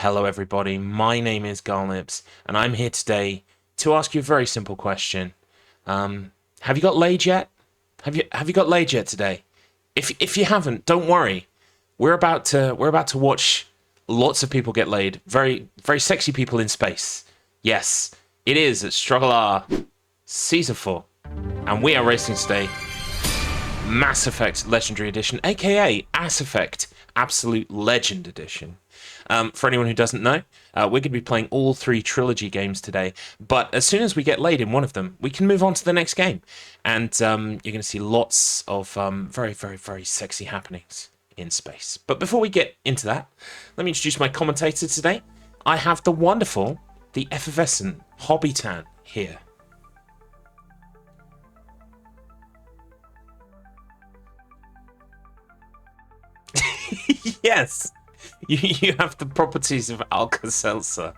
Hello everybody, my name is Garlips, and I'm here today to ask you a very simple question. Have you got laid yet? Have you got laid yet today? If you haven't, don't worry. We're about to watch lots of people get laid. Very very sexy people in space. Yes, it is at StruggleR Season 4. And we are racing today Mass Effect Legendary Edition, aka Ass Effect Absolute Legend Edition. For anyone who doesn't know, we're going to be playing all 3 trilogy games today, but as soon as we get laid in one of them, we can move on to the next game. And you're going to see lots of very, very, very sexy happenings in space. But before we get into that, let me introduce my commentator today. I have the wonderful, the effervescent Hobbitan here. Yes, you have the properties of Alka-Seltzer.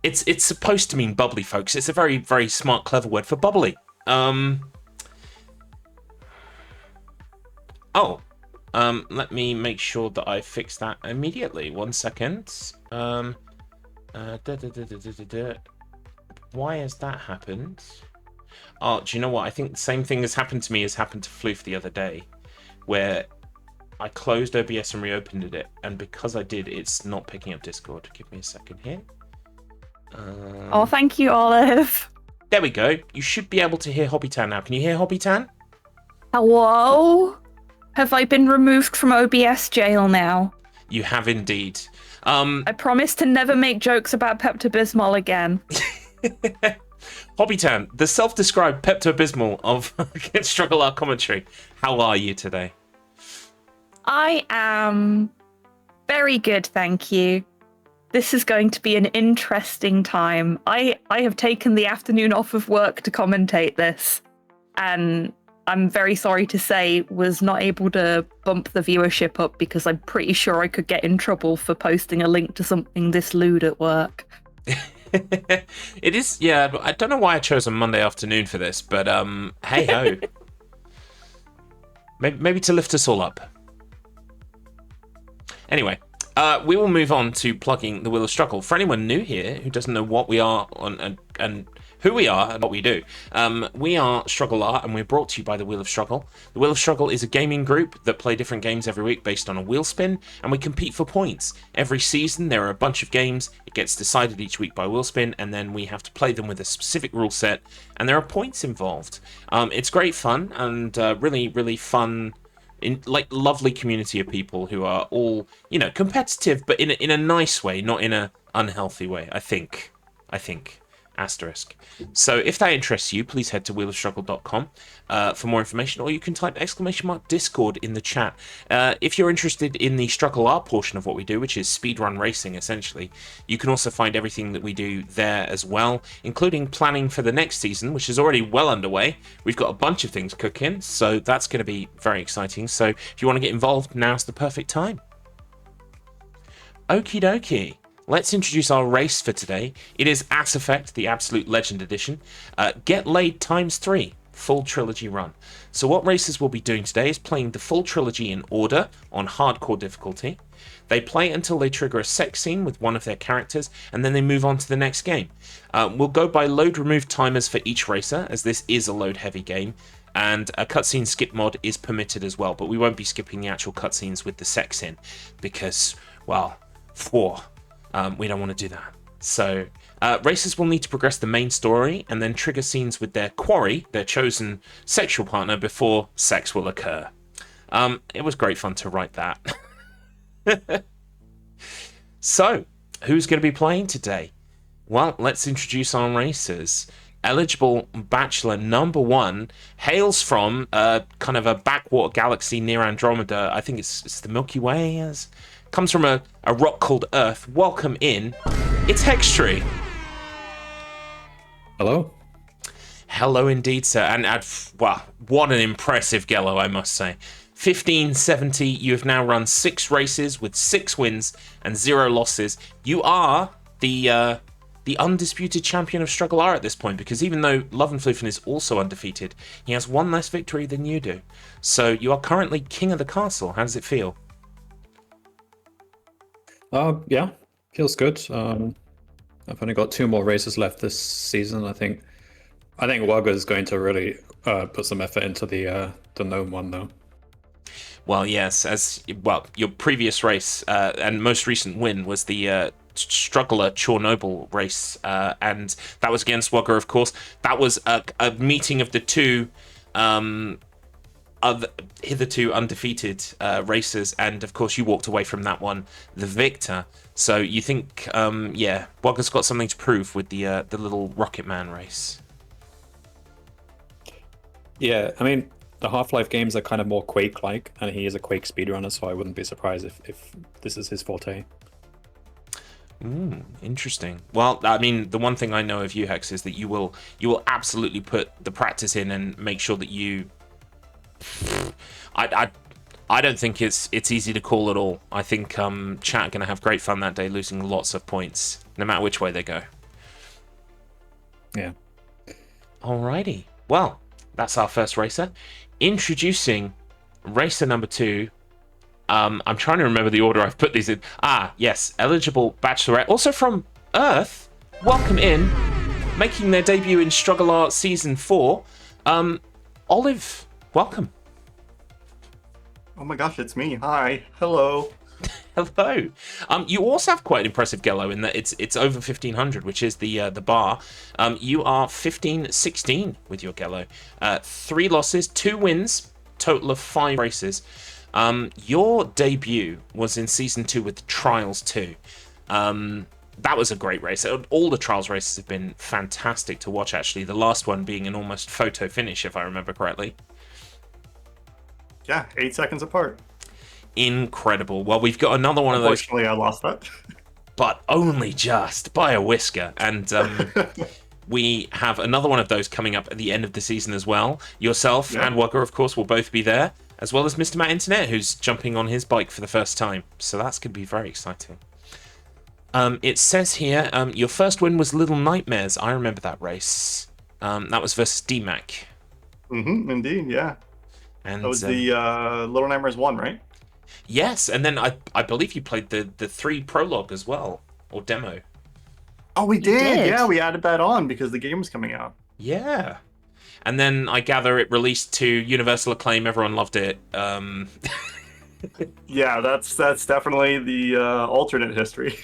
It's supposed to mean bubbly, folks. It's a very, very smart, clever word for bubbly. Let me make sure that I fix that immediately. 1 second. Why has that happened? Oh, do you know what? I think the same thing has happened to me as happened to Floof the other day, where I closed OBS and reopened it, and because I did, it's not picking up Discord. Give me a second here. Oh, thank you, Olive. There we go. You should be able to hear Hobbitan now. Can you hear Hobbitan? Hello? Have I been removed from OBS jail now? You have indeed. I promise to never make jokes about Pepto-Bismol again. Hobbitan, the self-described Pepto-Bismol of StruggleR commentary. How are you today? I am very good, thank you. This is going to be an interesting time. I have taken the afternoon off of work to commentate this, and I'm very sorry to say was not able to bump the viewership up because I'm pretty sure I could get in trouble for posting a link to something this lewd at work. It is, yeah. I don't know why I chose a Monday afternoon for this, but hey ho. maybe to lift us all up. Anyway, we will move on to plugging the Wheel of Struggle. For anyone new here who doesn't know what we are and who we are and what we do, we are StruggleR, and we're brought to you by the Wheel of Struggle. The Wheel of Struggle is a gaming group that play different games every week based on a wheel spin, and we compete for points. Every season there are a bunch of games. It gets decided each week by wheel spin, and then we have to play them with a specific rule set, and there are points involved. It's great fun and really, really fun. Lovely community of people who are all, competitive, but in a nice way, not in a unhealthy way. I think. Asterisk. So if that interests you, please head to wheelofstruggle.com for more information, or you can type !Discord in the chat. If you're interested in the StruggleR portion of what we do, which is speedrun racing essentially, you can also find everything that we do there as well, including planning for the next season, which is already well underway. We've got a bunch of things cooking, so that's going to be very exciting. So if you want to get involved, now's the perfect time. Okie dokie. Let's introduce our race for today. It is Ass Effect, the Absolute Legend Edition. Get Laid ×3, full trilogy run. So what racers will be doing today is playing the full trilogy in order on hardcore difficulty. They play until they trigger a sex scene with one of their characters, and then they move on to the next game. We'll go by load remove timers for each racer, as this is a load heavy game. And a cutscene skip mod is permitted as well, but we won't be skipping the actual cutscenes with the sex in, because, well, we don't want to do that. So racers will need to progress the main story and then trigger scenes with their quarry, their chosen sexual partner, before sex will occur. It was great fun to write that. So, who's going to be playing today? Well, let's introduce our racers. Eligible bachelor number 1 hails from kind of a backwater galaxy near Andromeda. I think it's the Milky Way. Comes from a rock called Earth. Welcome in. It's Hextree. Hello. Hello indeed, sir. And well, what an impressive Gello, I must say. 1570, you have now run 6 races with 6 wins and 0 losses. You are the the undisputed champion of StruggleR at this point, because even though Love and Floofin is also undefeated, he has one less victory than you do. So you are currently king of the castle. How does it feel? Yeah, feels good. I've only got 2 more races left this season. I think Wugger is going to really put some effort into the gnome one, though. Well, yes, your previous race and most recent win was the StruggleR Chernobyl race, and that was against Wugger, of course. That was a meeting of the two hitherto undefeated racers, and of course you walked away from that one the victor. So you think, Wugger's got something to prove with the little Rocket Man race? Yeah, I mean, the Half-Life games are kind of more Quake-like, and he is a Quake speedrunner, so I wouldn't be surprised if this is his forte. Interesting. Well, I mean, the one thing I know of you, Hex, is that you will absolutely put the practice in and make sure that you. I don't think it's easy to call at all. I think chat are going to have great fun that day, losing lots of points, no matter which way they go. Yeah. Alrighty. Well, that's our first racer. Introducing racer number 2. I'm trying to remember the order I've put these in. Yes, eligible bachelorette, also from Earth. Welcome in, making their debut in StruggleR Season 4. Olive, welcome. Oh my gosh, it's me. Hi. Hello. Hello. You also have quite an impressive Gello in that it's over 1500, which is the bar. You are 15-16 with your Gello. 3 losses, 2 wins, total of 5 races. Your debut was in Season 2 with Trials 2. That was a great race. All the Trials races have been fantastic to watch, actually. The last one being an almost photo finish, if I remember correctly. Yeah, 8 seconds apart. Incredible. Well, we've got another one of those. Unfortunately, I lost that. But only just by a whisker. And we have another one of those coming up at the end of the season as well. Yourself and Wugger, of course, will both be there, as well as Mr. Matt Internet, who's jumping on his bike for the first time. So that's going to be very exciting. It says here, your first win was Little Nightmares. I remember that race. That was versus DMAC. Indeed, yeah. And that was the Little Nightmares 1, right? Yes, and then I believe you played the 3 prologue as well, or demo. Oh, we did. Yeah, we added that on because the game was coming out. Yeah. And then I gather it released to universal acclaim. Everyone loved it. Yeah, that's definitely the alternate history.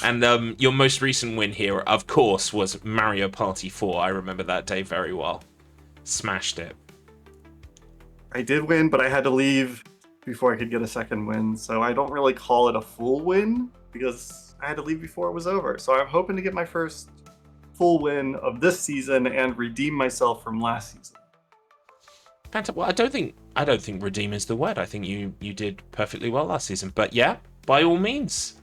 And your most recent win here, of course, was Mario Party 4. I remember that day very well. Smashed it. I did win, but I had to leave before I could get a second win, so I don't really call it a full win because I had to leave before it was over. So I'm hoping to get my first full win of this season and redeem myself from last season. Fantastic. Well, I don't think redeem is the word. I think you did perfectly well last season. But yeah, by all means.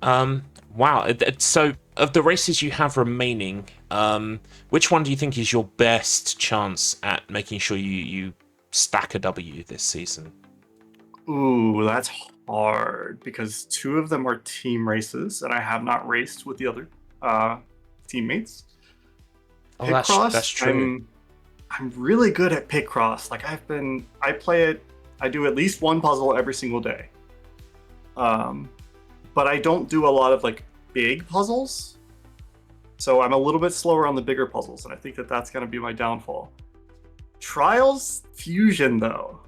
Wow. So of the races you have remaining, which one do you think is your best chance at making sure you stack a W this season? Ooh, that's hard because 2 of them are team races, and I have not raced with the other teammates. Oh, that's true. I'm really good at Picross. Like I play it. I do at least 1 puzzle every single day. But I don't do a lot of like big puzzles, so I'm a little bit slower on the bigger puzzles, and I think that's going to be my downfall. Trials Fusion, though,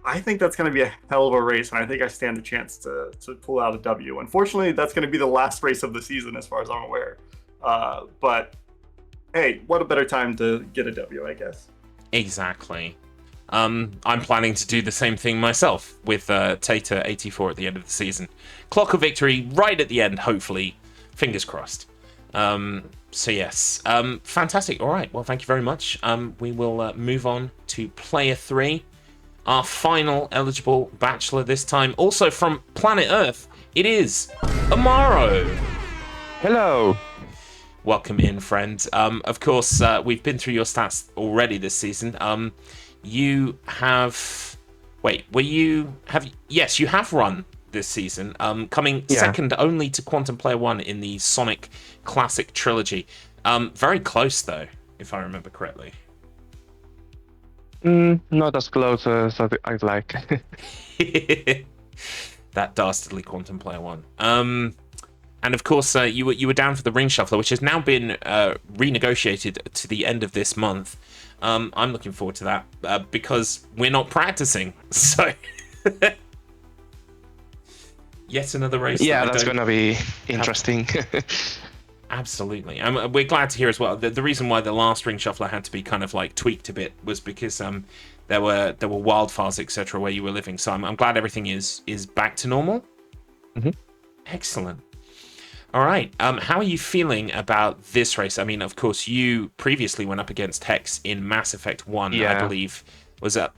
I think that's going to be a hell of a race, and I think I stand a chance to pull out a W. Unfortunately, that's going to be the last race of the season, as far as I'm aware. But hey, what a better time to get a W, I guess. Exactly. I'm planning to do the same thing myself with Tater 84 at the end of the season. Clock of victory right at the end, hopefully. Fingers crossed. So yes, fantastic. All right, well, thank you very much. We will move on to player 3, our final eligible bachelor this time. Also from planet Earth, it is Umaro. Hello. Welcome in, friend. Of course, we've been through your stats already this season. You have... Wait, yes, you have run this season, coming second only to Quantum Player 1 in the Sonic Classic Trilogy. Very close, though, if I remember correctly. Not as close as I'd like. That dastardly Quantum Player 1. And of course, you were down for the Ring Shuffler, which has now been renegotiated to the end of this month. I'm looking forward to that because we're not practicing. So, yet another race. Yeah, that's going to be interesting. Absolutely. We're glad to hear as well. The reason why the last Ring Shuffler had to be kind of like tweaked a bit was because there were wildfires, etc., where you were living. So I'm glad everything is back to normal. Mm-hmm. Excellent. All right. How are you feeling about this race? I mean, of course, you previously went up against Hex in Mass Effect 1, I believe. Was that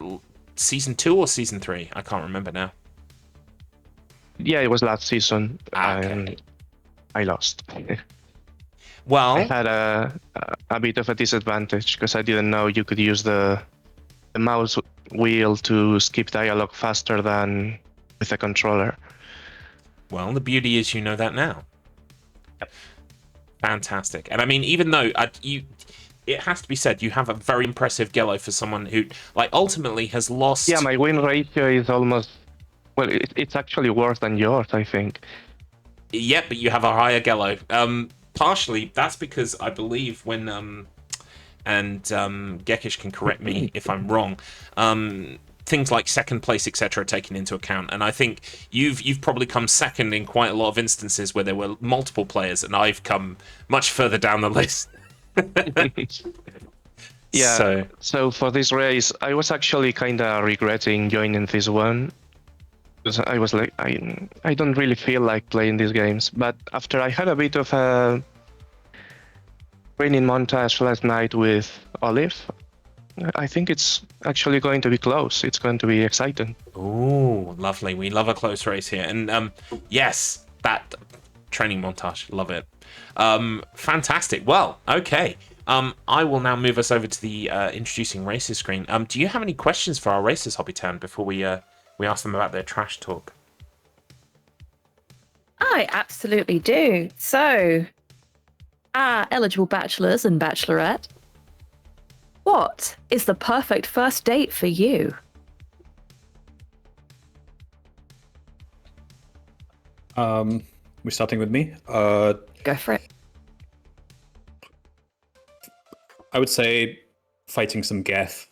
Season 2 or Season 3? I can't remember now. Yeah, it was last season, Okay. and I lost. Well, I had a bit of a disadvantage because I didn't know you could use the mouse wheel to skip dialogue faster than with a controller. well, the beauty is you know that now. Yep. Fantastic. And I mean, even though it has to be said, you have a very impressive Gello for someone who, like, ultimately has lost. Yeah, my win ratio is almost, well, it's actually worse than yours, I think. Yeah, but you have a higher Gello. Partially, that's because I believe when and Gekish can correct me if I'm wrong. Things like second place, etc., are taken into account, and I think you've probably come second in quite a lot of instances where there were multiple players, and I've come much further down the list. Yeah. So for this race, I was actually kind of regretting joining this one. Because I was like, I don't really feel like playing these games. But after I had a bit of a training montage last night with Olive, I think it's actually going to be close. It's going to be exciting. Ooh, lovely. We love a close race here. And yes, that training montage. Love it. Fantastic. Well, okay. I will now move us over to the introducing races screen. Do you have any questions for our racers, Hobbytown, before we ask them about their trash talk? I absolutely do. So, eligible bachelors and bachelorette, what is the perfect first date for you? We're starting with me. Go for it. I would say fighting some Geth.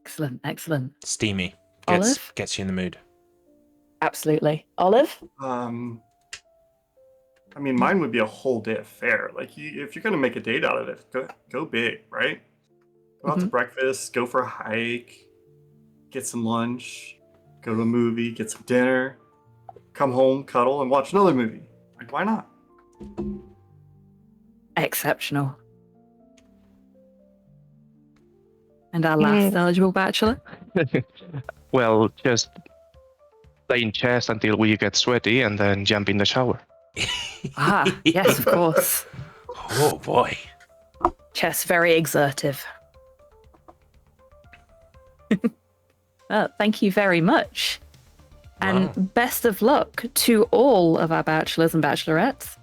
Excellent, excellent. Steamy. Olive? Gets you in the mood. Absolutely. Olive? I mean, mine would be a whole day affair. Like, if you're gonna make a date out of it, go big, right? Go out to breakfast, go for a hike, get some lunch, go to a movie, get some dinner, come home, cuddle, and watch another movie. Like, why not? Exceptional. And our last eligible bachelor? Well, just playing chess until we get sweaty and then jump in the shower. Yes, of course. Oh boy. Chess very exertive. Thank you very much. Wow. And best of luck to all of our bachelors and bachelorettes.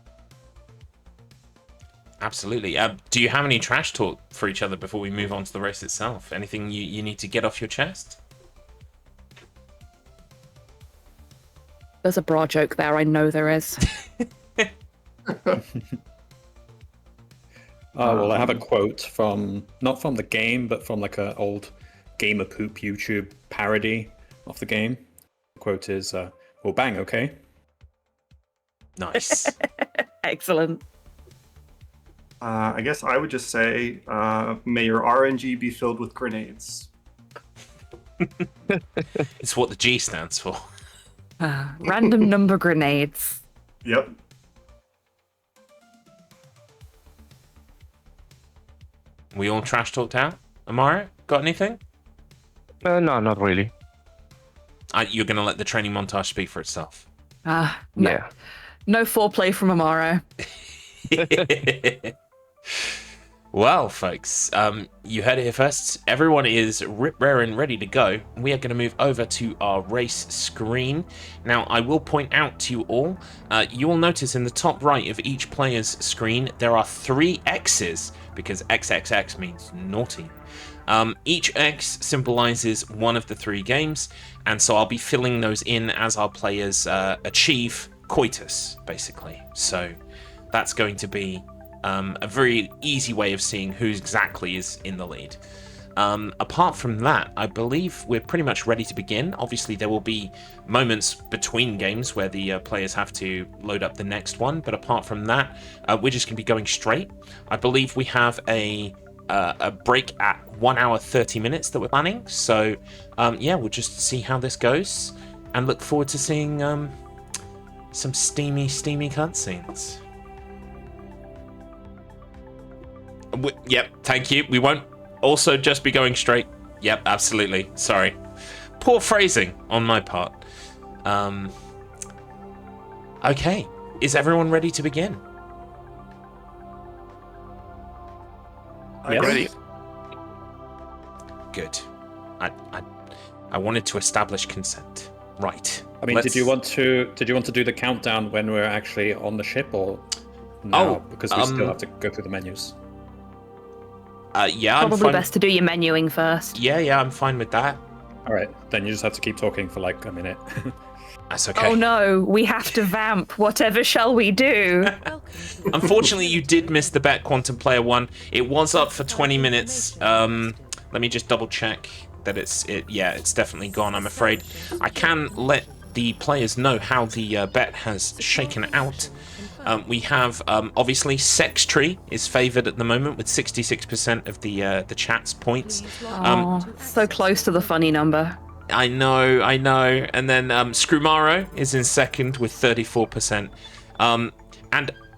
Absolutely. Do you have any trash talk for each other before we move on to the race itself? Anything you need to get off your chest? There's a bra joke there, I know there is. Well, I have a quote from, not from the game, but from like an old Gamer Poop YouTube parody of the game. The quote is, well, bang, okay? Nice. Excellent. I guess I would just say, may your RNG be filled with grenades. It's what the G stands for. Random number grenades. Yep. We all trash talked out? Umaro, got anything? No, not really. You're going to let the training montage speak for itself. No, Yeah. no foreplay from Umaro. Well, folks, you heard it here first. Everyone is rip-raring ready to go. We are going to move over to our race screen. Now, I will point out to you all, you will notice in the top right of each player's screen, there are 3 X's, because XXX means naughty. Each X symbolizes one of the 3 games, and so I'll be filling those in as our players achieve coitus, basically. So that's going to be a very easy way of seeing who exactly is in the lead. Apart from that, I believe we're pretty much ready to begin. Obviously, there will be moments between games where the players have to load up the next one, but apart from that, we're just going to be going straight. I believe we have a break at 1 hour 30 minutes that we're planning, so yeah, we'll just see how this goes and look forward to seeing some steamy cutscenes. Yep, thank you. We won't also just be going straight. Yep, absolutely. Sorry. Poor phrasing on my part. Okay, is everyone ready to begin? Yes. Ready? Good. I wanted to establish consent. Right. I mean, did you want to do the countdown when we're actually on the ship, or now? Because we still have to go through the menus. Yeah, I'm Probably fine. best to do your menuing first. Yeah, I'm fine with that. All right, then you just have to keep talking for like a minute. That's okay. Oh no, we have to vamp. Whatever shall we do? Unfortunately, you did miss the bet, Quantum Player 1. It was up for 20 minutes. Let me just double check that it's definitely gone, I'm afraid. I can let the players know how the bet has shaken out. We have, obviously, Sex Tree is favoured at the moment with 66% of the chat's points. Oh, so close to the funny number. I know. And then Umaro is in second with 34%. And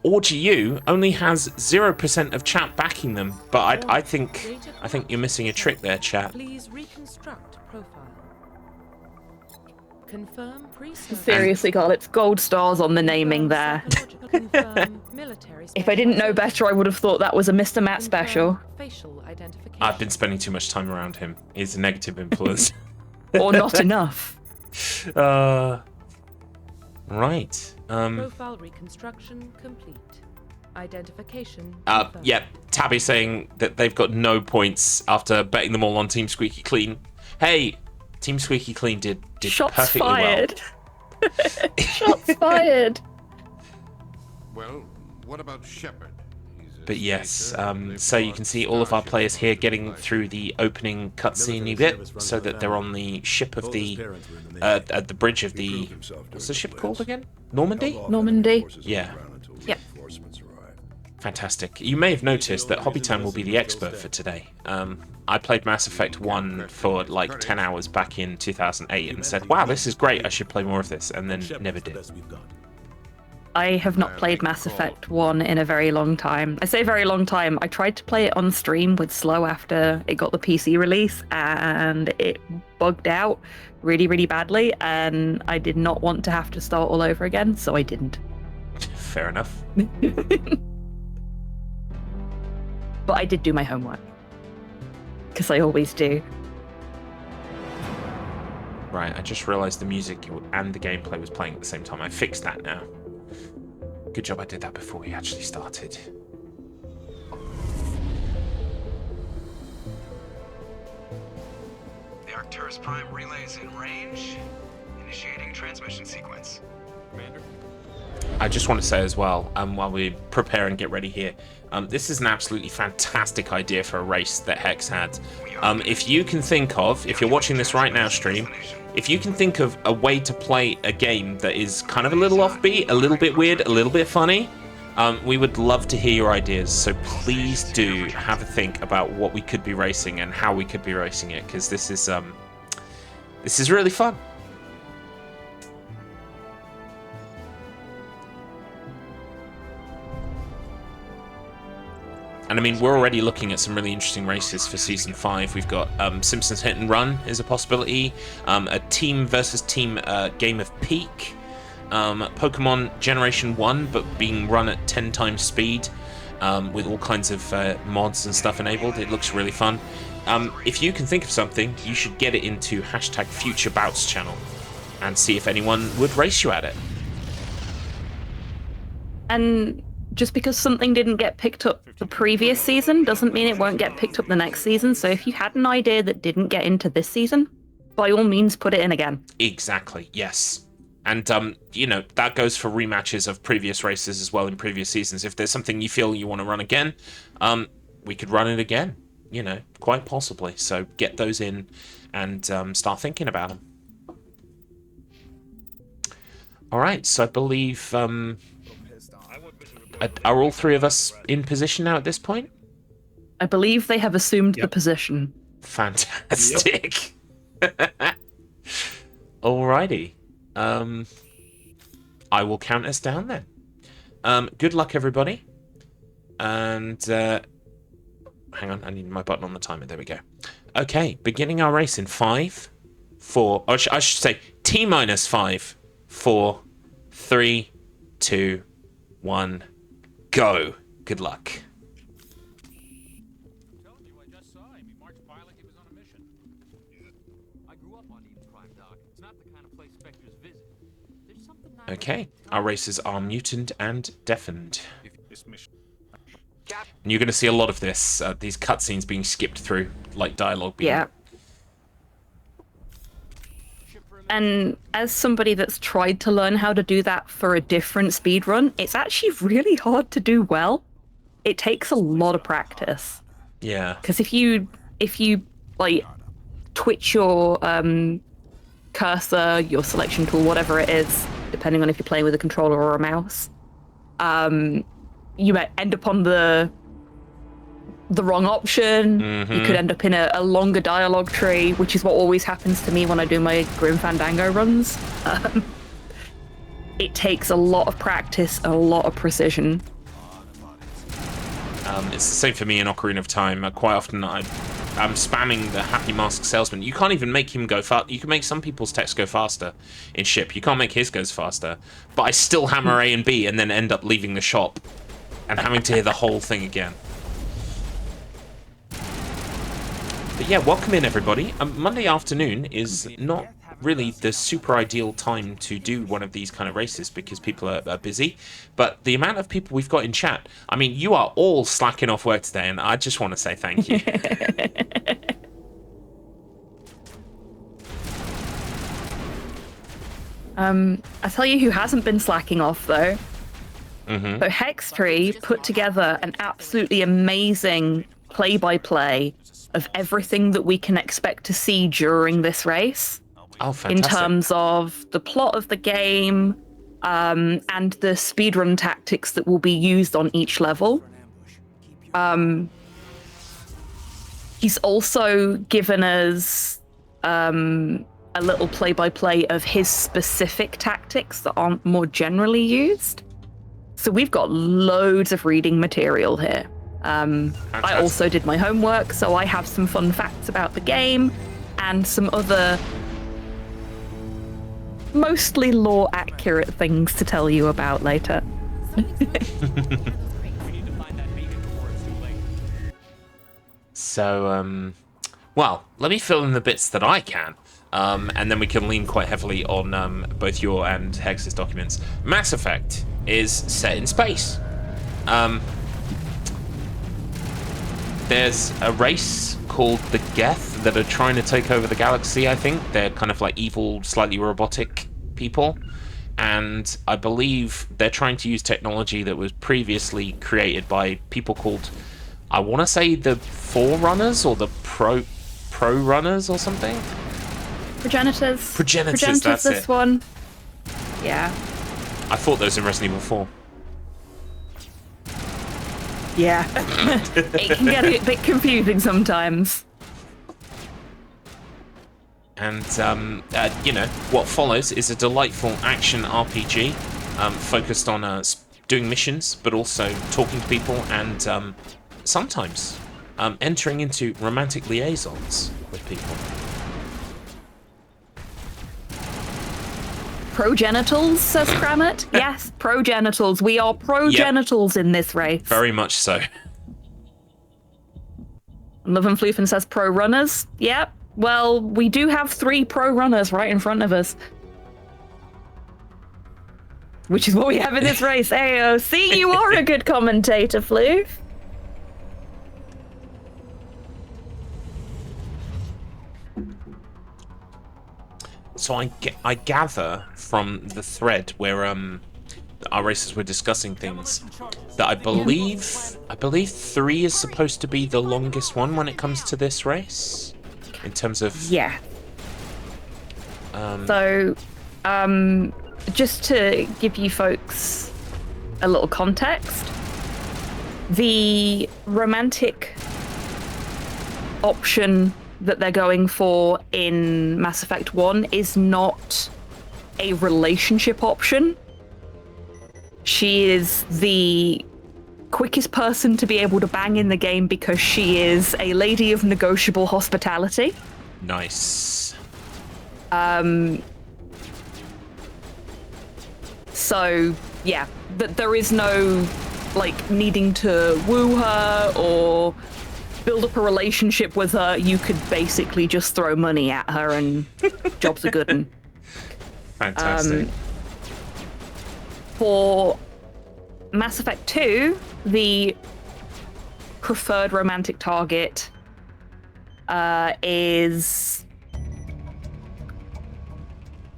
OrGU only has 0% of chat backing them. But I think you're missing a trick there, chat. Please reconstruct profile. Confirm pre-search. Seriously, Carl, it's gold stars on the naming there. Confirm military If I didn't know better, I would have thought that was a Mr. Matt special. Facial identification. I've been spending too much time around him. He's a negative influence. Or not enough. Right. Profile reconstruction complete. Identification. confirmed. Yep. Tabby saying that they've got no points after betting them all on Team Squeaky Clean. Hey, Team Squeaky Clean did Shots perfectly fired. Shots fired. Well, what about Shepard? But yes, so you can see all of our players here getting through the opening cutscene bit, so that they're on the ship of the, at the bridge of the, what's the ship called again? Normandy? Normandy. Yeah. Yep. Fantastic. You may have noticed that Hobbytown will be the expert for today. I played Mass Effect 1 for like 10 hours back in 2008 and said, wow, this is great, I should play more of this, and then never did. I have not played Mass Effect 1 in a very long time. I say very long time. I tried to play it on stream with Slow after it got the PC release, and it bugged out really, really badly, and I did not want to have to start all over again, so I didn't. Fair enough. But I did do my homework. Because I always do. Right, I just realised the music and the gameplay was playing at the same time. I fixed that now. Good job I did that before we actually started. The Arcturus Prime relay is in range. Initiating transmission sequence. Commander? I just want to say as well, while we prepare and get ready here, this is an absolutely fantastic idea for a race that Hex had. If you can think of, if you're watching this right now stream, if you can think of a way to play a game that is kind of a little offbeat, a little bit weird, a little bit funny, we would love to hear your ideas. So please do have a think about what we could be racing and how we could be racing it, because this is really fun. And I mean, we're already looking at some really interesting races for Season 5. We've got Simpsons Hit and Run is a possibility, a team versus team game of Peak, Pokemon Generation 1, but being run at 10 times speed, with all kinds of mods and stuff enabled. It looks really fun. If you can think of something, you should get it into #FutureBouts channel and see if anyone would race you at it. And just because something didn't get picked up the previous season doesn't mean it won't get picked up the next season. So if you had an idea that didn't get into this season, by all means, put it in again. Exactly, yes. And, you know, that goes for rematches of previous races as well in previous seasons. If there's something you feel you want to run again, we could run it again, you know, quite possibly. So get those in and start thinking about them. All right, so I believe... are all three of us in position now at this point? I believe they have assumed the position. Fantastic. Yep. Alrighty. I will count us down then. Good luck, everybody. And hang on, I need my button on the timer. There we go. Okay, beginning our race in 5, 4. I should say T-minus 5, 4, 3, 2, 1. Go. Good luck. Okay, our races are mutant and deafened. And you're going to see a lot of this, these cutscenes being skipped through, like dialogue being... Yeah. And as somebody that's tried to learn how to do that for a different speedrun, it's actually really hard to do well. It takes a lot of practice. Yeah. Because if you like twitch your cursor, your selection tool, whatever it is, depending on if you're playing with a controller or a mouse, you might end up on the wrong option. Mm-hmm. You could end up in a longer dialogue tree, which is what always happens to me when I do my Grim Fandango runs. It takes a lot of practice and a lot of precision. It's the same for me in Ocarina of Time. Quite often I'm spamming the Happy Mask Salesman. You can't even make him go fast. You can make some people's text go faster in ship. You can't make his goes faster. But I still hammer A and B and then end up leaving the shop and having to hear the whole thing again. But yeah, welcome in, everybody. Monday afternoon is not really the super ideal time to do one of these kind of races because people are busy. But the amount of people we've got in chat, I mean, you are all slacking off work today, and I just want to say thank you. I tell you who hasn't been slacking off, though. Mm-hmm. So Hextree put together an absolutely amazing play-by-play of everything that we can expect to see during this race. Oh, fantastic. In terms of the plot of the game, and the speedrun tactics that will be used on each level. He's also given us a little play-by-play of his specific tactics that aren't more generally used. So we've got loads of reading material here. I also did my homework, so I have some fun facts about the game and some other mostly lore-accurate things to tell you about later. So, well, let me fill in the bits that I can, and then we can lean quite heavily on both your and Hex's documents. Mass Effect is set in space. There's a race called the Geth that are trying to take over the galaxy, I think. They're kind of like evil, slightly robotic people. And I believe they're trying to use technology that was previously created by people called, I want to say the Forerunners or the Pro Runners or something? Progenitors. Progenitors, that's this it. One. Yeah. I fought those in Resident Evil 4. Yeah. It can get a bit confusing sometimes. And, you know, what follows is a delightful action RPG focused on doing missions, but also talking to people and sometimes entering into romantic liaisons with people. Progenitals, says Kramit. Yes, progenitals. We are progenitals in this race. Very much so. Love and Floofin says pro runners. Yep. Well, we do have 3 pro runners right in front of us. Which is what we have in this race. Ayo, see, you are a good commentator, Floof. So I gather from the thread where our racers were discussing things that I believe 3 is supposed to be the longest one when it comes to this race, in terms of just to give you folks a little context, the romantic option that they're going for in Mass Effect 1 is not a relationship option. She is the quickest person to be able to bang in the game because she is a lady of negotiable hospitality. Nice. So, yeah, there is no, like, needing to woo her or build up a relationship with her. You could basically just throw money at her and jobs are good. And Fantastic. for Mass Effect 2, the preferred romantic target is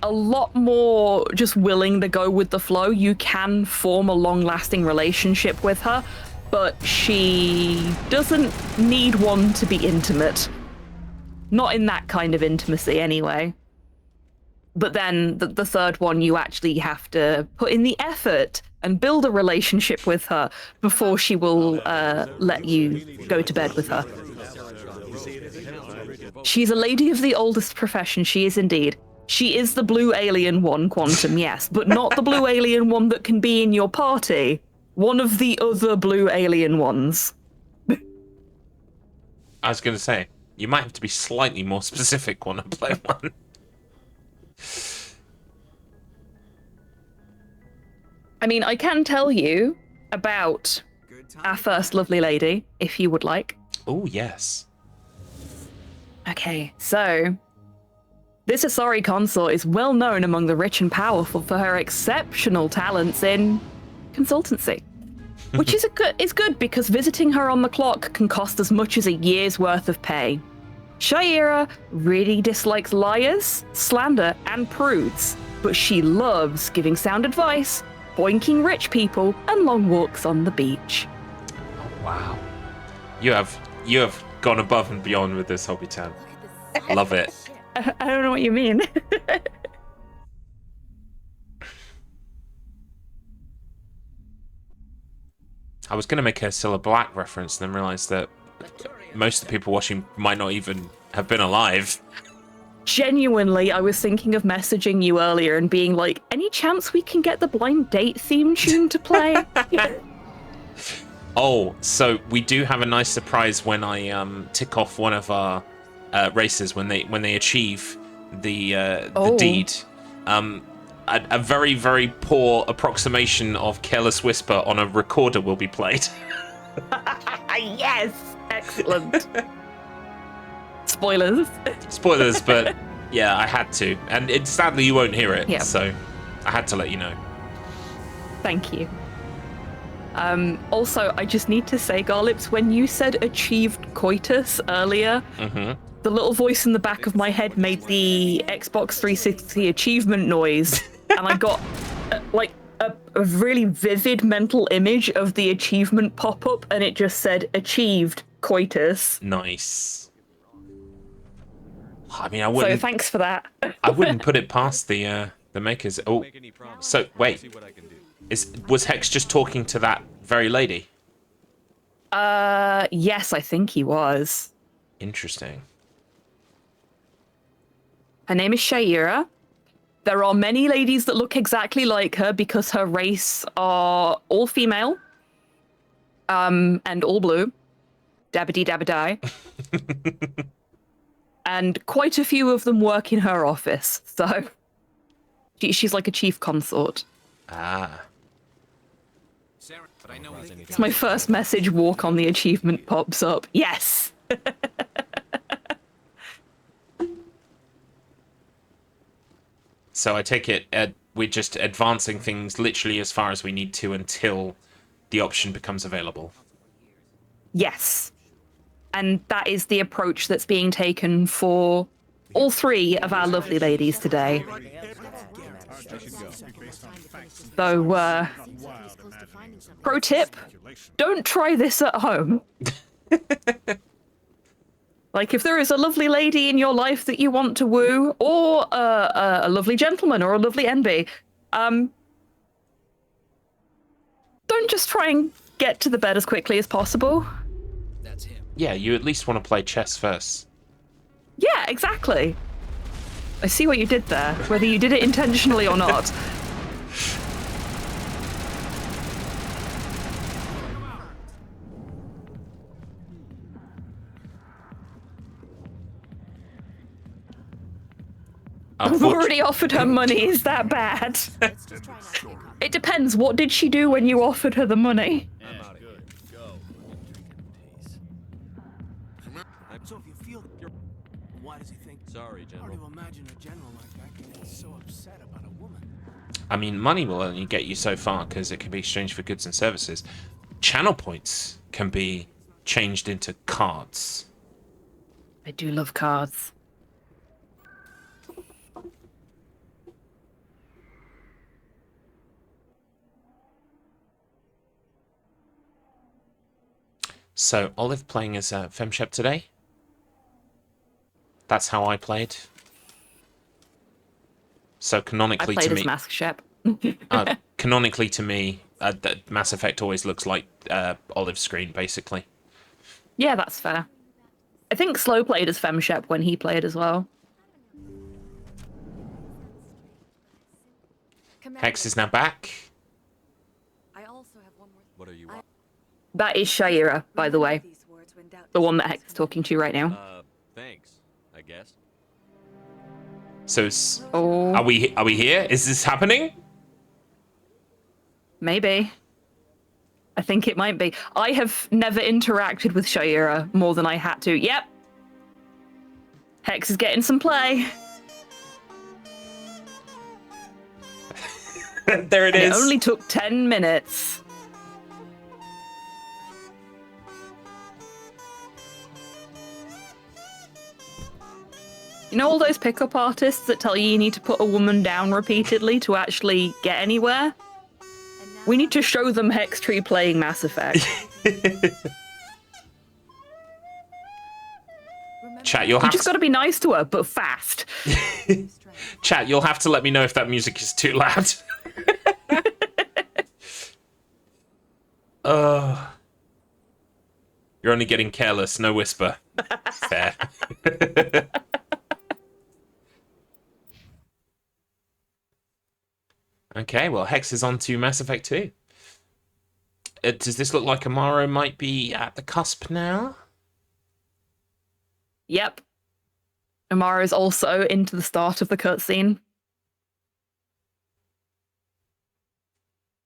a lot more just willing to go with the flow. You can form a long-lasting relationship with her, but she doesn't need one to be intimate. Not in that kind of intimacy, anyway. But then the third one, you actually have to put in the effort and build a relationship with her before she will let you go to bed with her. She's a lady of the oldest profession, she is indeed. She is the blue alien one, Quantum, yes, but not the blue alien one that can be in your party. One of the other blue alien ones. I was going to say, you might have to be slightly more specific when I play one. I mean, I can tell you about our first lovely lady, if you would like. Oh, yes. Okay, so this Asari consort is well known among the rich and powerful for her exceptional talents in consultancy, which is good because visiting her on the clock can cost as much as a year's worth of pay. Shaira really dislikes liars, slander, and prudes, but she loves giving sound advice, boinking rich people, and long walks on the beach. Oh, wow. You have gone above and beyond with this, Hobbiton. Love it. I don't know what you mean. I was going to make a Cilla Black reference and then realised that most of the people watching might not even have been alive. Genuinely, I was thinking of messaging you earlier and being like, any chance we can get the Blind Date theme tune to play? Oh, so we do have a nice surprise when I tick off one of our races when they achieve the deed. A very, very poor approximation of Careless Whisper on a recorder will be played. Yes! Excellent. Spoilers. Spoilers, but yeah, I had to. And sadly, you won't hear it, Yep. so I had to let you know. Thank you. Also, I just need to say, Garlips, when you said achieved coitus earlier, the little voice in the back of my head made the Xbox 360 achievement noise, and I got a really vivid mental image of the achievement pop-up, and it just said achieved coitus. Nice. I mean, I wouldn't. So thanks for that. I wouldn't put it past the makers. Oh, so wait, was Hex just talking to that very lady? Yes, I think he was. Interesting. Her name is Shaira. There are many ladies that look exactly like her because her race are all female, and all blue. Dabbity dabba die. And quite a few of them work in her office, so She's like a chief consort. Ah. It's my first message. Walk on the achievement pops up. Yes. So I take it we're just advancing things literally as far as we need to until the option becomes available. Yes. And that is the approach that's being taken for all three of our lovely ladies today. So, pro tip, don't try this at home. Like, if there is a lovely lady in your life that you want to woo, or a lovely gentleman, or a lovely NB, don't just try and get to the bed as quickly as possible. Yeah, you at least want to play chess first. Yeah, exactly. I see what you did there, whether you did it intentionally or not. I've already offered her money. Is that bad? It depends. What did she do when you offered her the money? So if you feel, why does he think? Sorry, General. Hard to imagine a general like that getting so upset about a woman. I mean, money will only get you so far because it can be exchanged for goods and services. Channel points can be changed into cards. I do love cards. So, Olive playing as Femshep today. That's how I played. So canonically I played to as me, Mask Shep. canonically to me, Mass Effect always looks like Olive's screen, basically. Yeah, that's fair. I think Slow played as Femshep when he played as well. Hex is now back. I also have one more. What are you? That is Shaira, by the way. The one that Hex is talking to right now. Thanks, I guess. So, Oh, are we here? Is this happening? maybe. I think it might be. I have never interacted with Shaira more than I had to. Yep. Hex is getting some play. There it And is. it only took 10 minutes. You know all those pickup artists that tell you need to put a woman down repeatedly to actually get anywhere? We need to show them Hextree playing Mass Effect. Chat, you'll You have just gotta be nice to her, but fast. Chat, you'll have to let me know if that music is too loud. You're only getting careless, no whisper. Fair. Okay, well, Hex is on to Mass Effect 2. Does this look like Umaro might be at the cusp now? Yep. Umaro is also into the start of the cutscene.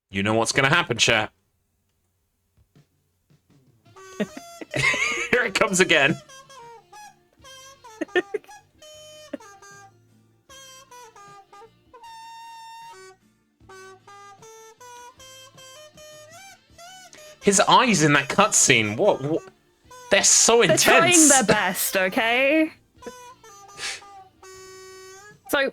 You know what's going to happen, chat. Here it comes again. His eyes in that cutscene, what? They're so intense. They're trying their best, okay? So,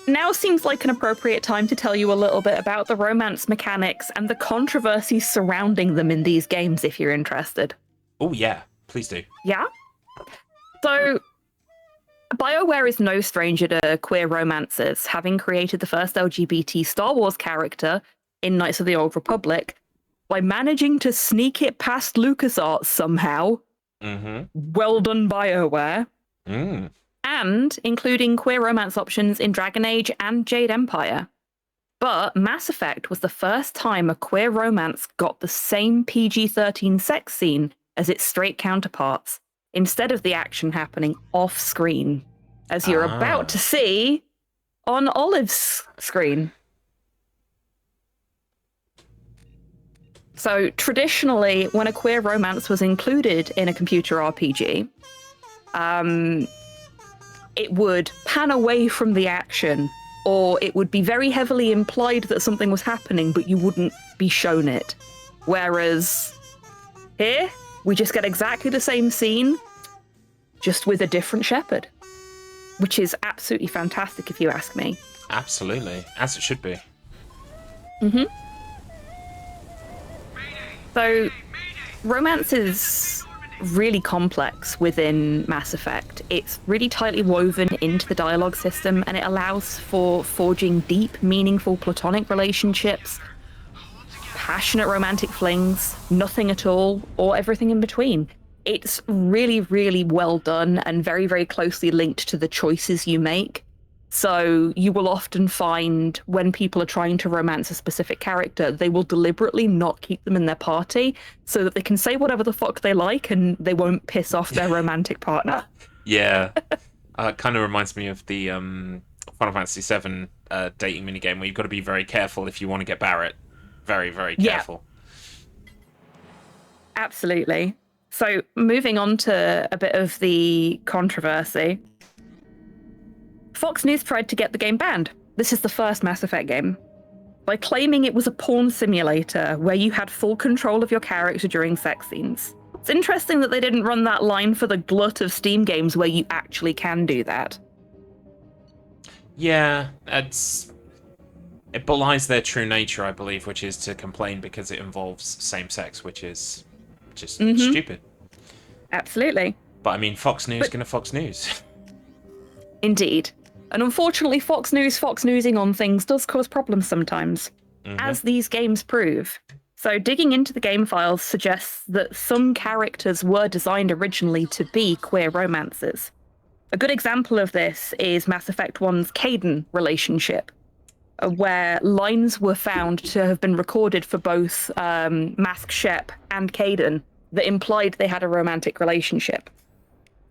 now seems like an appropriate time to tell you a little bit about the romance mechanics and the controversies surrounding them in these games, if you're interested. Oh, yeah. Please do. Yeah? So, BioWare is no stranger to queer romances, having created the first LGBT Star Wars character in Knights of the Old Republic by managing to sneak it past LucasArts somehow. Mm-hmm. Well done, BioWare. Mm. And including queer romance options in Dragon Age and Jade Empire. But Mass Effect was the first time a queer romance got the same PG-13 sex scene as its straight counterparts, instead of the action happening off-screen, as you're about to see on Olive's screen. So traditionally, when a queer romance was included in a computer RPG, it would pan away from the action, or it would be very heavily implied that something was happening, but you wouldn't be shown it. Whereas here, we just get exactly the same scene, just with a different shepherd, which is absolutely fantastic if you ask me. Absolutely, as it should be. Mm-hmm. So, romance is really complex within Mass Effect. It's really tightly woven into the dialogue system, and it allows for forging deep, meaningful platonic relationships, passionate romantic flings, nothing at all, or everything in between. It's really, really well done and very, very closely linked to the choices you make. So you will often find when people are trying to romance a specific character, they will deliberately not keep them in their party so that they can say whatever the fuck they like and they won't piss off their romantic partner. Yeah. Kind of reminds me of the Final Fantasy VII dating minigame where you've got to be very careful if you want to get Barrett. Very, very careful. Yeah. Absolutely. So moving on to a bit of the controversy. Fox News tried to get the game banned. This is the first Mass Effect game. By claiming it was a porn simulator where you had full control of your character during sex scenes. It's interesting that they didn't run that line for the glut of Steam games where you actually can do that. Yeah, it belies their true nature, I believe, which is to complain because it involves same sex, which is just stupid. Absolutely. But I mean, Fox News gonna Fox News. Indeed. And unfortunately, Fox Newsing on things does cause problems sometimes, as these games prove. So digging into the game files suggests that some characters were designed originally to be queer romances. A good example of this is Mass Effect 1's Kaidan relationship, where lines were found to have been recorded for both Mask Shep and Kaidan that implied they had a romantic relationship.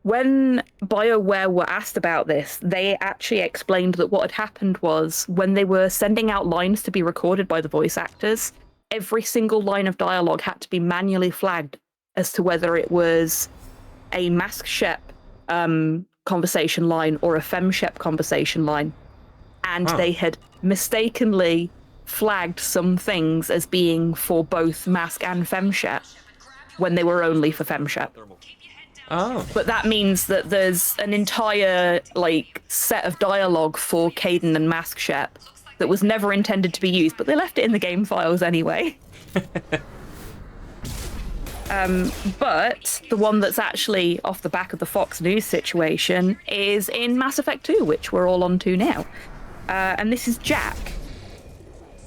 When BioWare were asked about this, they actually explained that what had happened was when they were sending out lines to be recorded by the voice actors, every single line of dialogue had to be manually flagged as to whether it was a Mask Shep conversation line or a Fem Shep conversation line. And they had mistakenly flagged some things as being for both Mask and Fem Shep when they were only for Fem Shep. Oh. But that means that there's an entire set of dialogue for Kaidan and Mask Shep that was never intended to be used, but they left it in the game files anyway. But the one that's actually off the back of the Fox News situation is in Mass Effect 2, which we're all on to now. And this is Jack.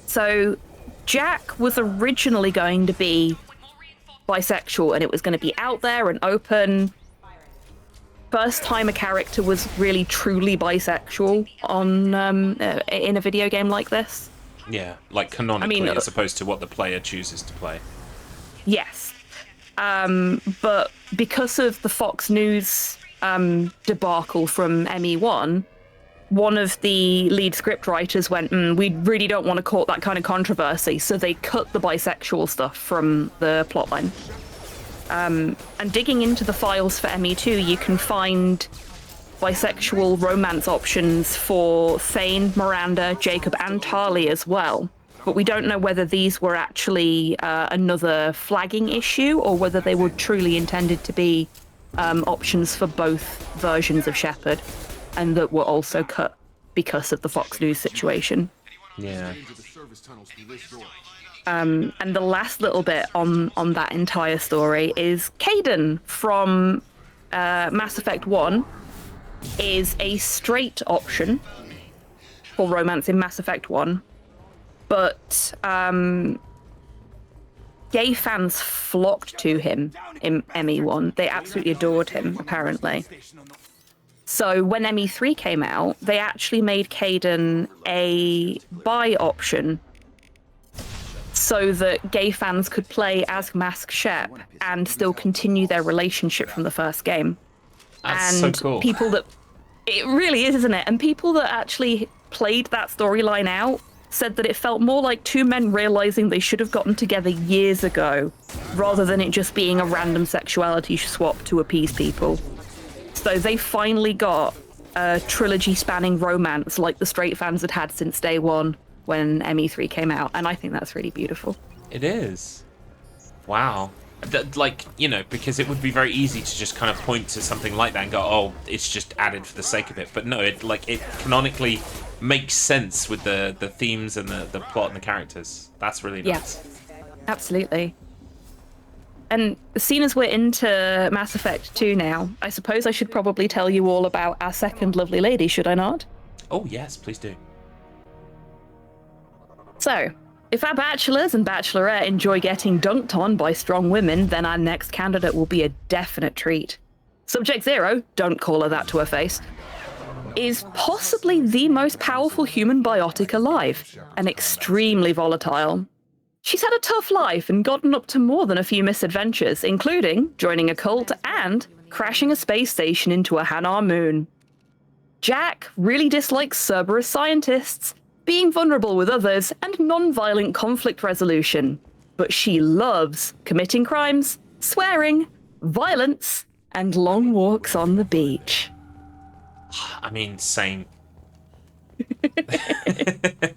So Jack was originally going to be bisexual, and it was going to be out there and open. First time a character was really truly bisexual on in a video game like this. Yeah, like canonically, as opposed to what the player chooses to play. Yes. But because of the Fox News debacle from ME1, one of the lead scriptwriters went, we really don't want to court that kind of controversy, so they cut the bisexual stuff from the plotline. And digging into the files for ME2, you can find bisexual romance options for Thane, Miranda, Jacob, and Tali as well. But we don't know whether these were actually another flagging issue or whether they were truly intended to be options for both versions of Shepard, and that were also cut because of the Fox News situation. Yeah. And the last little bit on that entire story is Kaidan from Mass Effect 1 is a straight option for romance in Mass Effect 1, but gay fans flocked to him in ME1. They absolutely adored him, apparently. So when ME3 came out, they actually made Kaidan a bi option so that gay fans could play as Mask Shep and still continue their relationship from the first game. That's and so cool. People that... It really is, isn't it? And people that actually played that storyline out said that it felt more like two men realizing they should have gotten together years ago, rather than it just being a random sexuality swap to appease people. So they finally got a trilogy-spanning romance like the straight fans had had since day one when ME3 came out, and I think that's really beautiful. It is. Wow. Like, you know, because it would be very easy to just kind of point to something like that and go, oh, it's just added for the sake of it. But no, it canonically makes sense with the themes and the plot and the characters. That's really nice. Yeah, absolutely. And seeing as we're into Mass Effect 2 now, I suppose I should probably tell you all about our second lovely lady, should I not? Oh, yes, please do. So, if our bachelors and bachelorette enjoy getting dunked on by strong women, then our next candidate will be a definite treat. Subject Zero, don't call her that to her face, is possibly the most powerful human biotic alive, and extremely volatile. She's had a tough life and gotten up to more than a few misadventures, including joining a cult and crashing a space station into a Hanar moon. Jack really dislikes Cerberus scientists, being vulnerable with others, and non-violent conflict resolution. But she loves committing crimes, swearing, violence, and long walks on the beach. I mean, same.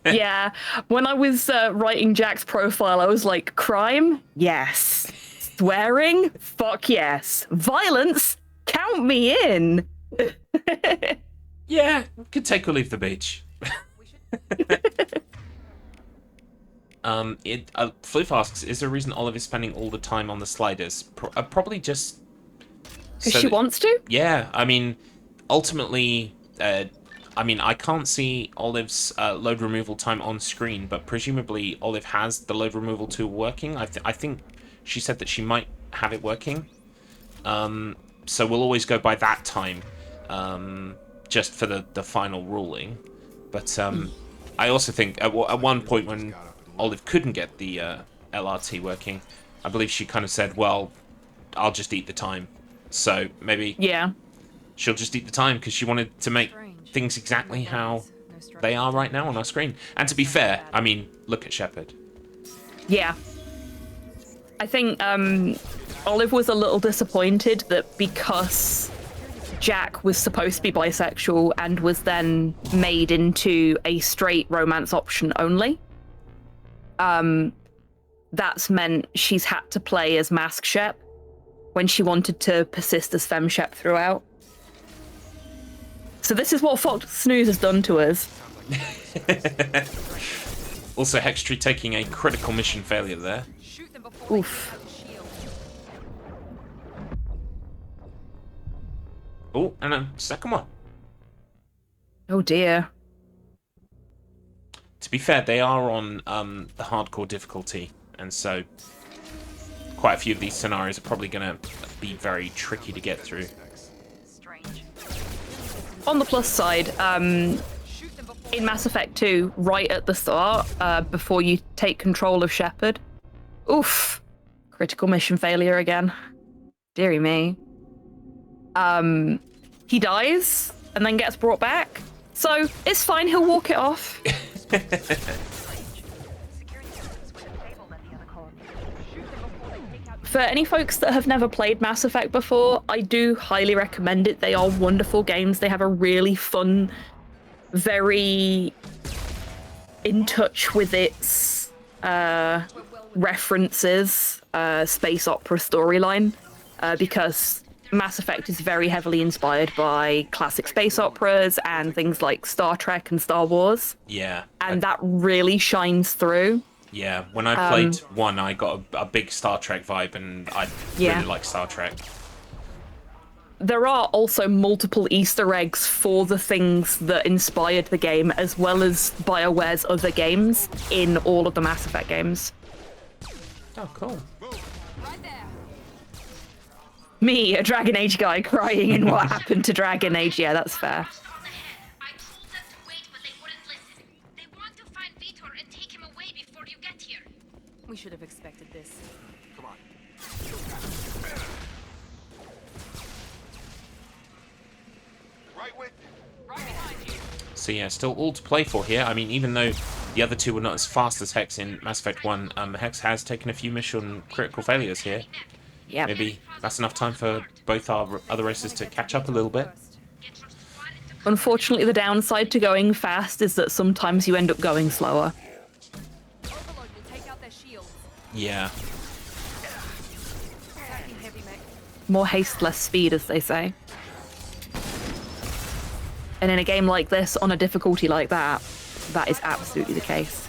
Yeah, when I was writing Jack's profile, I was like, crime? Yes. Swearing? Fuck yes. Violence? Count me in. Yeah, could take or leave the beach. Floof asks, is there a reason Olive is spending all the time on the sliders? Probably just... Because she wants to? Yeah, I mean, ultimately... I can't see Olive's load removal time on screen, but presumably Olive has the load removal tool working. I think she said that she might have it working. So we'll always go by that time, just for the final ruling. But I also think at one point when Olive couldn't get the LRT working, I believe she kind of said, well, I'll just eat the time. So maybe she'll just eat the time because she wanted to make things exactly how they are right now on our screen. And to be fair, I mean, look at Shepard. Yeah. I think Olive was a little disappointed that because Jack was supposed to be bisexual and was then made into a straight romance option only, that's meant she's had to play as Mask Shep when she wanted to persist as Femme Shep throughout. So this is what Fox Snooze has done to us. Also, Hextree taking a critical mission failure there. Oof. Oh, and a second one. Oh dear. To be fair, they are on the hardcore difficulty, and so quite a few of these scenarios are probably going to be very tricky to get through. On the plus side, in Mass Effect 2, right at the start, before you take control of Shepard, oof, critical mission failure again. Deary me. He dies and then gets brought back, so it's fine, he'll walk it off. For any folks that have never played Mass Effect before, I do highly recommend it. They are wonderful games. They have a really fun, very in touch with its references, space opera storyline, because Mass Effect is very heavily inspired by classic space operas and things like Star Trek and Star Wars. Yeah. And that really shines through. Yeah, when I played 1, I got a big Star Trek vibe, and I really like Star Trek. There are also multiple Easter eggs for the things that inspired the game, as well as BioWare's other games in all of the Mass Effect games. Oh, cool. Me, a Dragon Age guy, crying in what happened to Dragon Age. Yeah, that's fair. We should have expected this. Come on. Right with you. Right behind you. So yeah, still all to play for here. I mean, even though the other two were not as fast as Hex in Mass Effect 1, Hex has taken a few mission critical failures here. Yeah. Maybe that's enough time for both our other races to catch up a little bit. Unfortunately, the downside to going fast is that sometimes you end up going slower. Overload will take out their shields. Yeah. Attacking heavy mech. More haste, less speed, as they say. And in a game like this, on a difficulty like that, that is absolutely the case.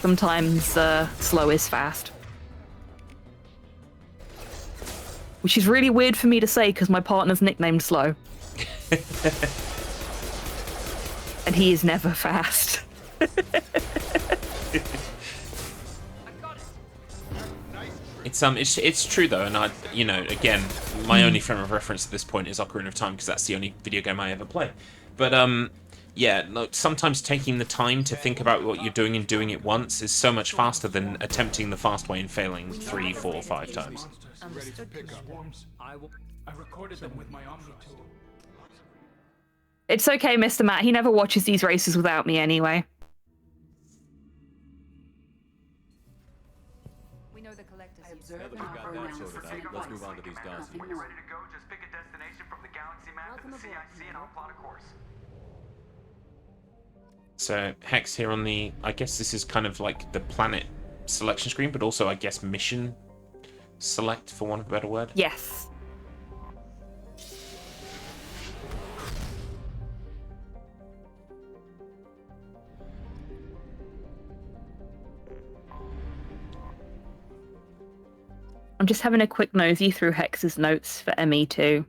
Sometimes slow is fast. Which is really weird for me to say because my partner's nicknamed Slow. And he is never fast. It's true though, and again, my only frame of reference at this point is Ocarina of Time because that's the only video game I ever play. But yeah, look, sometimes taking the time to think about what you're doing and doing it once is so much faster than attempting the fast way and failing 3, 4, 5 times. I recorded them with my Omni tool. It's okay, Mr. Matt. He never watches these races without me anyway. We know the collectors. Now that we got that sorted out, let's move on to these dossiers. When you're ready to go, just pick a destination from the galaxy map Welcome and the aboard, CIC and I'll plot a course. So Hex here on the, I guess this is kind of like the planet selection screen, but also I guess mission select, for want of a better word. Yes. I'm just having a quick nosy through Hex's notes for ME2.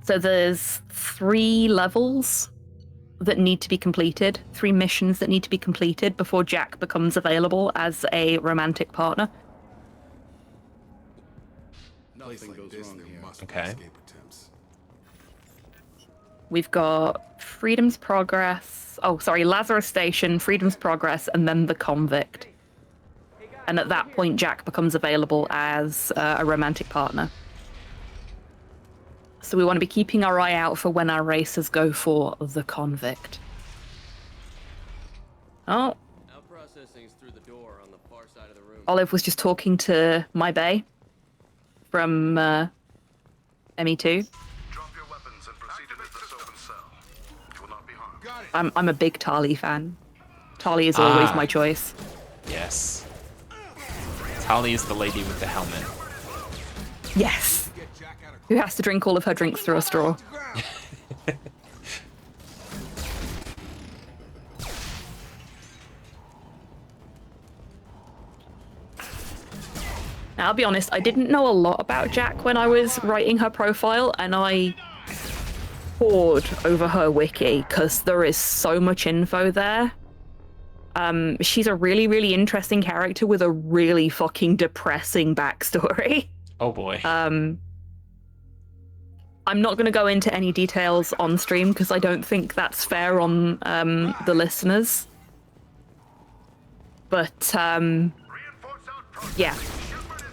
So there's 3 levels that need to be completed, 3 missions that need to be completed before Jack becomes available as a romantic partner. Nothing goes wrong here. Okay. We've got Freedom's Progress. Oh, sorry, Lazarus Station, Freedom's Progress, and then the Convict. And at that point, Jack becomes available as a romantic partner. So we want to be keeping our eye out for when our racers go for the Convict. Oh. Now processing's through the door on the far side of the room. Olive was just talking to my bae from ME2. Drop your weapons and proceed into this open cell. You will not be harmed. I'm a big Tali fan. Tali is always my choice. Yes. Tali is the lady with the helmet. Yes. Who has to drink all of her drinks through a straw. Now, I'll be honest, I didn't know a lot about Jack when I was writing her profile, and I pored over her wiki, because there is so much info there. She's a really, really interesting character with a really fucking depressing backstory. Oh boy. I'm not going to go into any details on stream because I don't think that's fair on the listeners. But yeah,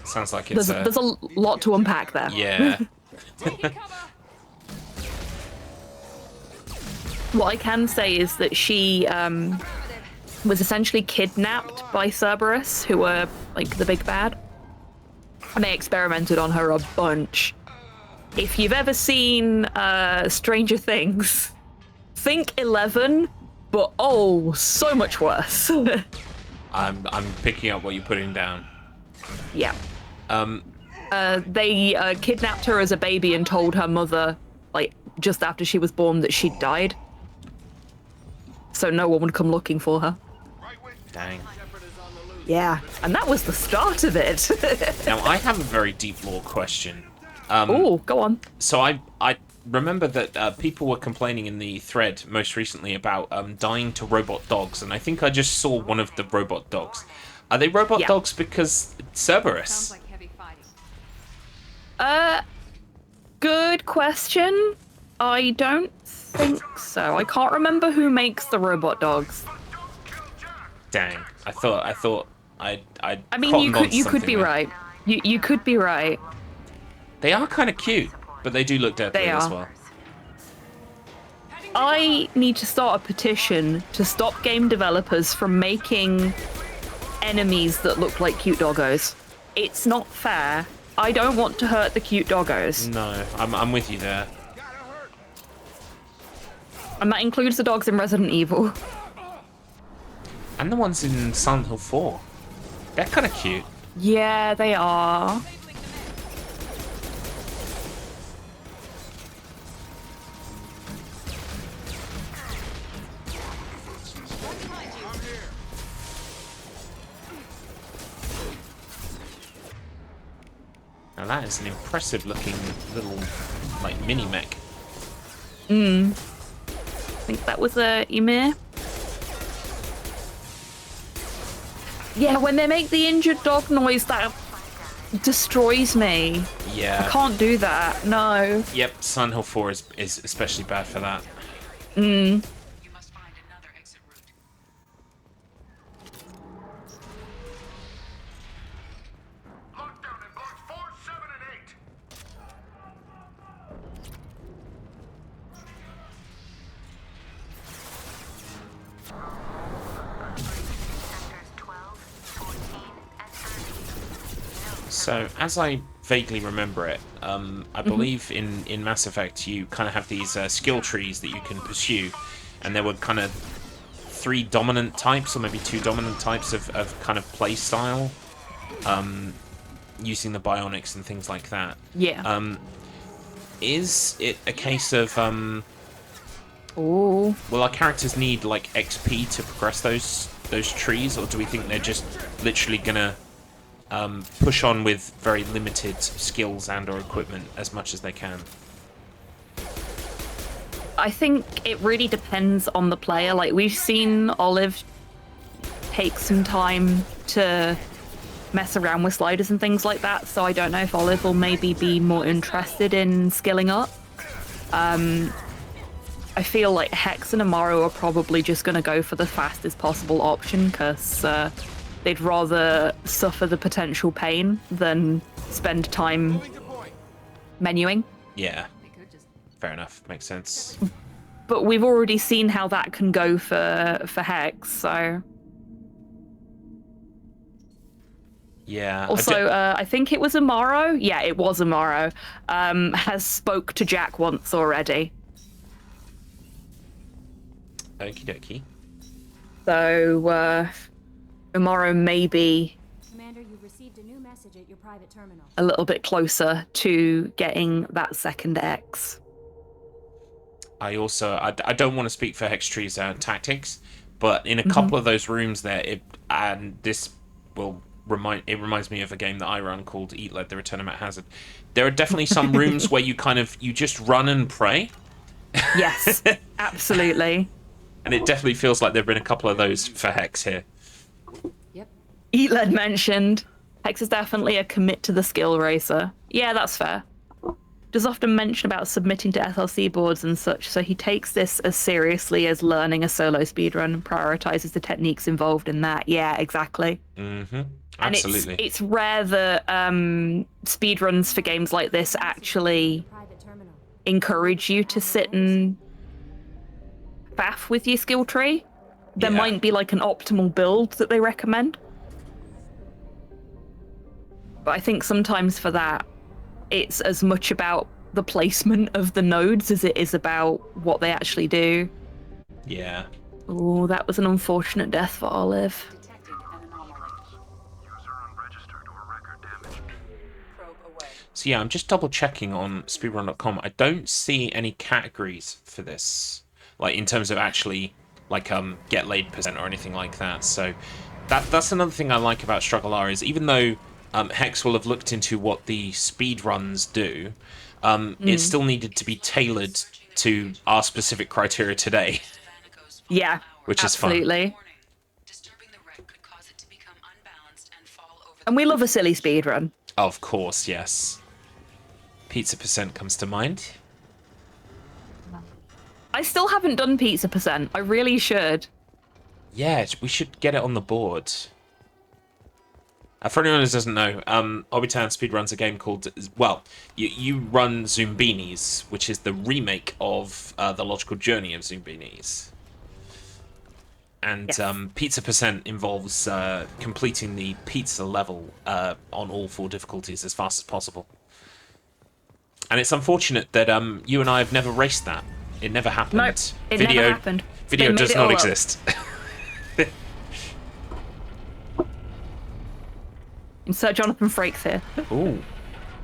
Sounds like it's there's a lot to unpack there. yeah. What I can say is that she was essentially kidnapped by Cerberus, who were like the big bad, and they experimented on her a bunch. If you've ever seen Stranger Things, think 11, but oh, so much worse. I'm picking up what you're putting down. Yeah. They kidnapped her as a baby and told her mother, like, just after she was born, that she'd died. So no one would come looking for her. Dang. Yeah, and that was the start of it. Now, I have a very deep lore question. Oh, go on. So I remember that people were complaining in the thread most recently about dying to robot dogs, and I think I just saw one of the robot dogs. Are they robot dogs because Cerberus? Sounds like heavy fighting. Good question. I don't think so. I can't remember who makes the robot dogs. Dang. I thought I mean, you could be right. You could be right. They are kind of cute, but they do look deadly They as are. well. I need to start a petition to stop game developers from making enemies that look like cute doggos. It's not fair. I don't want to hurt the cute doggos. No, I'm with you there. And that includes the dogs in Resident Evil. And the ones in Silent Hill 4. They're kind of cute. Yeah, they are. Now that is an impressive looking little, like, mini mech. I think that was a Ymir. Yeah, when they make the injured dog noise, that destroys me. Yeah. I can't do that. No. Yep, Silent Hill 4 is especially bad for that. You must find another exit route. Lockdown in blocks 4, 7, and 8. So, as I vaguely remember it, I believe in Mass Effect you kind of have these skill trees that you can pursue, and there were kind of 3 dominant types, or maybe 2 dominant types of kind of play style, using the bionics and things like that. Yeah. Is it a case of, Ooh. will our characters need, like, XP to progress those trees, or do we think they're just literally gonna push on with very limited skills and or equipment as much as they can? I think it really depends on the player. Like, we've seen Olive take some time to mess around with sliders and things like that, so I don't know if Olive will maybe be more interested in skilling up. I feel like Hex and Umaro are probably just going to go for the fastest possible option, because they'd rather suffer the potential pain than spend time menuing. Yeah. Fair enough. Makes sense. But we've already seen how that can go for Hex, so... Yeah. Also, I think it was Umaro. Yeah, it was Umaro. Has spoke to Jack once already. Okie dokie. So, Umaro may be Commander, you've received a new message at your private terminal. a little bit closer to getting that second X. I also, I don't want to speak for Hextree's tactics, but in a couple of those rooms there, this will reminds me of a game that I run called Eat Lead, The Return of Matt Hazard. There are definitely some rooms where you just run and pray. Yes, absolutely. And it definitely feels like there have been a couple of those for Hex here. Yep. Eatled mentioned, Hex is definitely a commit to the skill racer. Yeah, that's fair. Does often mention about submitting to SLC boards and such, so he takes this as seriously as learning a solo speedrun and prioritizes the techniques involved in that. Yeah, exactly. Mm-hmm. Absolutely. And it's rare that speedruns for games like this actually Private terminal. encourage you to sit and faff with your skill tree. There Yeah. might be like an optimal build that they recommend. But I think sometimes for that, it's as much about the placement of the nodes as it is about what they actually do. Yeah. Oh, that was an unfortunate death for Olive. Detected an anomaly. User unregistered or record damage. Probe away. So yeah, I'm just double checking on speedrun.com. I don't see any categories for this, like in terms of actually like get laid % or anything like that. So that's another thing I like about StruggleR is even though Hex will have looked into what the speedruns do, it still needed to be tailored to our specific criteria today. Yeah, Which is fun. absolutely. Disturbing the wreck could cause it to become unbalanced and fall over And we love a silly speedrun. Of course, yes. Pizza % comes to mind. I still haven't done Pizza %. I really should. Yeah, we should get it on the board. For anyone who doesn't know, Obitan speedruns a game called, well, you run Zoombinis, which is the remake of The Logical Journey of Zoombinis. And Yes. Pizza Percent involves completing the pizza level on all 4 difficulties as fast as possible. And it's unfortunate that you and I have never raced that. It never happened. No, it never happened. Video They made does it not all up. exist. Insert Jonathan Frakes here. Ooh.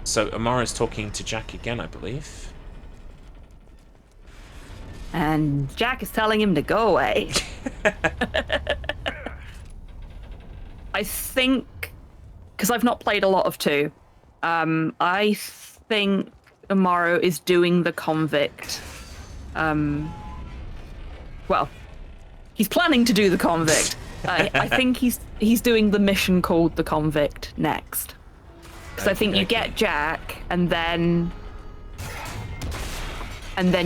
So Umara's talking to Jack again, I believe. And Jack is telling him to go away. I think, because I've not played a lot of 2, I think Umaro is doing the convict. Well, he's planning to do the convict. I think he's doing the mission called the convict next. Because I think you get Jack, and then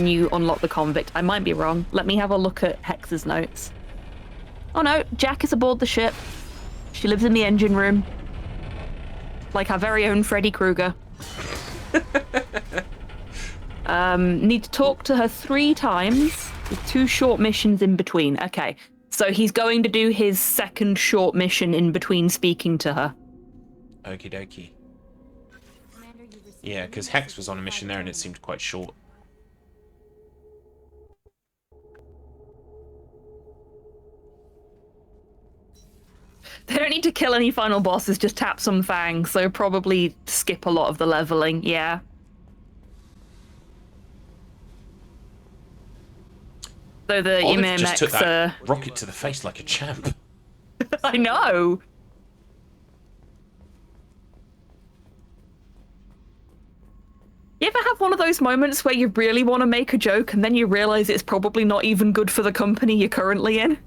you unlock the convict. I might be wrong. Let me have a look at Hex's notes. Oh no, Jack is aboard the ship. She lives in the engine room. Like our very own Freddy Krueger. Need to talk to her 3 times with 2 short missions in between. Okay, so he's going to do his second short mission in between speaking to her. Okie dokie. Commander, you received Yeah, a new because message Hex at was your on a mission private there and it terminal. seemed quite short. They don't need to kill any final bosses, just tap some fangs, so probably skip a lot of the leveling, yeah. So the Olive just took IMMX, that rocket to the face like a champ. I know! You ever have one of those moments where you really want to make a joke and then you realize it's probably not even good for the company you're currently in?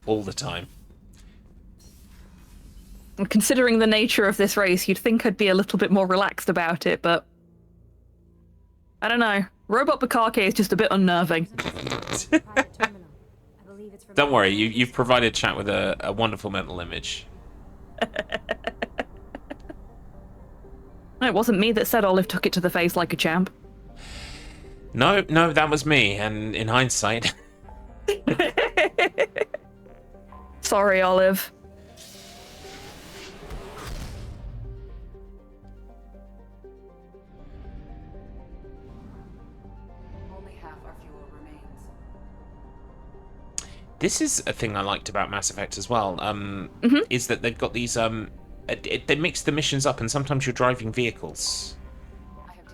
All the time. And considering the nature of this race, you'd think I'd be a little bit more relaxed about it, but I don't know. Robot Bukake is just a bit unnerving. Private terminal. I believe it's from Don't worry, you've provided chat with a wonderful mental image. No, it wasn't me that said Olive took it to the face like a champ. No, that was me, and in hindsight... Sorry, Olive. Only half our fuel remains. This is a thing I liked about Mass Effect as well, is that they've got these... they mix the missions up, and sometimes you're driving vehicles.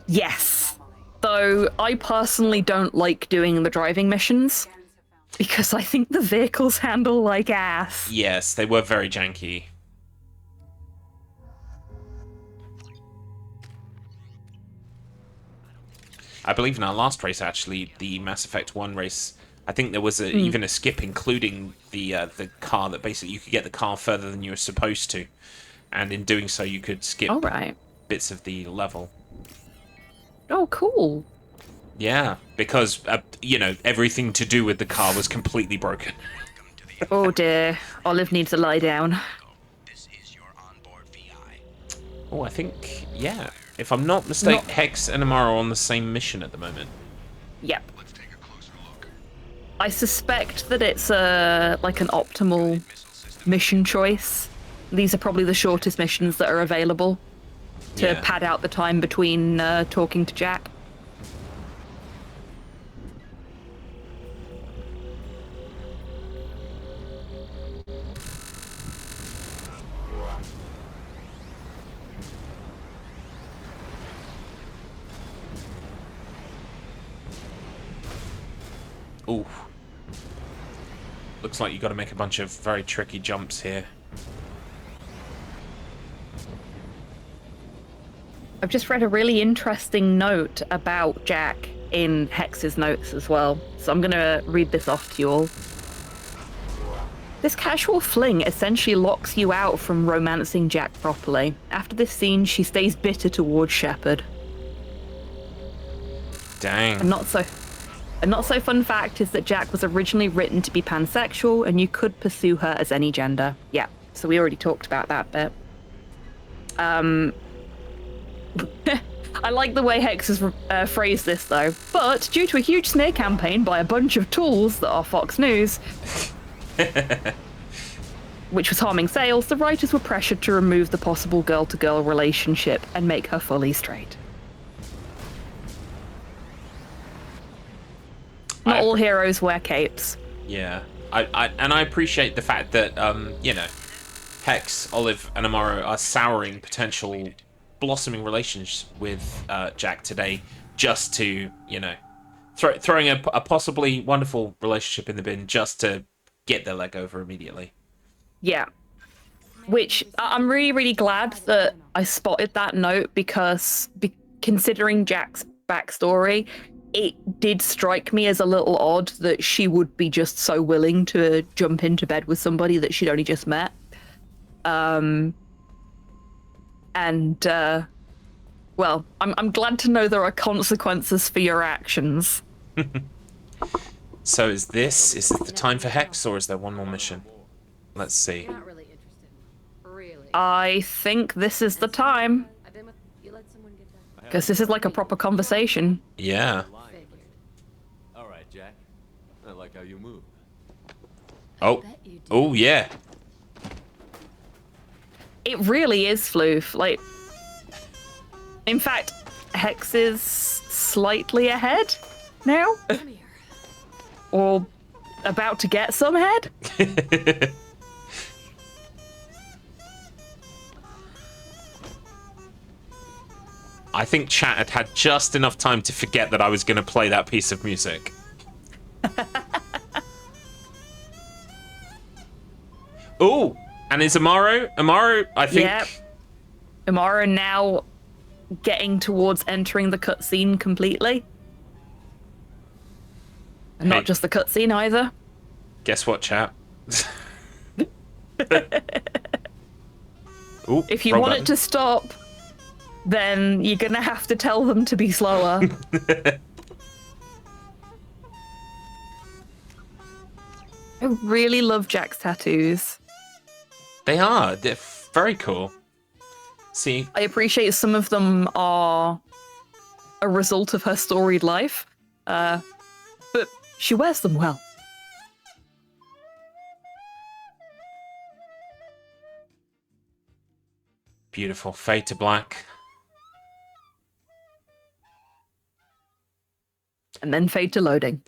Yes. Though I personally don't like doing the driving missions because I think the vehicles handle like ass. Yes, they were very janky. I believe in our last race, actually, the Mass Effect 1 race, I think there was even a skip including the car that basically you could get the car further than you were supposed to. And in doing so, you could skip All right. bits of the level. Oh, cool. Yeah, because, everything to do with the car was completely broken. Oh dear. Olive needs to lie down. This is your onboard VI. Oh, I think, yeah. If I'm not mistaken, Hex and Umaro are on the same mission at the moment. Yep. Let's take a closer look. I suspect that it's like an optimal mission choice. These are probably the shortest missions that are available to Yeah. pad out the time between talking to Jack. Ooh. Looks like you've got to make a bunch of very tricky jumps here. I've just read a really interesting note about Jack in Hex's notes as well, so I'm going to read this off to you all. This casual fling essentially locks you out from romancing Jack properly. After this scene, she stays bitter towards Shepard. Dang. A A not so fun fact is that Jack was originally written to be pansexual, and you could pursue her as any gender. Yeah, so we already talked about that bit. I like the way Hex has phrased this, though. But due to a huge smear campaign by a bunch of tools that are Fox News, which was harming sales, the writers were pressured to remove the possible girl-to-girl relationship and make her fully straight. Not all heroes wear capes. Yeah, I appreciate the fact that you know, Hex, Olive, and Umaro are souring potential blossoming relations with Jack today, just to, you know, throwing a possibly wonderful relationship in the bin just to get their leg over immediately. Yeah. Which I'm really, really glad that I spotted that note, because considering Jack's backstory, it did strike me as a little odd that she would be just so willing to jump into bed with somebody that she'd only just met. Well, I'm glad to know there are consequences for your actions. So is this the time for Hex, or is there one more mission? Let's see. Not really interested. Really. I think this is the time, I've been with you. Let someone get that. because this is like a proper conversation. Yeah. Figured. All right, Jack. I like how you move. Oh. Bet you do. Oh yeah. It really is floof. Like, in fact, Hex is slightly ahead now, Come here. or about to get some head. I think chat had just enough time to forget that I was going to play that piece of music. Oh, and is Umaro? Umaro, I think. Yep. Umaro now getting towards entering the cutscene completely. And Hey. not just the cutscene either. Guess what, chat? Ooh, If you wrong want button. it to stop, then you're gonna have to tell them to be slower. I really love Jack's tattoos. They're very cool. See, I appreciate some of them are a result of her storied life, but she wears them well. beautiful. Fade to black. And then fade to loading.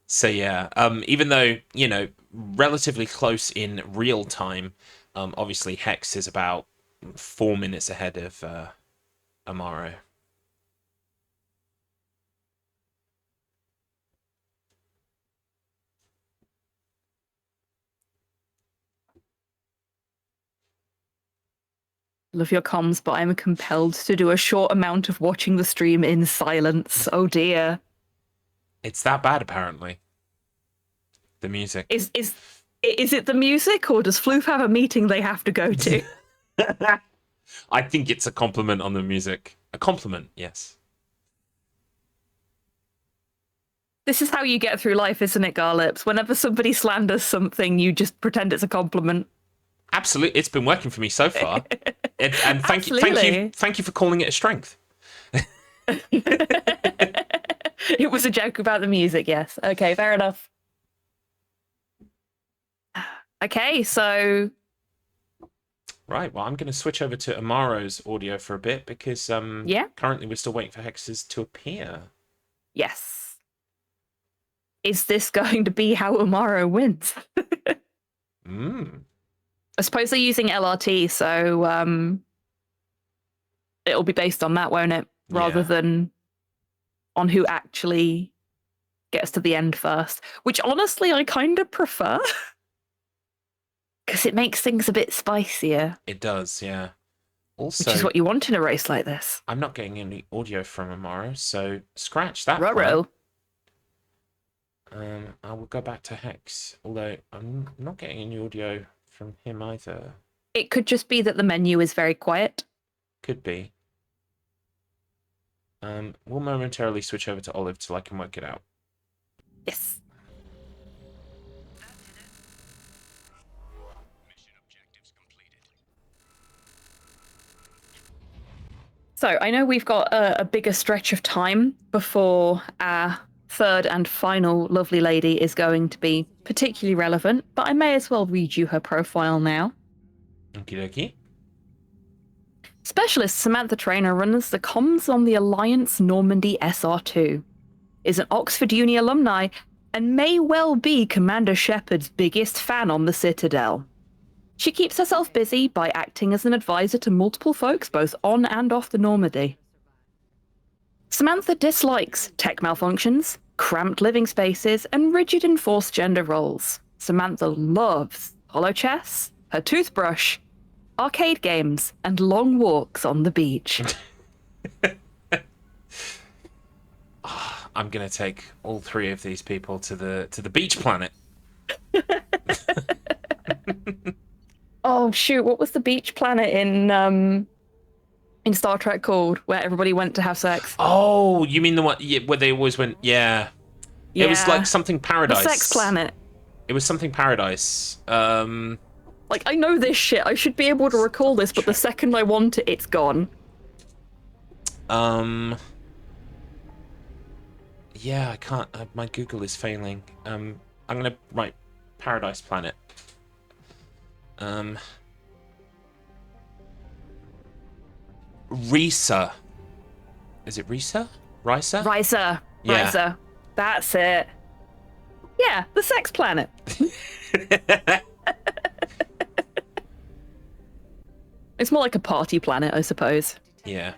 So yeah, even though, you know, relatively close in real time, obviously Hex is about 4 minutes ahead of Umaro. Love your comms, but I'm compelled to do a short amount of watching the stream in silence. Oh dear. It's that bad, apparently. The music. Is it the music, or does Floof have a meeting they have to go to? I think it's a compliment on the music. A compliment, yes. This is how you get through life, isn't it, Garlips? Whenever somebody slanders something, you just pretend it's a compliment. Absolutely, it's been working for me so far. And thank you for calling it a strength. It was a joke about the music, yes. Okay, fair enough. Okay, so Right, well, I'm going to switch over to Umaro's audio for a bit because yeah, currently we're still waiting for Hexes to appear. yes. Is this going to be how Umaro wins? I suppose they're using LRT, so it'll be based on that, won't it? Rather Yeah. than on who actually gets to the end first. Which honestly I kind of prefer. Because it makes things a bit spicier. It does, yeah. Also, Which is what you want in a race like this. I'm not getting any audio from Umaro, so scratch that. Ruh-roh. I will go back to Hex, although I'm not getting any audio from him either. It could just be that the menu is very quiet. Could be. We'll momentarily switch over to Olive till I can work it out. Yes. So I know we've got a bigger stretch of time before our third and final lovely lady is going to be particularly relevant, but I may as well read you her profile now. Okie dokie. Specialist Samantha Trainer runs the comms on the Alliance Normandy SR2, is an Oxford Uni alumni, and may well be Commander Shepard's biggest fan on the Citadel. She keeps herself busy by acting as an advisor to multiple folks both on and off the Normandy. Samantha dislikes tech malfunctions, cramped living spaces, and rigid enforced gender roles. Samantha loves holochess, her toothbrush, arcade games, and long walks on the beach. I'm gonna take all three of these people to the beach planet. Oh shoot! What was the beach planet in Star Trek called, where everybody went to have sex? Oh, you mean the one where they always went? Yeah. It was like something paradise. The sex planet. It was something paradise. Like, I know this shit. I should be able to recall this, but the second I want it, it's gone. Yeah, I can't. My Google is failing. I'm gonna write Paradise Planet. Risa. Is it Risa? Risa? Risa. Yeah. Risa. That's it. Yeah, the sex planet. It's more like a party planet, I suppose. Yeah.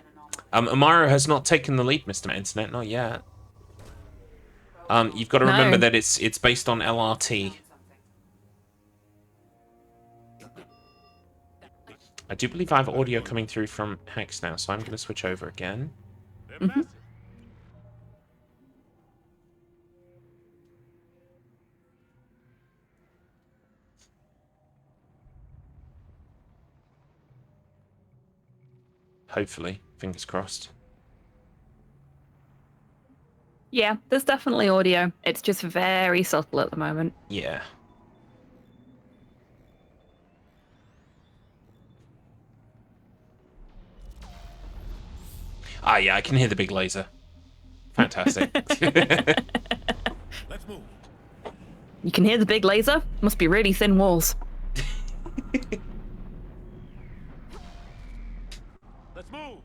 Umaro has not taken the lead, Mr. Internet, not yet. You've got to remember that it's based on LRT. I do believe I have audio coming through from Hex now, so I'm going to switch over again. Mm-hmm. Hopefully, fingers crossed. Yeah, there's definitely audio. It's just very subtle at the moment. Yeah. Ah, yeah, I can hear the big laser. Fantastic. Let's move. You can hear the big laser? Must be really thin walls. Let's move.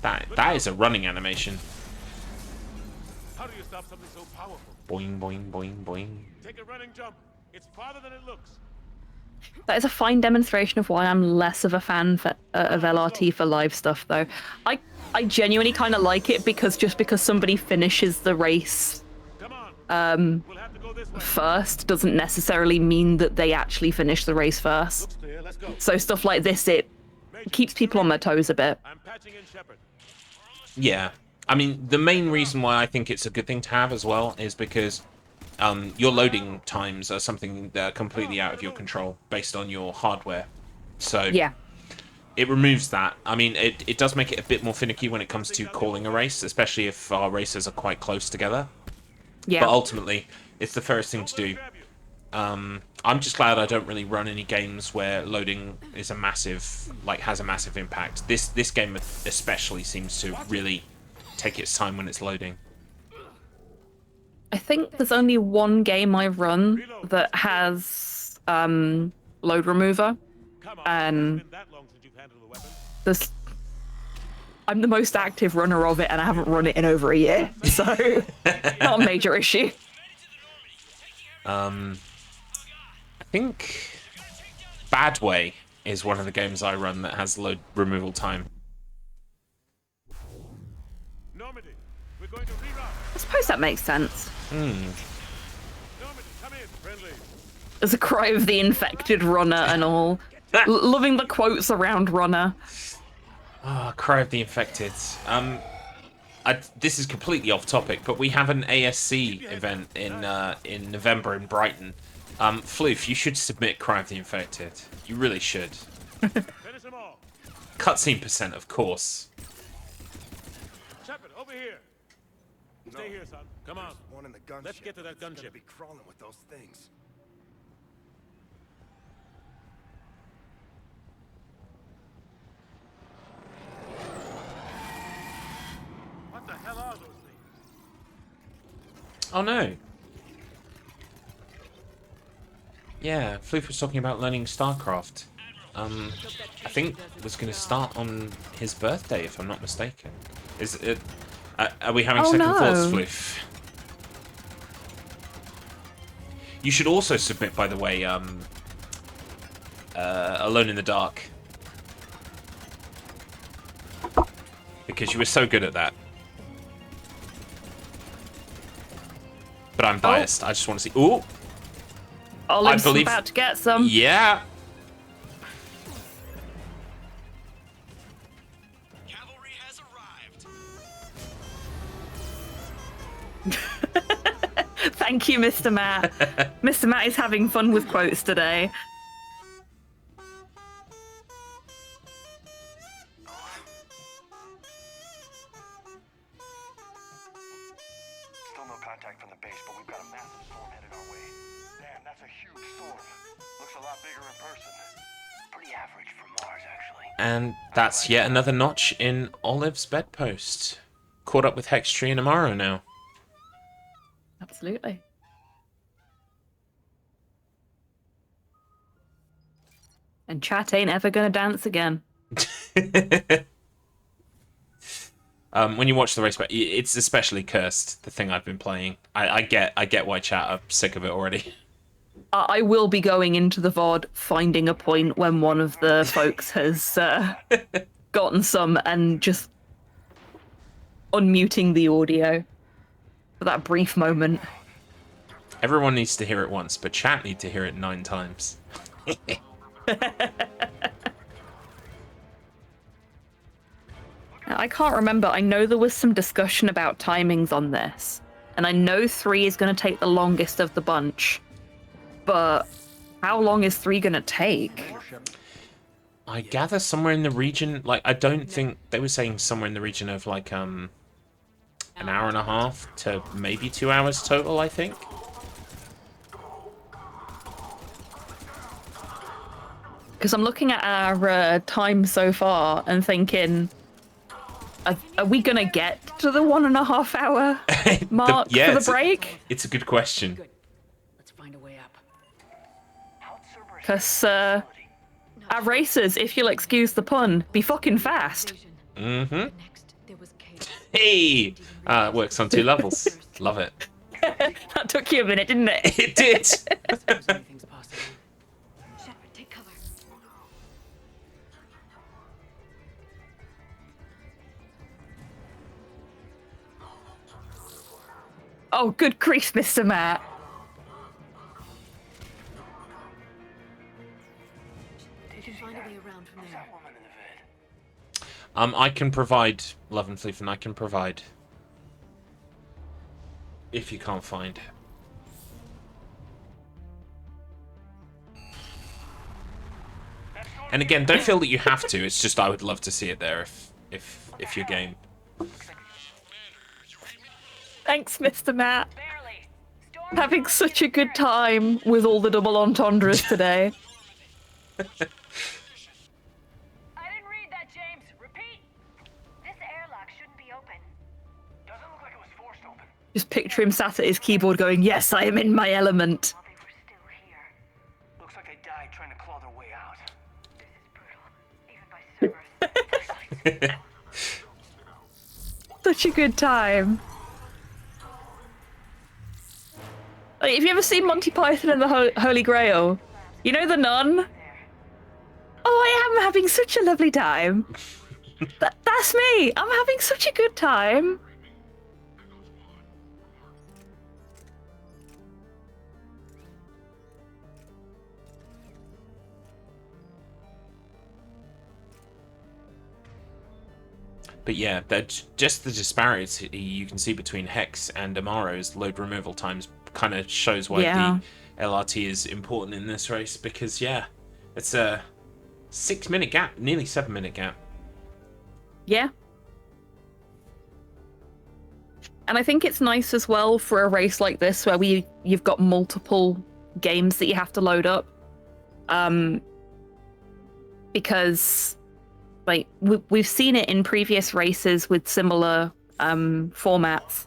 That is a running animation. How do you stop something so powerful? Boing, boing, boing, boing. Take a running jump. It's farther than it looks. That is a fine demonstration of why I'm less of a fan of LRT for live stuff, though. I genuinely kind of like it because somebody finishes the race We'll have to go this way. first doesn't necessarily mean that they actually finish the race first. Looks clear. Let's go. So stuff like this, it keeps people on their toes a bit. I'm patching in Shepard. Yeah. I mean, the main reason why I think it's a good thing to have as well is because your loading times are something that are completely out of your control based on your hardware. So Yeah. it removes that. I mean, it does make it a bit more finicky when it comes to calling a race, especially if our races are quite close together. Yeah. But ultimately, it's the fairest thing to do. I'm just glad I don't really run any games where loading is has a massive impact. This game especially seems to really take its time when it's loading. I think there's only one game I've run that has load remover, Come on. and It's been that long since you've handled a weapon. I'm the most active runner of it, and I haven't run it in over a year, so not a major issue. I think Bad Way is one of the games I run that has load removal time. Normandy, we're going to reroute. I suppose that makes sense. Normandy, come in, friendly. There's a cry of the infected runner and all. Loving the quotes around runner. Ah, Cry of the Infected. This is completely off topic, but we have an ASC event in November in Brighton. Floof, you should submit Cry of the Infected. You really should. Finish them all. Cutscene %, of course. over here. Stay here, son. Come on. One in the gunship. Let's get to that Gonna gunship. be crawling with those things. What the hell are those things? Oh no. Yeah, Floof was talking about learning StarCraft. I think it was going to start on his birthday, if I'm not mistaken. Is it? Are we having second thoughts, Floof? You should also submit, by the way, Alone in the Dark. Because you were so good at that. But I'm biased. I just want to see... Ooh! Olive's about to get some. Yeah! Cavalry has arrived. Thank you, Mr. Matt. Mr. Matt is having fun with quotes today. Still no contact from the base, but we've got a massive storm headed our way. Damn, that's a huge storm. Looks a lot bigger in person. Pretty average for Mars, actually. And that's yet another notch in Olive's bedpost. Caught up with Hextree and Umaro now. Absolutely. And chat ain't ever gonna dance again. When you watch the race back, it's especially cursed, the thing I've been playing. I get why chat are sick of it already. I will be going into the VOD, finding a point when one of the folks has gotten some and just unmuting the audio for that brief moment. Everyone needs to hear it once, but chat need to hear it 9 times. I can't remember. I know there was some discussion about timings on this, and I know 3 is going to take the longest of the bunch, but how long is 3 going to take? I gather somewhere in the region, like, I don't think, they were saying somewhere in the region of, like, an hour and a half to maybe 2 hours total, I think. Because I'm looking at our time so far and thinking, are we going to get to the 1.5 hour mark for the break? It's a good question. Good. Let's find a way up. Because our racers, if you'll excuse the pun, be fucking fast. Mm-hmm. Next, there was chaos. Hey! It works on 2 levels. Love it. That took you a minute, didn't it? It did! Anything's possible. Shepard, take cover. Oh, good grief, Mr. Matt. We can find a way around from there. I can provide, Love and Fleef, and I can provide. If you can't find. And again, don't feel that you have to. It's just I would love to see it there if you're game. Thanks, Mr. Matt. Having such a good time with all the double entendres today. I didn't read that, James. Repeat. This airlock shouldn't be open. Doesn't look like it was forced open. Just picture him sat at his keyboard going, yes, I am in my element. Well, they were still here. Looks like they died trying to claw their way out. This is brutal, even by servers. Such a good time. Like, have you ever seen Monty Python and the Holy Grail? You know the nun? Oh, I am having such a lovely time. That's me. I'm having such a good time. But yeah, that just the disparity you can see between Hex and Umaro's load removal times kind of shows why the LRT is important in this race, because yeah, it's a 6-minute gap, nearly 7-minute gap. Yeah. And I think it's nice as well for a race like this where you've got multiple games that you have to load up. Because like we've seen it in previous races with similar formats.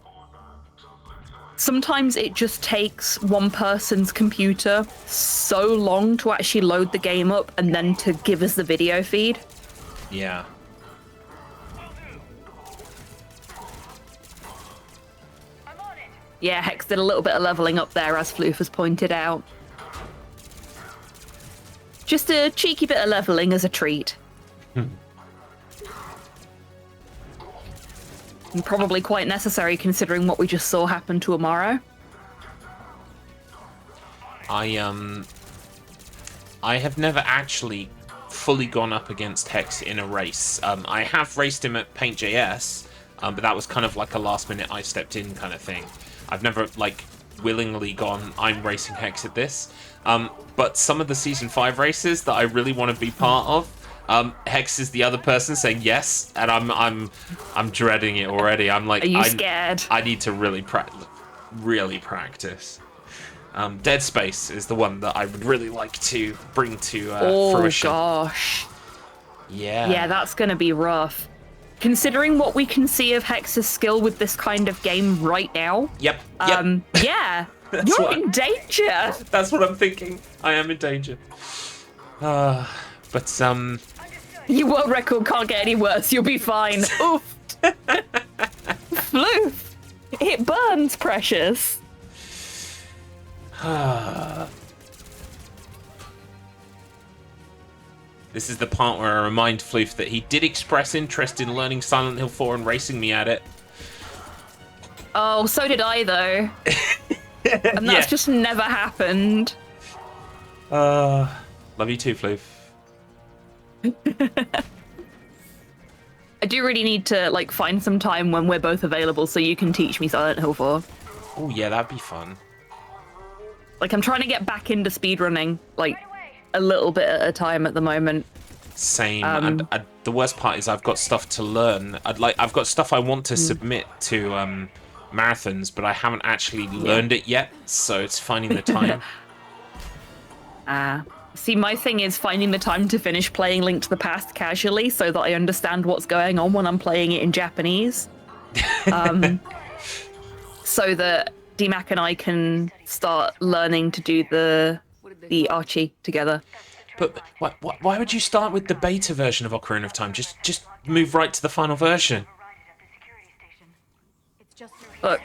Sometimes it just takes one person's computer so long to actually load the game up and then to give us the video feed. Yeah. Yeah, Hex did a little bit of leveling up there, as Floof has pointed out. Just a cheeky bit of leveling as a treat. And probably quite necessary considering what we just saw happen to Umaro. I have never actually fully gone up against Hex in a race. I have raced him at Paint.js, but that was kind of like a last minute I stepped in kind of thing. I've never like willingly gone, I'm racing Hex at this. But some of the Season 5 races that I really want to be part of, Hex is the other person saying yes, and I'm dreading it already. I'm like, are you scared? I need to really practice. Dead Space is the one that I would really like to bring to fruition. Oh gosh. Yeah. Yeah, that's gonna be rough. Considering what we can see of Hex's skill with this kind of game right now. Yep. Yeah. You're in danger. That's what I'm thinking. I am in danger. But your world record can't get any worse. You'll be fine. Oof. Floof. It burns, precious. This is the part where I remind Floof that he did express interest in learning Silent Hill 4 and racing me at it. Oh, so did I, though. And that's just never happened. Love you too, Floof. I do really need to like find some time when we're both available so you can teach me Silent Hill 4. Oh yeah, that'd be fun. Like I'm trying to get back into speedrunning, like a little bit at a time at the moment. Same. And the worst part is I've got stuff to learn. I've got stuff I want to submit to marathons, but I haven't actually learned it yet, so it's finding the time. See, my thing is finding the time to finish playing Link to the Past casually so that I understand what's going on when I'm playing it in Japanese. So that DMAC and I can start learning to do the Archie together. But why would you start with the beta version of Ocarina of Time? Just move right to the final version. Look.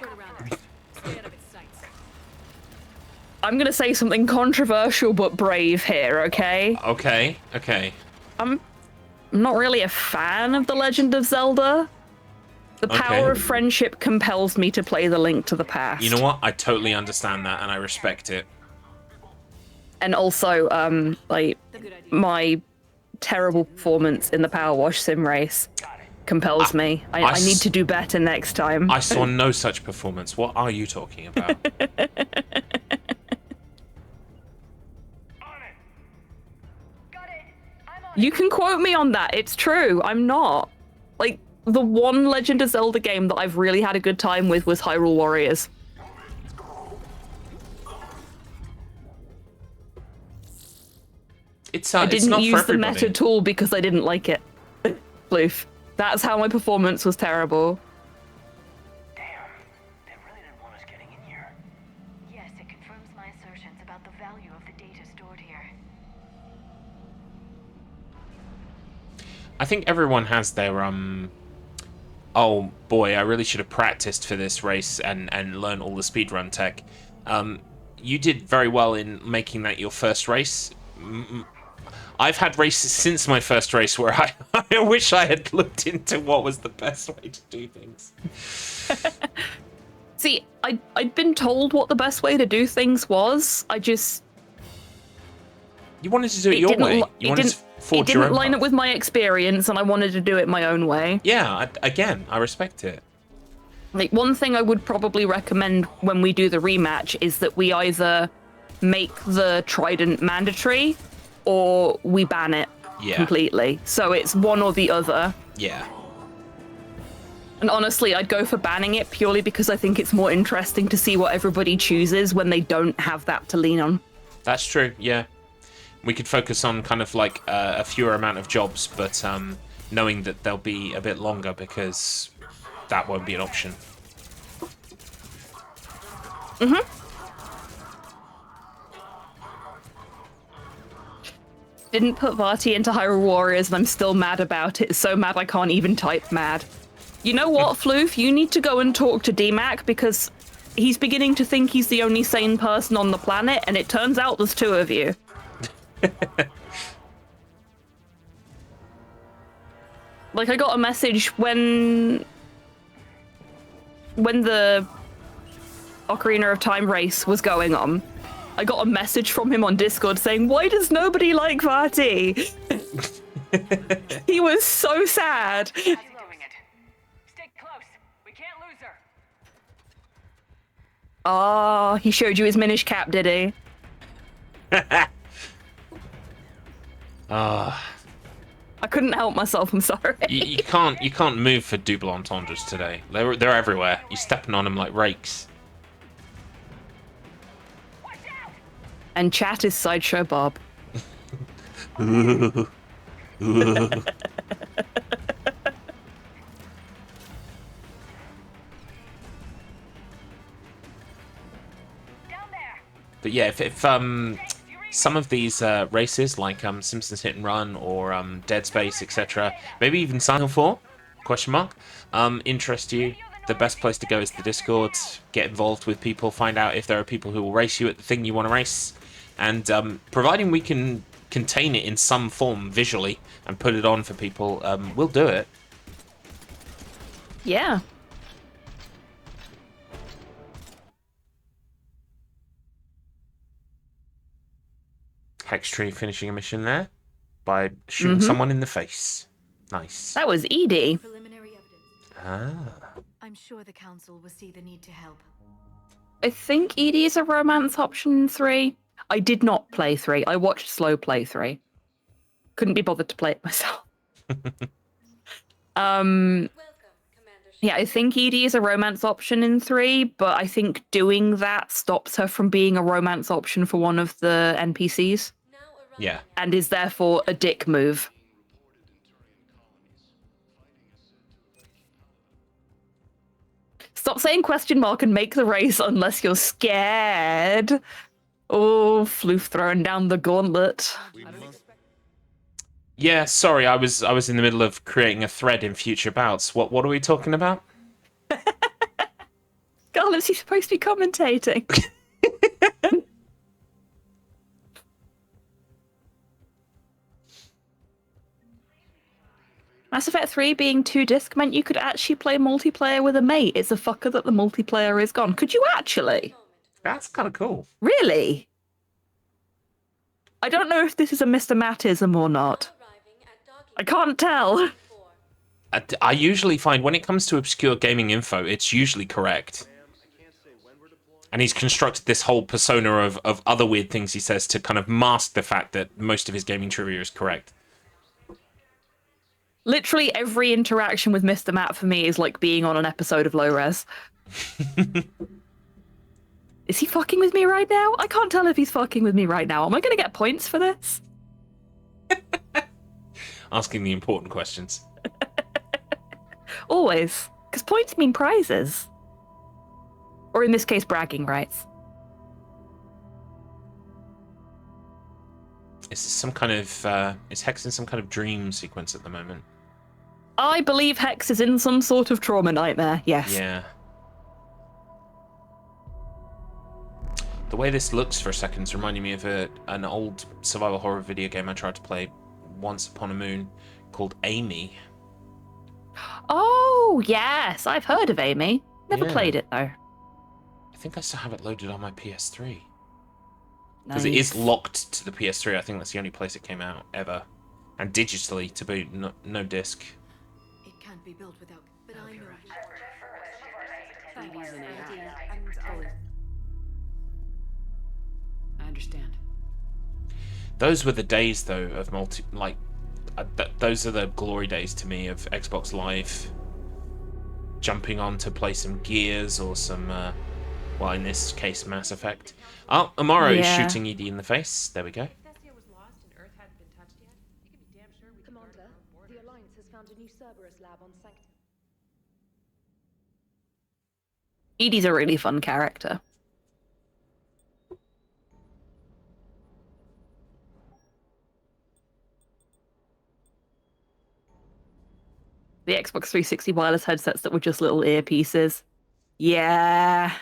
I'm going to say something controversial but brave here, okay? Okay. I'm not really a fan of The Legend of Zelda. The power of friendship compels me to play The Link to the Past. You know what? I totally understand that, and I respect it. And also, like, my terrible performance in the Power Wash sim race compels me. I need to do better next time. I saw no such performance. What are you talking about? You can quote me on that. It's true. I'm not. Like, the one Legend of Zelda game that I've really had a good time with was Hyrule Warriors. I didn't use the meta tool because I didn't like it. Floof. That's how my performance was terrible. Damn, they really didn't want us getting in here. Yes, it confirms my assertions about the value of the data stored here. I think everyone has their oh boy, I really should have practiced for this race and learn all the speedrun tech. You did very well in making that your first race. I've had races since my first race where I wish I had looked into what was the best way to do things. See, I'd been told what the best way to do things was. You wanted to do it your way. You wanted to forge your own It didn't line path. up with my experience, and I wanted to do it my own way. Yeah, again, I respect it. Like, one thing I would probably recommend when we do the rematch is that we either make the Trident mandatory or we ban it completely. So it's one or the other. Yeah. And honestly, I'd go for banning it purely because I think it's more interesting to see what everybody chooses when they don't have that to lean on. That's true, yeah. We could focus on kind of like a fewer amount of jobs, but knowing that they'll be a bit longer because that won't be an option. Didn't put Vati into Hyrule Warriors and I'm still mad about it. So mad I can't even type mad. You know what, Floof? You need to go and talk to DMAC because he's beginning to think he's the only sane person on the planet, and it turns out there's two of you. Like, I got a message when the Ocarina of Time race was going on. I got a message from him on Discord saying, "Why does nobody like Vati?" He was so sad. Stay close. We can't lose her. Oh, he showed you his Minish cap, did he? I couldn't help myself, I'm sorry. You can't move for double entendres today. They're everywhere. You're stepping on them like rakes. And chat is Sideshow Bob. But yeah, if some of these races like Simpsons Hit and Run or Dead Space, etc., maybe even Silent Hill 4 ? Interest you, the best place to go is the Discord. Get involved with people, find out if there are people who will race you at the thing you want to race, and providing we can contain it in some form visually and put it on for people, we'll do it. Yeah. Hextree finishing a mission there by shooting someone in the face. Nice. That was Edie. Preliminary evidence. Ah. I'm sure the council will see the need to help. I think Edie is a romance option in 3. I did not play 3. I watched slow play 3. Couldn't be bothered to play it myself. Yeah, I think Edie is a romance option in 3, but I think doing that stops her from being a romance option for one of the NPCs. Yeah. And is therefore a dick move. Stop saying question mark and make the race unless you're scared. Oh, Floof throwing down the gauntlet. Yeah, sorry, I was in the middle of creating a thread in future bouts. What are we talking about? God, is he supposed to be commentating? Mass Effect 3 being 2-disc meant you could actually play multiplayer with a mate. It's a fucker that the multiplayer is gone. Could you actually? That's kind of cool. Really? I don't know if this is a Mr. Mattism or not. I can't tell. I usually find when it comes to obscure gaming info, it's usually correct. And he's constructed this whole persona of other weird things he says to kind of mask the fact that most of his gaming trivia is correct. Literally every interaction with Mr. Matt for me is like being on an episode of Low Res. Is he fucking with me right now? I can't tell if he's fucking with me right now. Am I going to get points for this? Asking the important questions. Always. Because points mean prizes. Or in this case, bragging rights. Is this some kind of... is Hex in some kind of dream sequence at the moment? I believe Hex is in some sort of trauma nightmare, yes. Yeah. The way this looks for a second is reminding me of an old survival horror video game I tried to play once upon a moon called Amy. Oh, yes. I've heard of Amy. Never played it, though. I think I still have it loaded on my PS3. Because it is locked to the PS3. I think that's the only place it came out ever. And digitally to boot, no disc. It can't be built without. But I know. I understand. Those were the days, though, of those are the glory days to me of Xbox Live. jumping on to play some Gears or some, well, in this case, Mass Effect. Oh, Umaro is shooting ED in the face. There we go. Commander, the Alliance has found a new Cerberus lab on Sanctum. Edie's a really fun character. The Xbox 360 wireless headsets that were just little earpieces. Yeah.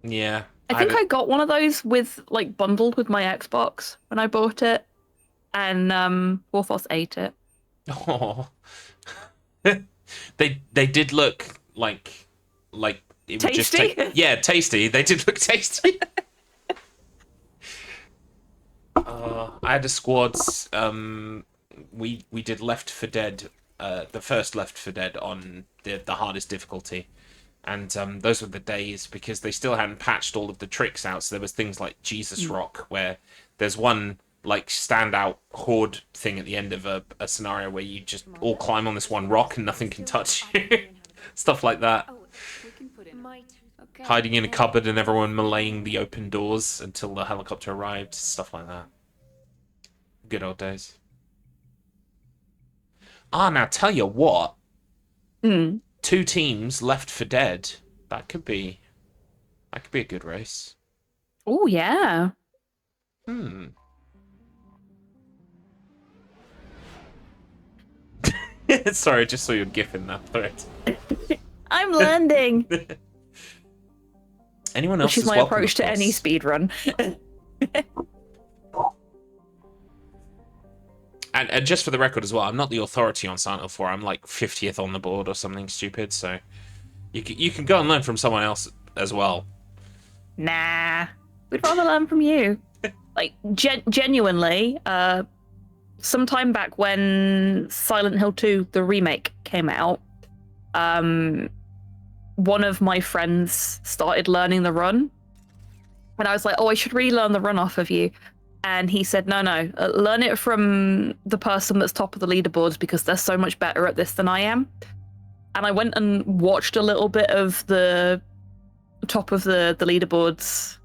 Yeah. I think I got one of those with like bundled with my Xbox when I bought it, and Porthos ate it. Oh. They did look like it would just Tasty? take, yeah, tasty. They did look tasty. I had a squads. We did Left 4 Dead, the first Left 4 Dead on the hardest difficulty, and those were the days because they still hadn't patched all of the tricks out. So there was things like Jesus Rock, where there's one like standout horde thing at the end of a scenario where you just all climb on this one rock and nothing can touch you. Stuff like that. Hiding in a cupboard and everyone meleeing the open doors until the helicopter arrived. Stuff like that. Good old days. Now tell you what. 2 teams Left 4 Dead. That could be a good race. Oh yeah. Sorry, I just saw your GIF in that thread. I'm landing. Anyone else? Which is my welcome, approach of to course. any speedrun. And just for the record as well, I'm not the authority on Silent Hill 4. I'm like 50th on the board or something stupid. So you can go and learn from someone else as well. Nah, we'd rather learn from you. Like genuinely, sometime back when Silent Hill 2, the remake, came out, one of my friends started learning the run. And I was like, oh, I should really learn the run off of you. And he said, no, learn it from the person that's top of the leaderboards because they're so much better at this than I am. And I went and watched a little bit of the top of the leaderboards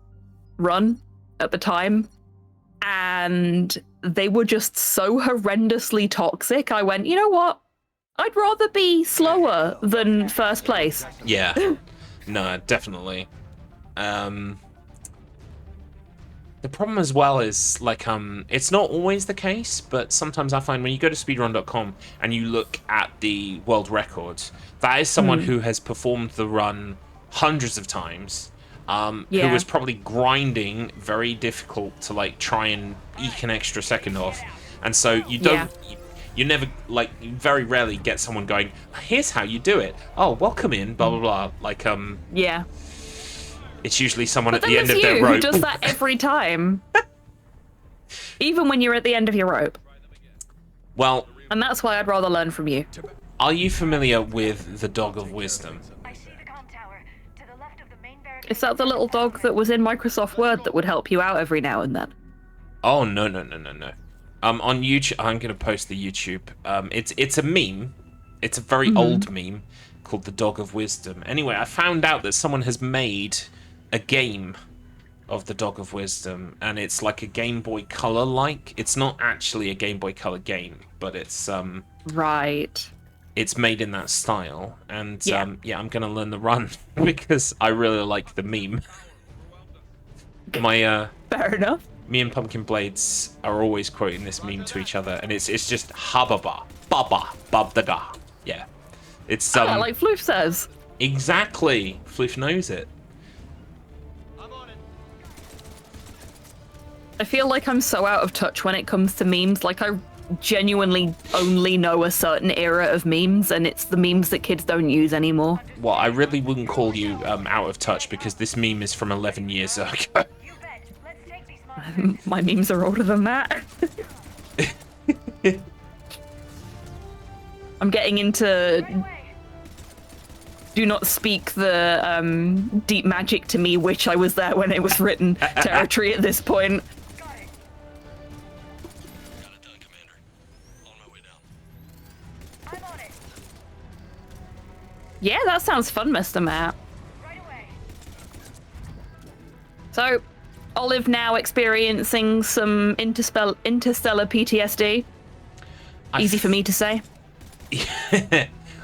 run at the time. And they were just so horrendously toxic. I went, you know what? I'd rather be slower than first place. Yeah. No, definitely. The problem as well is, like, it's not always the case, but sometimes I find when you go to speedrun.com and you look at the world records, that is someone who has performed the run hundreds of times, who was probably grinding very difficult to, like, try and eke an extra second off. And so you don't... You never, like, you very rarely get someone going, here's how you do it. Oh, welcome in, blah, blah, blah. Like, Yeah. It's usually someone But at the end of their who rope. does that every time. Even when you're at the end of your rope. Well... And that's why I'd rather learn from you. Are you familiar with the Dog of Wisdom? Is that the little dog that was in Microsoft Word that would help you out every now and then? Oh, no. On YouTube, I'm going to post the YouTube. It's a meme. It's a very old meme called the Dog of Wisdom. Anyway, I found out that someone has made a game of the Dog of Wisdom, and it's like a Game Boy Color-like. It's not actually a Game Boy Color game, but it's right. It's made in that style, and I'm gonna learn the run because I really like the meme. My fair enough. Me and Pumpkin Blades are always quoting this meme to each other, and it's just hababa, baba, babdaga. Yeah, it's like Floof says. Exactly, Floof knows it. I feel like I'm so out of touch when it comes to memes. Like, I genuinely only know a certain era of memes, and it's the memes that kids don't use anymore. Well, I really wouldn't call you out of touch because this meme is from 11 years ago. My memes are older than that. I'm getting into do not speak the deep magic to me, which I was there when it was written territory at this point. Yeah, that sounds fun, Mr. Matt. Right away. So, Olive now experiencing some interstellar PTSD. Easy for me to say.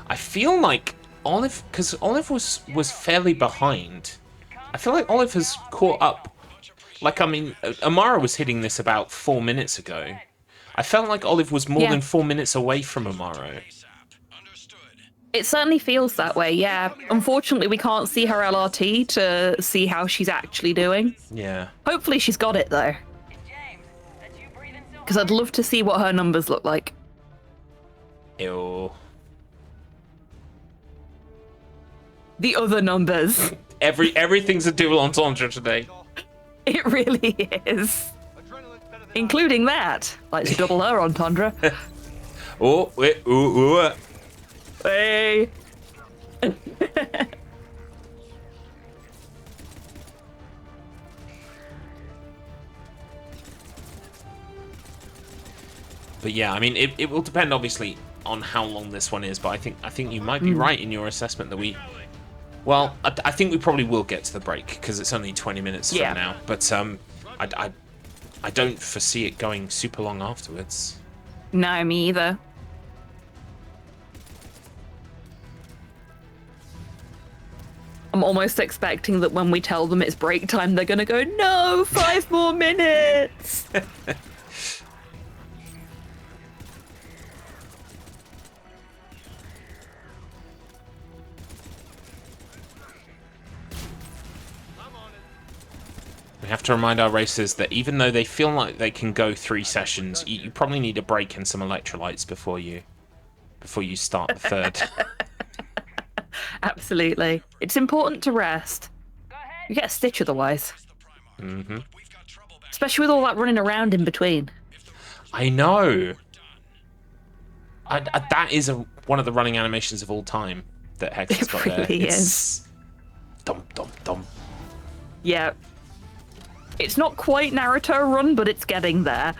I feel like Olive, because Olive was fairly behind. I feel like Olive has caught up. Like, I mean, Umaro was hitting this about 4 minutes ago. I felt like Olive was more than 4 minutes away from Umaro. It certainly feels that way, yeah. Unfortunately, we can't see her LRT to see how she's actually doing. Yeah. Hopefully she's got it, though. James, that's you breathing so Because I'd love to see what her numbers look like. Ew. The other numbers. Everything's a double entendre today. It really is. Including that. Like to double her entendre. Oh, wait, ooh. Hey. But yeah, I mean, it will depend obviously on how long this one is. But I think you might be right in your assessment that we. Well, I think we probably will get to the break because it's only 20 minutes from now. But I don't foresee it going super long afterwards. No, me either. I'm almost expecting that when we tell them it's break time, they're gonna go, no, 5 more minutes. We have to remind our racers that even though they feel like they can go 3 sessions, you probably need a break and some electrolytes before you start the third. Absolutely. It's important to rest. You get a stitch otherwise. Mm-hmm. Especially with all that running around in between. I know. That is one of the running animations of all time that Hex has got there. It really is. Dum, dum, dum. Yeah. It's not quite Naruto run, but it's getting there.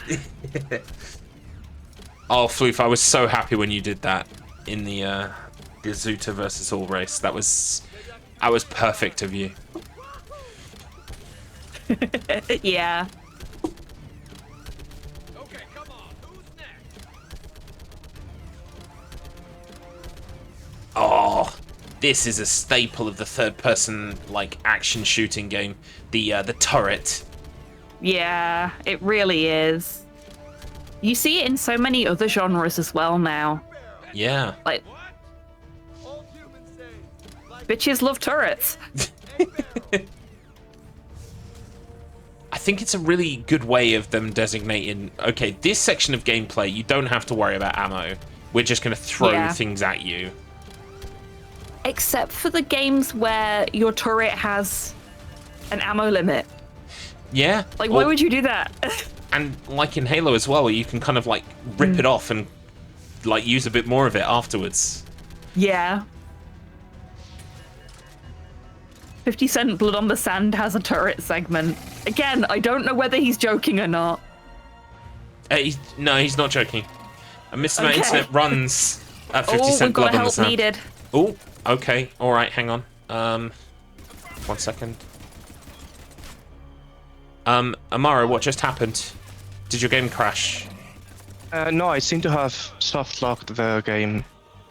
Oh, Floof, I was so happy when you did that in the Zuta versus All race. That was perfect of you. Yeah. Okay, come on. Who's next? Oh, this is a staple of the third-person like action shooting game. The turret. Yeah, it really is. You see it in so many other genres as well now. Yeah. Like, bitches love turrets. I think it's a really good way of them designating, okay, this section of gameplay, you don't have to worry about ammo. We're just going to throw things at you. Except for the games where your turret has an ammo limit. Yeah. Like, why would you do that? And like in Halo as well, where you can kind of like rip it off and like use a bit more of it afterwards. Yeah. 50 Cent Blood on the Sand has a turret segment. Again, I don't know whether he's joking or not. No, he's not joking. And Mr. Matt Internet runs at 50 Cent we've got Blood on the help Sand. needed. Oh, okay. All right, hang on. 1 second. Umaro, what just happened? Did your game crash? No, I seem to have soft locked the game.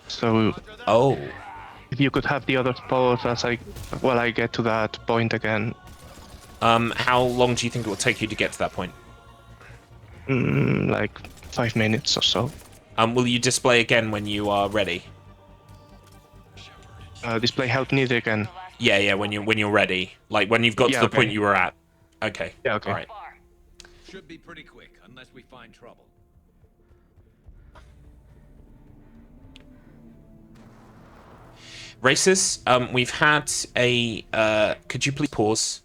So. Oh. If you could have the other pause as I get to that point again. How long do you think it will take you to get to that point? Like 5 minutes or so. Will you display again when you are ready? Display help needed again. Yeah, when you're ready. Like when you've got to the point you were at. Okay. Yeah, okay. All right. Should be pretty quick, unless we find trouble. Racers, we've had a... could you please pause?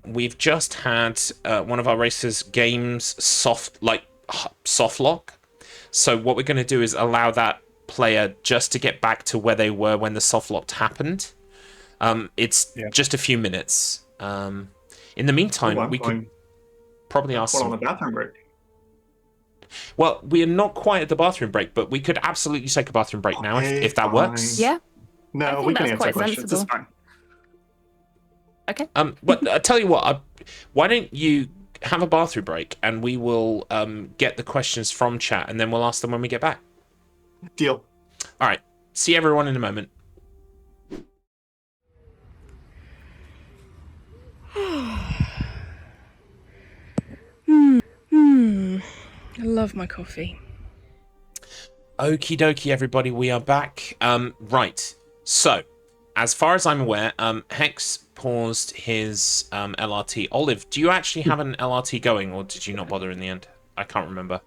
We've just had one of our racers' games soft lock. So what we're going to do is allow that player just to get back to where they were when the soft lock happened. It's just a few minutes. In the meantime, we could probably ask on a bathroom break. Well, we are not quite at the bathroom break, but we could absolutely take a bathroom break now if that works. Yeah. I No, think we can that's answer quite questions. It's sensible. fine. Okay. But I tell you what, why don't you have a bathroom break and we will get the questions from chat and then we'll ask them when we get back. Deal. All right. See everyone in a moment. I love my coffee. Okie dokie, everybody, we are back. Right. So, as far as I'm aware, Hex paused his LRT. Olive, do you actually have an LRT going, or did you not bother in the end? I can't remember.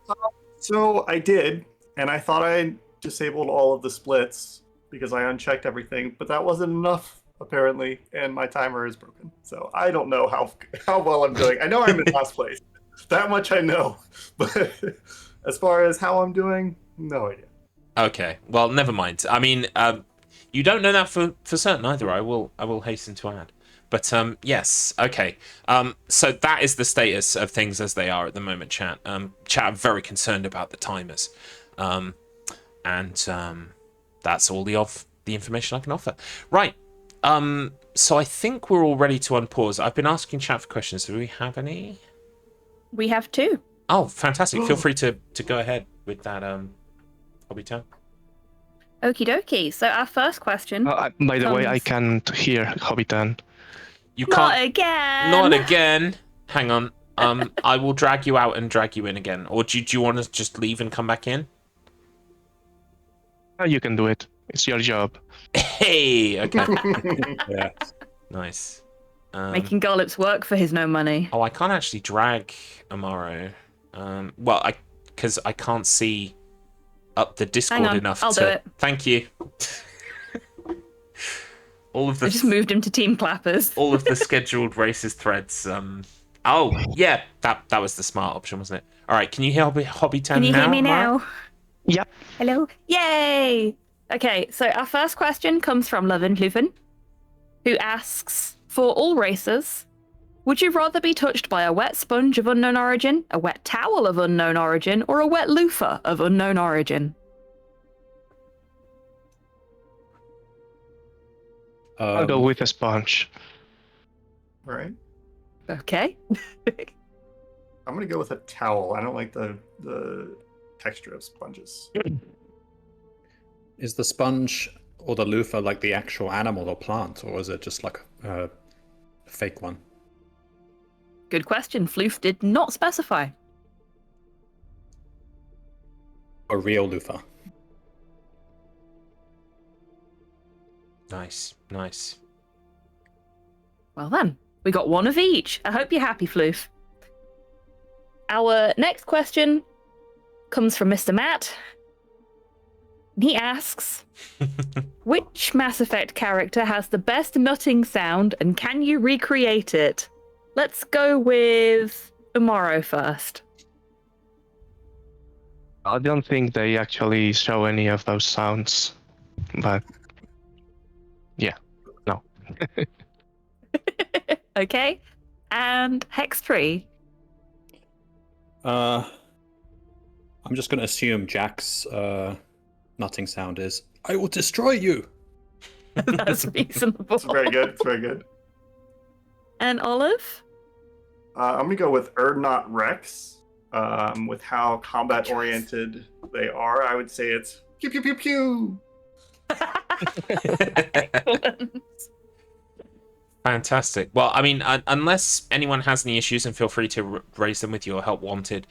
So I did, and I thought I disabled all of the splits because I unchecked everything, but that wasn't enough, apparently, and my timer is broken. So I don't know how well I'm doing. I know I'm in last place. That much I know. But as far as how I'm doing, no idea. Okay, well, never mind. I mean, you don't know that for certain either. I will hasten to add. But yes, okay. So that is the status of things as they are at the moment, chat. Chat are very concerned about the timers, and that's all the information I can offer. Right. So I think we're all ready to unpause. I've been asking chat for questions. Do we have any? We have 2. Oh, fantastic! Feel free to go ahead with that. Hobby turn. Okie dokie. So our first question. By the way, I comes- can't hear Hobbiton. You Not can't. again. Not again. Hang on. I will drag you out and drag you in again. Or do you want to just leave and come back in? You can do it. It's your job. Hey. Okay. Yeah. Nice. Making Garlips work for his no money. Oh, I can't actually drag Umaro. Well, because I can't see up the Discord Hang on, enough I'll to. do it. Thank you. All of the. I just moved him to team clappers. All of the scheduled races threads. Oh yeah, that was the smart option, wasn't it? All right, can you hear Hobby 10 Can you now? hear me Umaro? now? Yep. Hello. Yay! Okay, so our first question comes from Levin Luven, who asks, for all racers, would you rather be touched by a wet sponge of unknown origin, a wet towel of unknown origin, or a wet loofah of unknown origin? I'll go with a sponge. Right. Okay. I'm gonna go with a towel. I don't like the texture of sponges. Is the sponge or the loofah like the actual animal or plant, or is it just like a fake one? Good question. Floof did not specify. A real loofah. Nice, nice. Well then, we got one of each. I hope you're happy, Floof. Our next question comes from Mr. Matt. He asks, which Mass Effect character has the best nutting sound and can you recreate it? Let's go with Umaro first. I don't think they actually show any of those sounds, but yeah, no. Okay, and Hextree. I'm just going to assume Jack's nutting sound is, I will destroy you. That's reasonable. It's very good. It's very good. And Olive? I'm gonna go with Erdnot Rex. With how combat oriented they are, I would say it's pew pew pew pew. Excellent. Fantastic. Well, I mean, unless anyone has any issues, and feel free to raise them with your help wanted,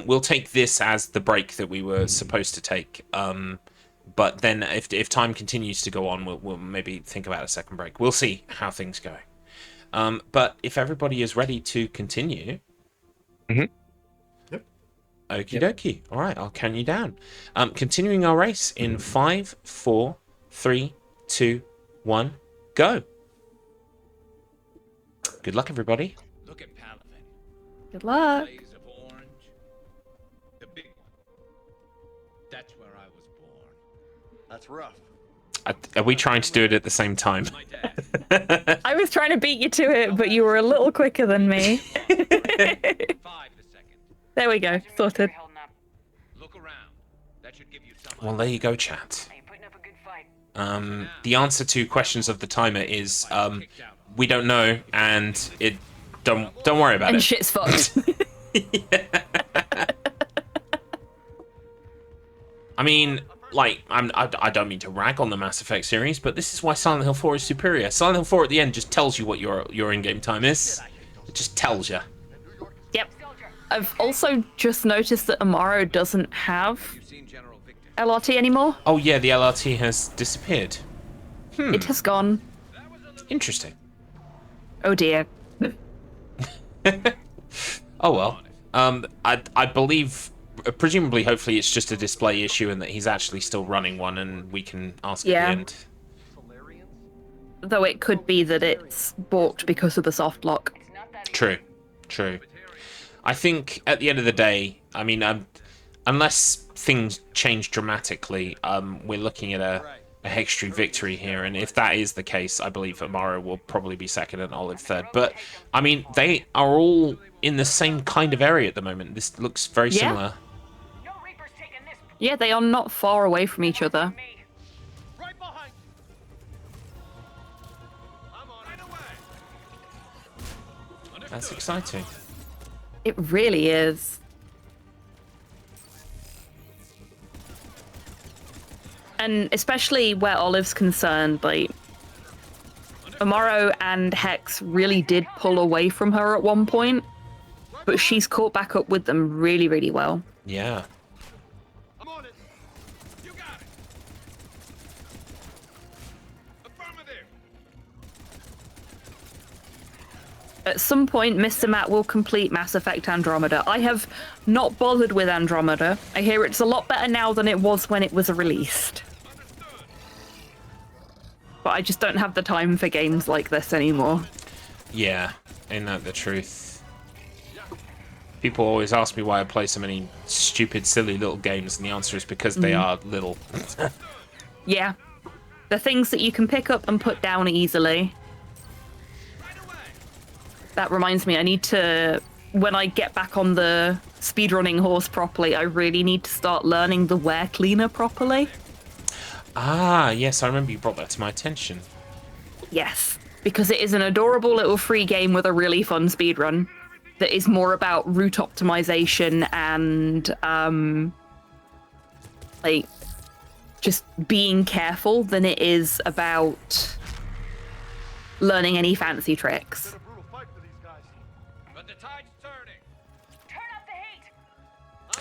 we'll take this as the break that we were supposed to take. But then if time continues to go on, we'll maybe think about a second break. We'll see how things go. But if everybody is ready to continue... Mm-hmm. Yep. Okie dokie. All right, I'll count you down. Continuing our race in 5, 4, 3, 2, 1, go. Good luck, everybody. Look at Palavin. Good luck. Blaze of orange. The big one. That's where I was born. That's rough. Are we trying to do it at the same time? My dad. I was trying to beat you to it, but you were a little quicker than me. 5 the second. There we go. Sorted. That should give you some. Well, there you go, chat. The answer to questions of the timer is we don't know, and it don't worry about it. And shit's fucked. I mean, like, I don't mean to rag on the Mass Effect series, but this is why Silent Hill 4 is superior. Silent Hill 4 at the end just tells you what your in-game time is. It just tells you. Yep. I've also just noticed that Umaro doesn't have LRT anymore. Oh yeah, the LRT has disappeared. It has gone. Interesting. Oh dear. Oh well. I believe, presumably, hopefully, it's just a display issue, and that he's actually still running one, and we can ask at the end. Though it could be that it's balked because of the soft lock. True. True. I think at the end of the day, I mean, unless things change dramatically, we're looking at a Hextree victory here, and if that is the case, I believe Umaro will probably be second and Olive third. But I mean, they are all in the same kind of area at the moment. This looks very similar. Yeah, they are not far away from each other. That's exciting. It really is. And especially where Olive's concerned, like, Umaro and Hex really did pull away from her at one point, but she's caught back up with them really, really well. Yeah. I'm on it. You got it. Affirmative. At some point, Mr. Matt will complete Mass Effect Andromeda. I have not bothered with Andromeda. I hear it's a lot better now than it was when it was released. But I just don't have the time for games like this anymore. Yeah, ain't that the truth? People always ask me why I play so many stupid, silly little games, and the answer is because they are little. Yeah. The things that you can pick up and put down easily. That reminds me, I need to, when I get back on the speedrunning horse properly, I really need to start learning the wear cleaner properly. Ah, yes, I remember you brought that to my attention. Yes, because it is an adorable little free game with a really fun speedrun that is more about route optimization and, like, just being careful than it is about learning any fancy tricks. But the tide's turning. Turn up the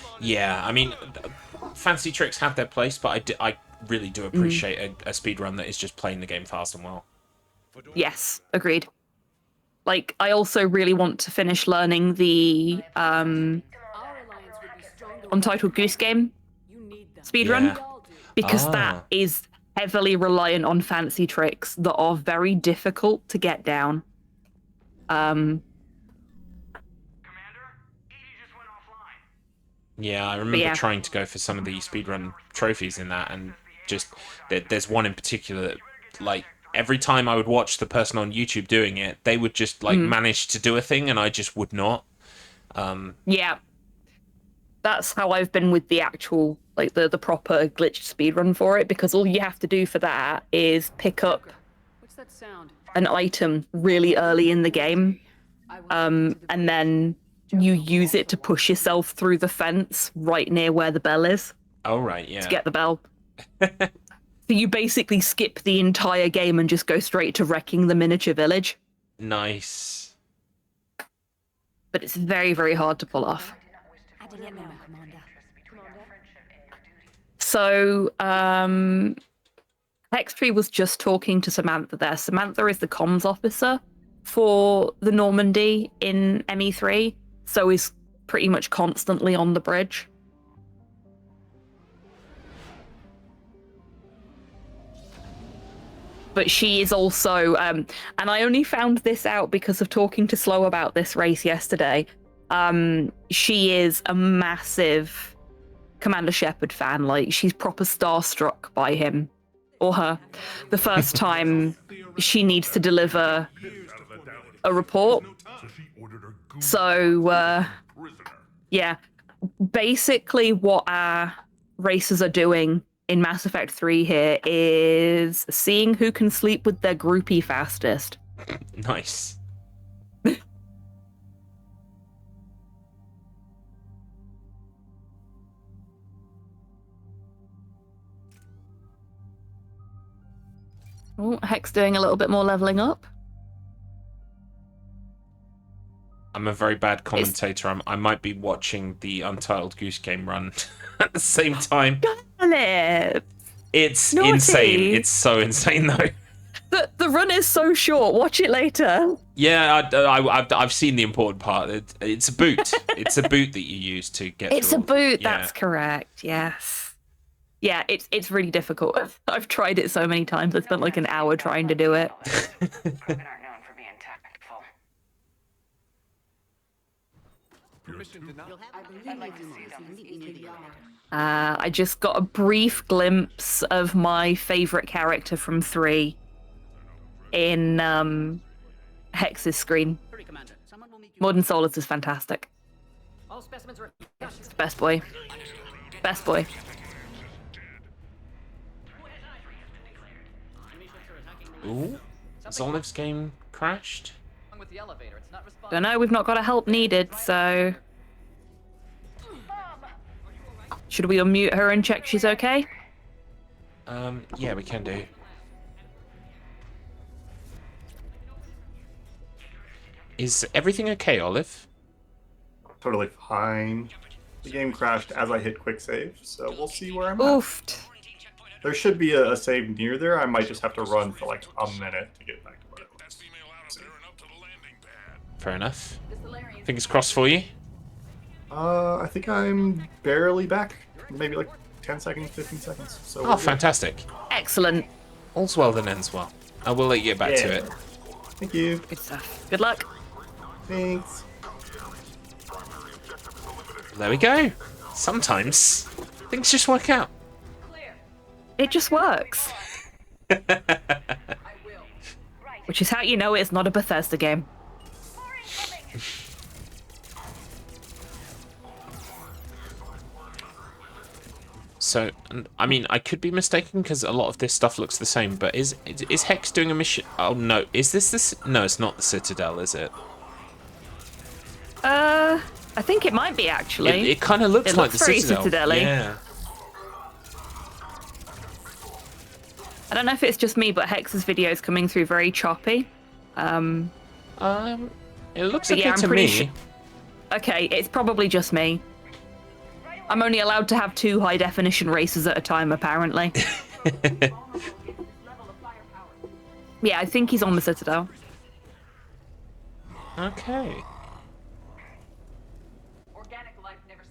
heat. Yeah, I mean, fancy tricks have their place, but I really do appreciate a speedrun that is just playing the game fast and well. Yes, agreed. Like, I also really want to finish learning the Untitled Goose Game speedrun, because that is heavily reliant on fancy tricks that are very difficult to get down. Yeah, I remember trying to go for some of the speedrun trophies in that, and just there's one in particular that, like, every time I would watch the person on YouTube doing it, they would just like manage to do a thing, and I just would not. Yeah, that's how I've been with the actual, like, the proper glitched speedrun for it, because all you have to do for that is pick up an item really early in the game, and then you use it to push yourself through the fence right near where the bell is. Oh, right, yeah. To get the bell. So you basically skip the entire game and just go straight to wrecking the miniature village. Nice. But it's very, very hard to pull off. So, Hextree was just talking to Samantha there. Samantha is the comms officer for the Normandy in ME3, so is pretty much constantly on the bridge. But she is also, and I only found this out because of talking to Slow about this race yesterday. She is a massive Commander Shepard fan. Like, she's proper starstruck by him or her the first time she needs to deliver a report. So, yeah, basically what our races are doing in Mass Effect 3 here is seeing who can sleep with their groupie fastest. Nice. Oh, Hex doing a little bit more leveling up. I'm a very bad commentator. I might be watching the Untitled Goose Game run at the same time. It's Naughty. insane. It's so insane, though. The run is so short. Watch it later. Yeah, I've seen the important part. It's a boot. It's a boot that you use to get. It's a through. boot. Yeah. That's correct. Yes. Yeah, it's really difficult. I've tried it so many times. I spent like an hour trying to do it. I just got a brief glimpse of my favorite character from 3 in Hex's screen. Modern Solus is fantastic. Best boy. Best boy. Ooh, Zoliv's game crashed. Don't know, we've not got a help needed, so... Should we unmute her and check she's okay? Yeah, we can do. Is everything okay, Olive? Totally fine. The game crashed as I hit quick save, so we'll see where I'm Oofed. at. There should be a save near there. I might just have to run for like a minute to get back to where I was. Fair enough. Fingers crossed for you. I think I'm barely back. Maybe like 10 seconds, 15 seconds. So Oh, fantastic. Excellent. All's well that ends well. I will let you get back to it. Thank you. Good stuff. Good luck. Thanks. There we go. Sometimes things just work out. It just works. Which is how you know it's not a Bethesda game. So, I mean, I could be mistaken because a lot of this stuff looks the same, but is Hex doing a mission? Oh, no. Is this No, it's not the Citadel, is it? I think it might be, actually. It kind of looks like the very Citadel. Citadel-y. Yeah. I don't know if it's just me, but Hex's video is coming through very choppy. It looks but okay yeah, I'm to pretty me. sure. Okay, it's probably just me. I'm only allowed to have 2 high-definition races at a time, apparently. Yeah, I think he's on the Citadel. Okay.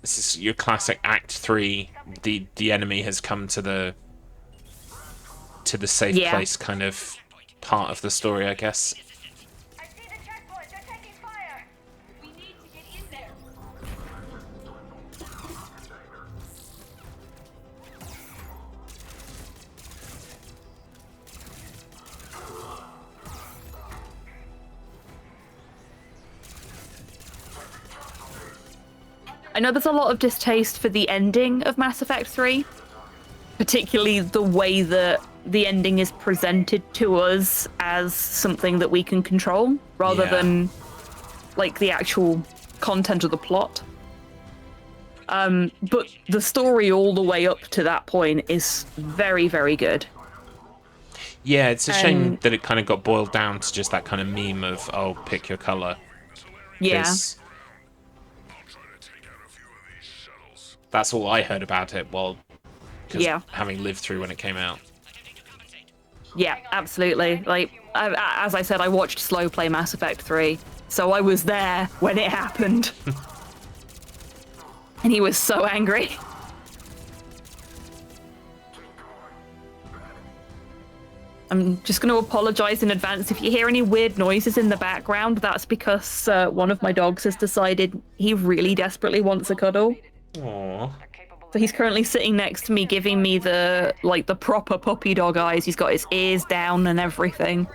This is your classic Act 3. The enemy has come to the safe place kind of part of the story, I guess. I know there's a lot of distaste for the ending of Mass Effect 3, particularly the way that the ending is presented to us as something that we can control, rather than like the actual content of the plot. But the story all the way up to that point is very, very good. Yeah, it's a shame that it kind of got boiled down to just that kind of meme of, oh, pick your color. Yeah. That's all I heard about it, having lived through when it came out. Yeah, absolutely. Like, as I said, I watched Slow play Mass Effect 3, so I was there when it happened. And he was so angry. I'm just going to apologize in advance. If you hear any weird noises in the background, that's because one of my dogs has decided he really desperately wants a cuddle. Aww. So he's currently sitting next to me, giving me the proper puppy dog eyes. He's got his ears down and everything.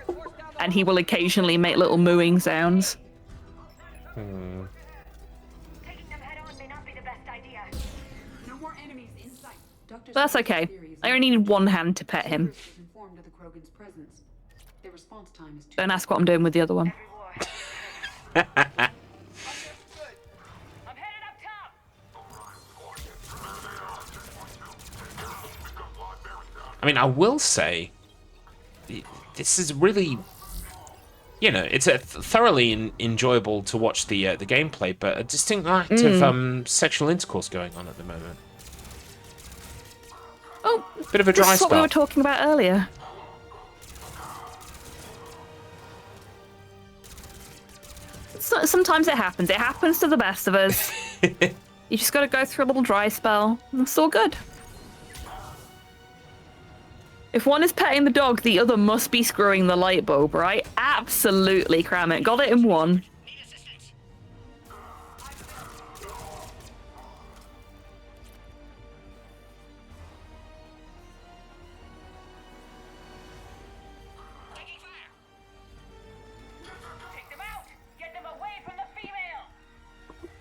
And he will occasionally make little mooing sounds. But that's okay. I only need one hand to pet him. Don't ask what I'm doing with the other one. I mean, I will say, this is really, you know, it's a thoroughly enjoyable to watch the gameplay, but a distinct lack of sexual intercourse going on at the moment. Oh, bit of a dry this is what spell. we were talking about earlier. Sometimes it happens. It happens to the best of us. You just got to go through a little dry spell. And it's all good. If one is petting the dog, the other must be screwing the light bulb, right? Absolutely, cram it. Got it in one.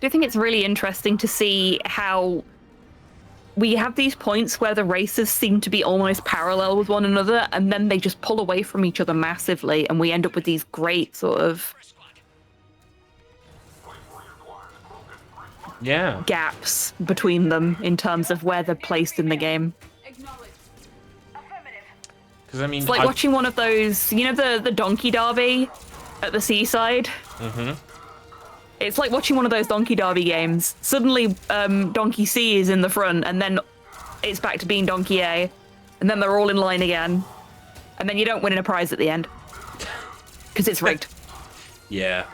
Do you think it's really interesting to see how we have these points where the races seem to be almost parallel with one another, and then they just pull away from each other massively, and we end up with these great sort of gaps between them in terms of where they're placed in the game. Because I mean, it's like watching one of those, you know, the donkey derby at the seaside. Mm-hmm. It's like watching one of those Donkey Derby games. Suddenly, Donkey C is in the front, and then it's back to being Donkey A, and then they're all in line again, and then you don't win a prize at the end because it's rigged. Yeah.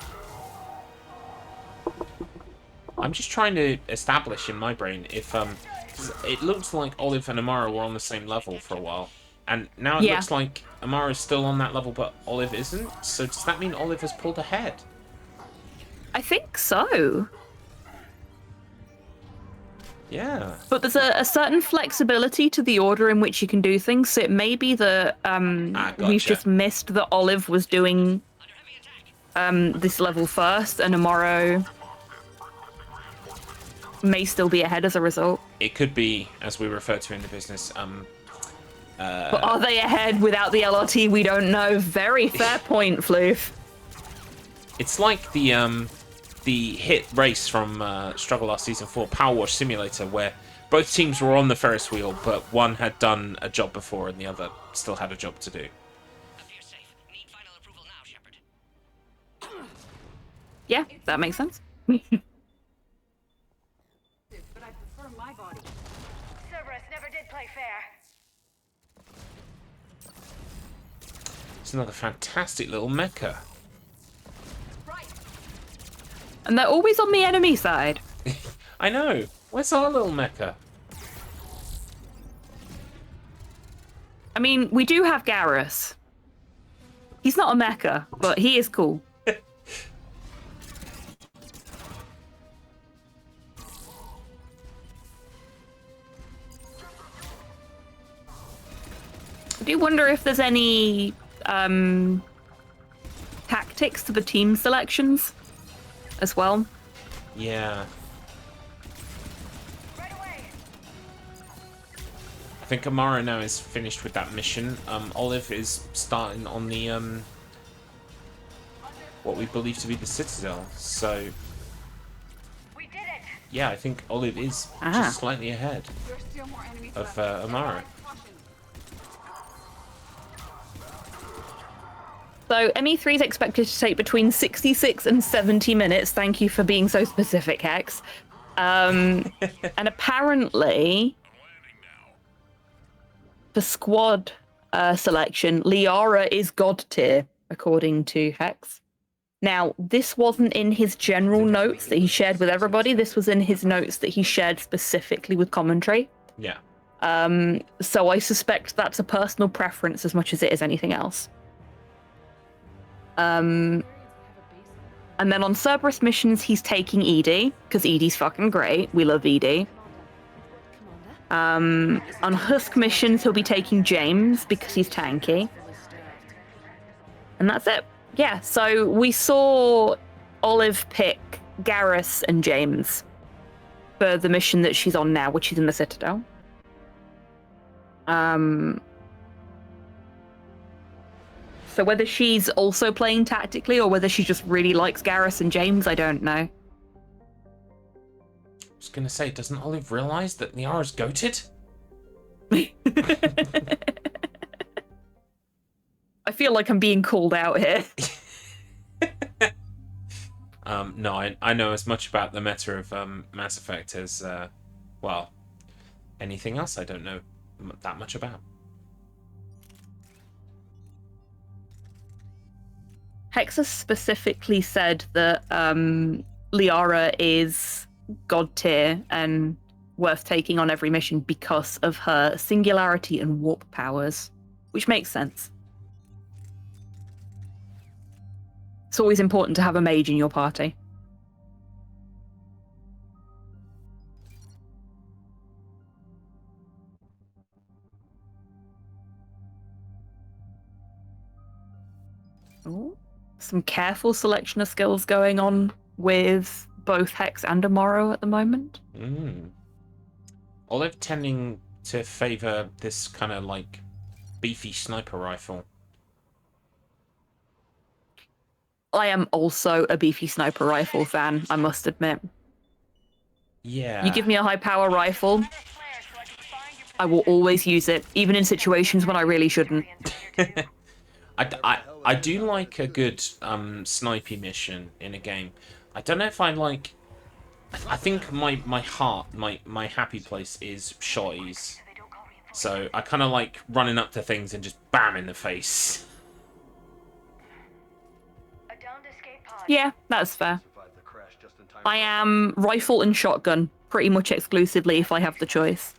I'm just trying to establish in my brain if it looks like Olive and Umaro were on the same level for a while, and now it looks like Umaro's still on that level, but Olive isn't. So does that mean Olive has pulled ahead? I think so. Yeah. But there's a certain flexibility to the order in which you can do things. So it may be that we've just missed that Olive was doing this level first, and Umaro may still be ahead as a result. It could be, as we refer to in the business, but are they ahead without the LRT? We don't know. Very fair point, Floof. It's like the hit race from StruggleR Season 4, Power Wash Simulator, where both teams were on the Ferris wheel, but one had done a job before and the other still had a job to do. Yeah, that makes sense. Cerberus never did play fair. It's another fantastic little mecha. And they're always on the enemy side. I know. Where's our little mecha? I mean, we do have Garrus. He's not a mecha, but he is cool. I do wonder if there's any tactics to the team selections as well. Yeah. I think Umaro now is finished with that mission. Olive is starting on the what we believe to be the Citadel. So we did it. Yeah, I think Olive is just slightly ahead of Umaro. So ME3 is expected to take between 66 and 70 minutes. Thank you for being so specific, Hex. And apparently, for squad selection, Liara is God tier, according to Hex. Now, this wasn't in his general notes that he shared with everybody. This was in his notes that he shared specifically with commentary. Yeah. So I suspect that's a personal preference as much as it is anything else. And then on Cerberus missions, he's taking ED, because ED's fucking great. We love ED. On Husk missions, he'll be taking James, because he's tanky. And that's it. Yeah, so we saw Olive pick Garrus and James for the mission that she's on now, which is in the Citadel. So whether she's also playing tactically or whether she just really likes Garrus and James, I don't know. I was going to say, doesn't Olive realise that Liara's goated? I feel like I'm being called out here. No, I know as much about the meta of Mass Effect as, well, anything else I don't know that much about. Hexa specifically said that Liara is god tier and worth taking on every mission because of her singularity and warp powers, which makes sense. It's always important to have a mage in your party. Ooh. Some careful selection of skills going on with both Hex and Umaro at the moment. Olive tending to favour this kind of like beefy sniper rifle. I am also a beefy sniper rifle fan, I must admit. Yeah. You give me a high power rifle, I will always use it, even in situations when I really shouldn't. I do like a good snipey mission in a game. I don't know if I like... I think my heart, my happy place is shotties. So I kind of like running up to things and just bam in the face. Yeah, that's fair. I am rifle and shotgun, pretty much exclusively if I have the choice.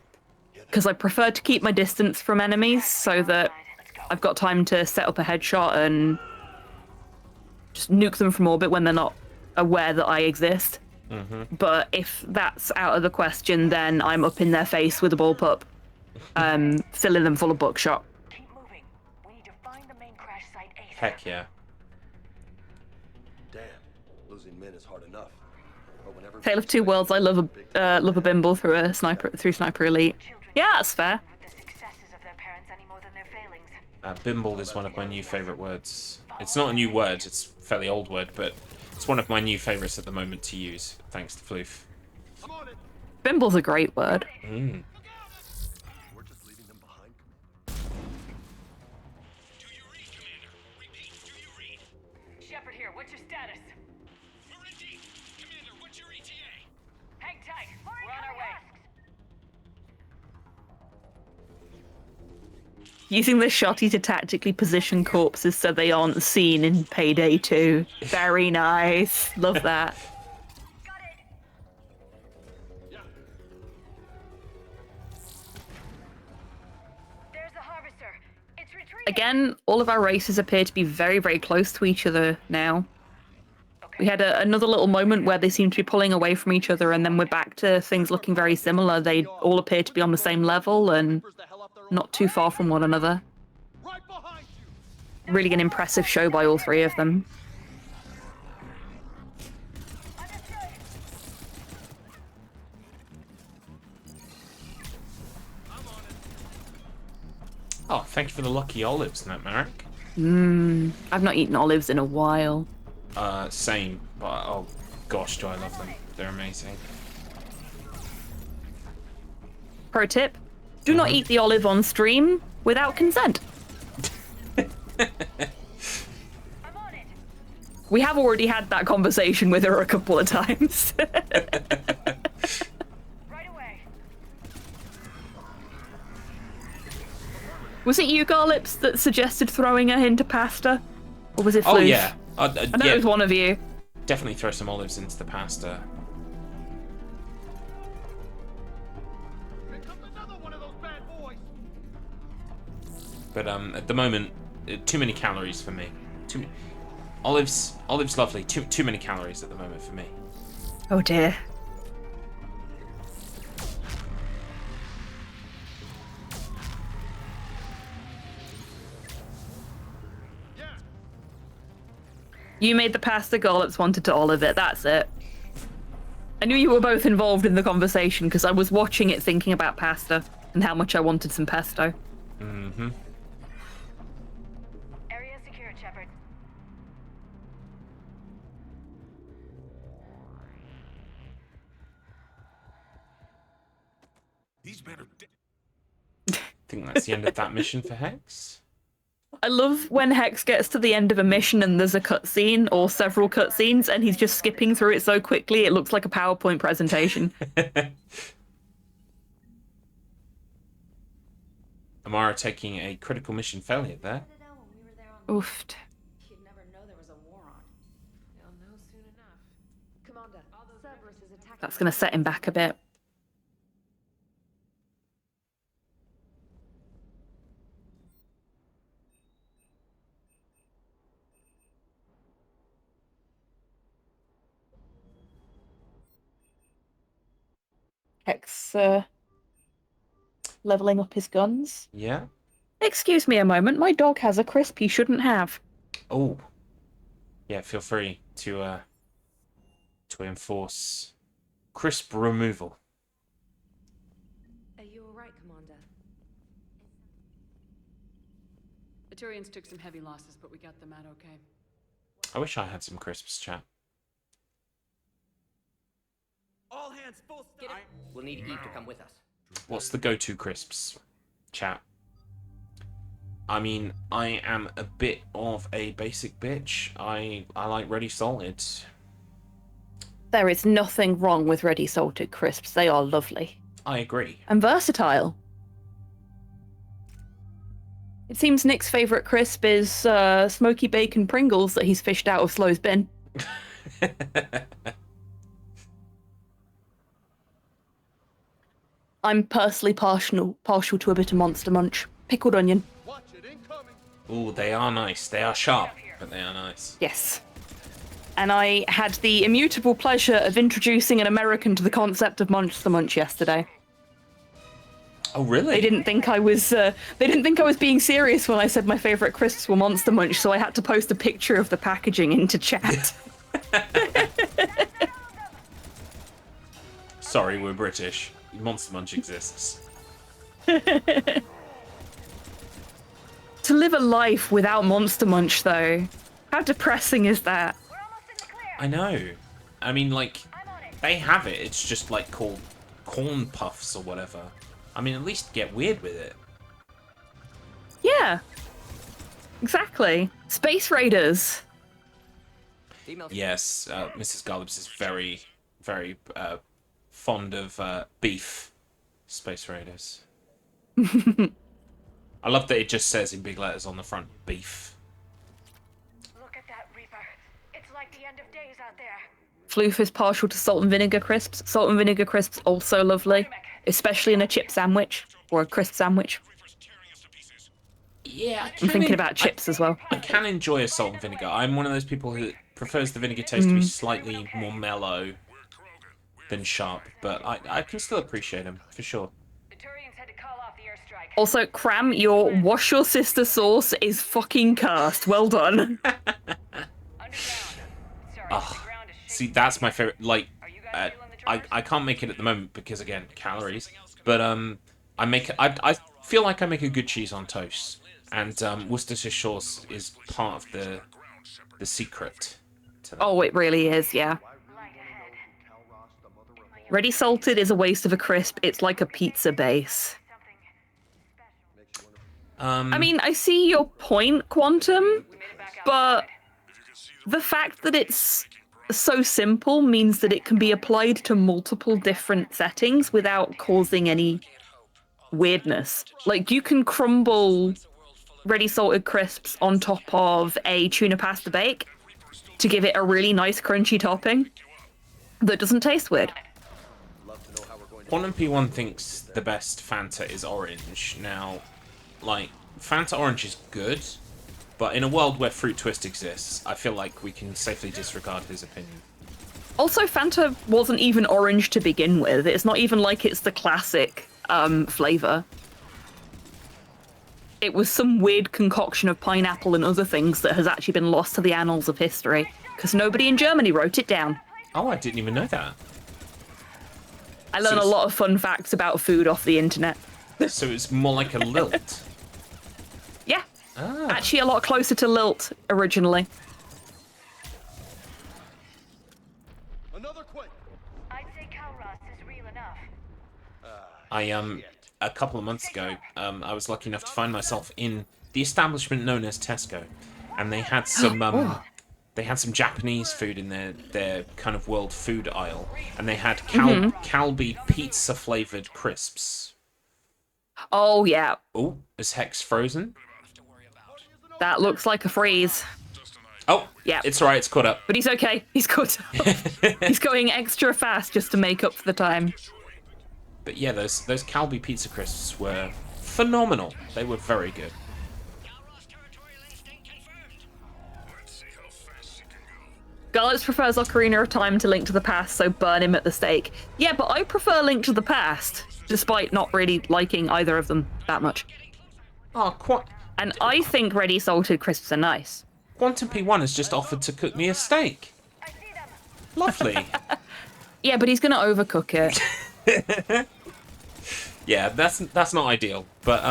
Because I prefer to keep my distance from enemies so that I've got time to set up a headshot and just nuke them from orbit when they're not aware that I exist. But if that's out of the question, then I'm up in their face with a bullpup, filling them full of buckshot. Heck yeah. Damn, losing men is hard enough. But whenever Tale of Two Worlds, I love a bimble through Sniper Elite. Yeah, that's fair. Bimble is one of my new favourite words. It's not a new word, it's a fairly old word, but it's one of my new favourites at the moment to use, thanks to Floof. Bimble's a great word. we're just leaving them behind. Do you read, Commander? Repeat, do you read? Shepard here, what's your status? We're in deep. Commander, what's your ETA? Hang tight, we're on our way. Using the shotty to tactically position corpses so they aren't seen in Payday 2. Very nice. Love that. There's the harvester. It's retreating. Again, all of our races appear to be very, very close to each other now. We had another little moment where they seem to be pulling away from each other, and then we're back to things looking very similar. They all appear to be on the same level and not too far from one another. Really an impressive show by all three of them. Oh, thank you for the lucky olives, Nat Marek. I've not eaten olives in a while. Same, but oh gosh, do I love them. They're amazing. Pro tip, do not eat the olive on stream without consent. We have already had that conversation with her a couple of times. Right away. Was it you, Garlips, that suggested throwing her into pasta? Or was it Floof? Oh yeah. I know it was one of you. Definitely throw some olives into the pasta. Here comes another one of those bad boys. But at the moment, too many calories for me. Olives lovely. Too many calories at the moment for me. Oh dear. You made the pasta, Garlips wanted to olive it, that's it. I knew you were both involved in the conversation because I was watching it thinking about pasta. and how much I wanted some pesto. Mm-hmm. Area secured, Shepard. These men are I think that's the end of that mission for Hex. I love when Hex gets to the end of a mission and there's a cutscene or several cutscenes and he's just skipping through it so quickly it looks like a PowerPoint presentation. Umaro taking a critical mission failure there. Oofed. You'd never know there was a war on. You'll know soon enough. Commander, Cerberus is attacking. That's going to set him back a bit. Hex leveling up his guns. Yeah. Excuse me a moment, my dog has a crisp he shouldn't have. Oh. Yeah, feel free to enforce crisp removal. Are you alright, Commander? The Turians took some heavy losses, but we got them out okay. I wish I had some crisps, chat. All hands full stop. We'll need Eve to come with us. What's the go-to crisps, chat? I mean, I am a bit of a basic bitch. I like ready salted. There is nothing wrong with ready salted crisps. They are lovely. I agree. And versatile. It seems Nick's favourite crisp is smoky bacon Pringles that he's fished out of Slow's bin. I'm personally partial to a bit of Monster Munch. Pickled onion. Ooh, they are nice. They are sharp, but they are nice. Yes. And I had the immutable pleasure of introducing an American to the concept of Monster Munch yesterday. Oh, really? They didn't think I was being serious when I said my favourite crisps were Monster Munch, so I had to post a picture of the packaging into chat. Sorry, we're British. Monster Munch exists. To live a life without Monster Munch, though, how depressing is that? I know. I mean, like, they have it. It's just, like, called corn puffs or whatever. I mean, at least get weird with it. Yeah. Exactly. Space Raiders. Yes, Mrs. Gallups is very, very fond of beef Space Raiders. I love that it just says in big letters on the front, beef. Look at that Reaper. It's like the end of days out there. Floof is partial to salt and vinegar crisps. Salt and vinegar crisps also lovely, especially in a chip sandwich or a crisp sandwich. Yeah, I'm thinking about chips as well. I can enjoy a salt and vinegar. I'm one of those people who prefers the vinegar taste to be slightly more mellow than sharp, but I can still appreciate them, for sure. Also, Cram, your wash your sister sauce is fucking cursed. Well done. See, that's my favorite. Like, I can't make it at the moment because, again, calories. But I feel like I make a good cheese on toast, and Worcestershire sauce is part of the secret to that. Oh, it really is. Yeah. Ready salted is a waste of a crisp. It's like a pizza base. I mean, I see your point, Quantum, but the fact that it's so simple means that it can be applied to multiple different settings without causing any weirdness. Like, you can crumble ready salted crisps on top of a tuna pasta bake to give it a really nice crunchy topping that doesn't taste weird. Quantum P1 thinks the best Fanta is orange. Now, like, Fanta orange is good, but in a world where Fruit Twist exists, I feel like we can safely disregard his opinion. Also, Fanta wasn't even orange to begin with. It's not even like it's the classic flavour. It was some weird concoction of pineapple and other things that has actually been lost to the annals of history, because nobody in Germany wrote it down. Oh, I didn't even know that. I learn a lot of fun facts about food off the internet. So it's more like a lilt. Yeah. Ah. Actually, a lot closer to lilt originally. Another quake. I'd say Calros is real enough. A couple of months ago, I was lucky enough to find myself in the establishment known as Tesco, and they had some Japanese food in their kind of world food aisle, and they had Calbee pizza flavored crisps. Oh yeah. Oh, is Hex frozen? That looks like a freeze. Oh, yeah. It's alright, it's caught up. But he's okay. He's caught up. He's going extra fast just to make up for the time. But yeah, those Calbee pizza crisps were phenomenal. They were very good. Garlitz prefers Ocarina of Time to Link to the Past, so burn him at the stake. Yeah, but I prefer Link to the Past, despite not really liking either of them that much. Oh, and I think ready salted crisps are nice. Quantum P1 has just offered to cook me a steak. Lovely. Yeah, but he's going to overcook it. Yeah, that's not ideal. But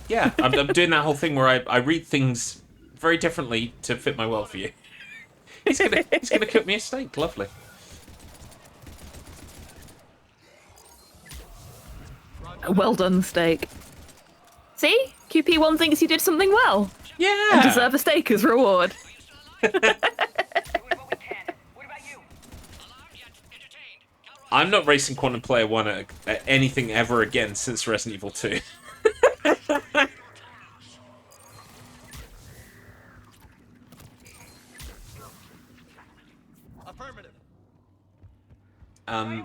yeah, I'm doing that whole thing where I read things very differently to fit my worldview. He's gonna cook me a steak. Lovely. A well done steak. See? QP1 thinks you did something well. Yeah. And deserve a steak as reward. I'm not racing Quantum Player 1 at anything ever again since Resident Evil 2.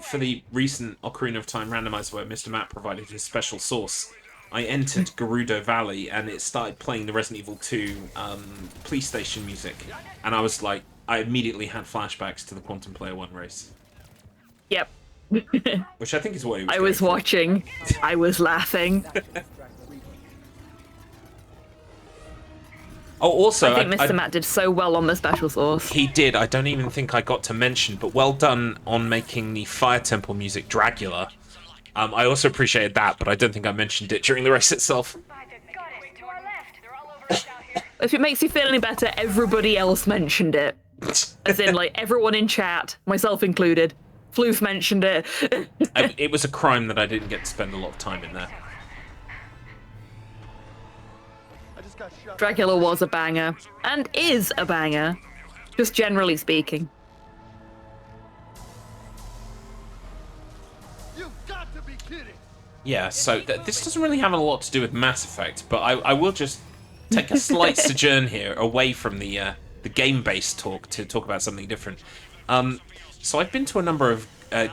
For the recent Ocarina of Time randomizer where Mr. Matt provided his special sauce, I entered Gerudo Valley and it started playing the Resident Evil 2 police station music. And I was like, I immediately had flashbacks to the Quantum Player 1 race. Yep. Which I think is what he was I was watching. I was laughing. Oh, also, I think Mr. Matt did so well on the special sauce. He did. I don't even think I got to mention, but well done on making the Fire Temple music Dragula. I also appreciated that, but I don't think I mentioned it during the race itself. If it makes you feel any better, everybody else mentioned it. As in, like, everyone in chat, myself included. Floof mentioned it. It was a crime that I didn't get to spend a lot of time in there. Dracula was a banger. And is a banger. Just generally speaking. Yeah, so this doesn't really have a lot to do with Mass Effect, but I will just take a slight sojourn here away from the game-based talk to talk about something different. So I've been to a number of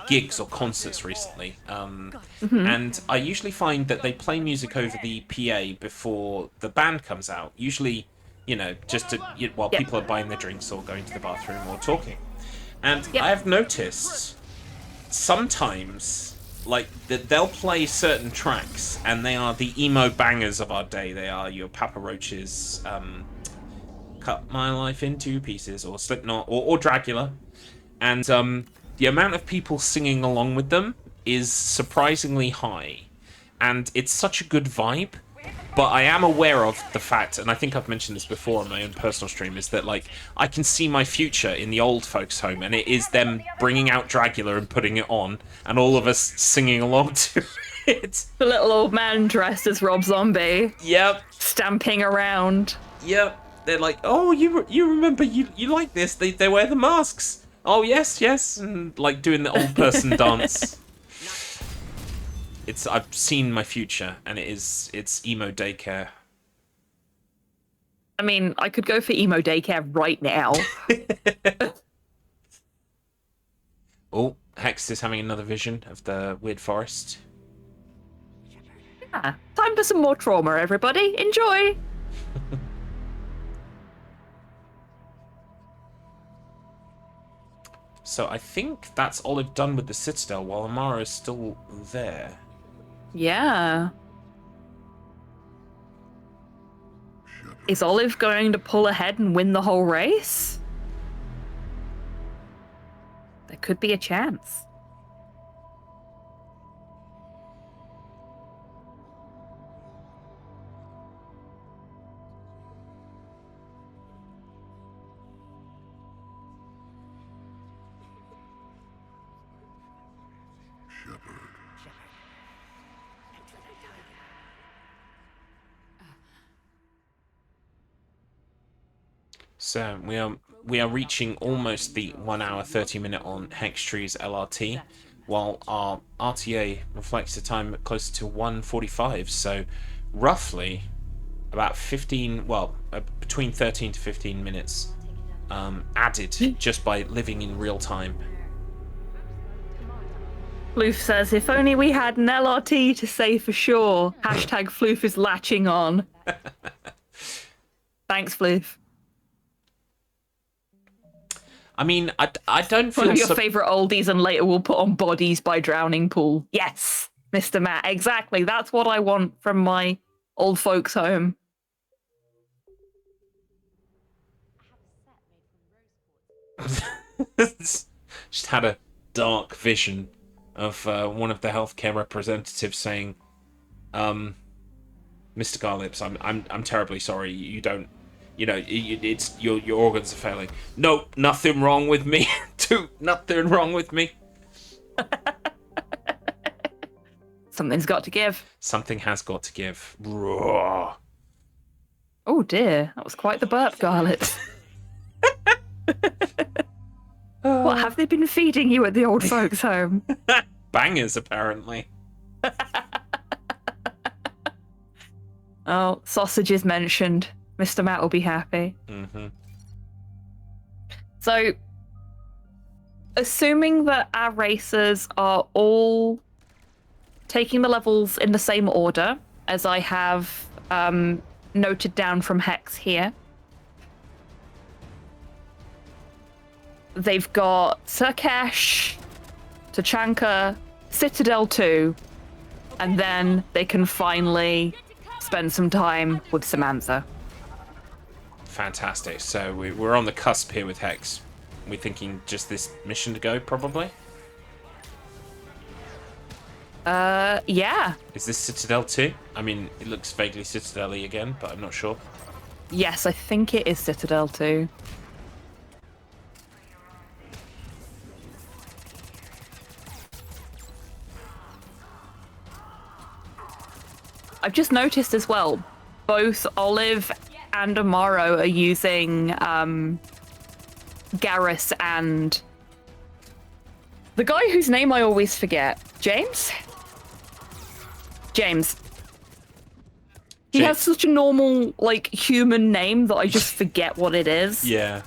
gigs or concerts recently, and I usually find that they play music over the PA before the band comes out. Usually, you know, just while people are buying their drinks or going to the bathroom or talking. And I have noticed sometimes, like, they'll play certain tracks, and they are the emo bangers of our day. They are your Papa Roach's Cut My Life Into Pieces, or Slipknot, or Dracula. And the amount of people singing along with them is surprisingly high. And it's such a good vibe. But I am aware of the fact, and I think I've mentioned this before on my own personal stream, is that, like, I can see my future in the old folks' home, and it is them bringing out Dracula and putting it on, and all of us singing along to it. The little old man dressed as Rob Zombie. Yep. Stamping around. Yep. They're like, oh, you remember, you like this, they wear the masks. Oh, yes, and, like, doing the old person dance. I've seen my future, and it's emo daycare. I mean, I could go for emo daycare right now. Oh, Hex is having another vision of the weird forest. Yeah, time for some more trauma, everybody. Enjoy! So I think that's Olive done with the Citadel, while Umaro is still there. Yeah. Is Olive going to pull ahead and win the whole race? There could be a chance. So we are reaching almost the 1 hour 30-minute on Hextree's LRT, while our RTA reflects the time closer to 1:45. So roughly about 15, well, between 13 to 15 minutes added just by living in real time. Floof says, if only we had an LRT to say for sure. Hashtag Floof is latching on. Thanks, Floof. I mean, I don't feel... One of your favourite oldies, and later we'll put on Bodies by Drowning Pool. Yes, Mr. Matt, exactly. That's what I want from my old folks' home. Just had a dark vision of one of the healthcare representatives saying, "Mr. Garlips, I'm terribly sorry. You don't, you know, it's your organs are failing. No, nothing wrong with me. Nothing wrong with me. Something's got to give. Something has got to give." Roar. Oh dear, that was quite the burp, Garlips. What have they been feeding you at the old folks' home? Bangers, apparently. Oh, sausages mentioned. Mr. Matt will be happy. Mm-hmm. So, assuming that our racers are all taking the levels in the same order, as I have noted down from Hex here, they've got Surkesh, Tachanka, Citadel 2, and then they can finally spend some time with Samantha. Fantastic. So we're on the cusp here with Hex. We're thinking just this mission to go, probably? Yeah. Is this Citadel 2? I mean, it looks vaguely Citadel-y again, but I'm not sure. Yes, I think it is Citadel 2. I've just noticed as well, both Olive and Umaro are using Garrus and the guy whose name I always forget. James? James. He has such a normal, like, human name that I just forget what it is. Yeah.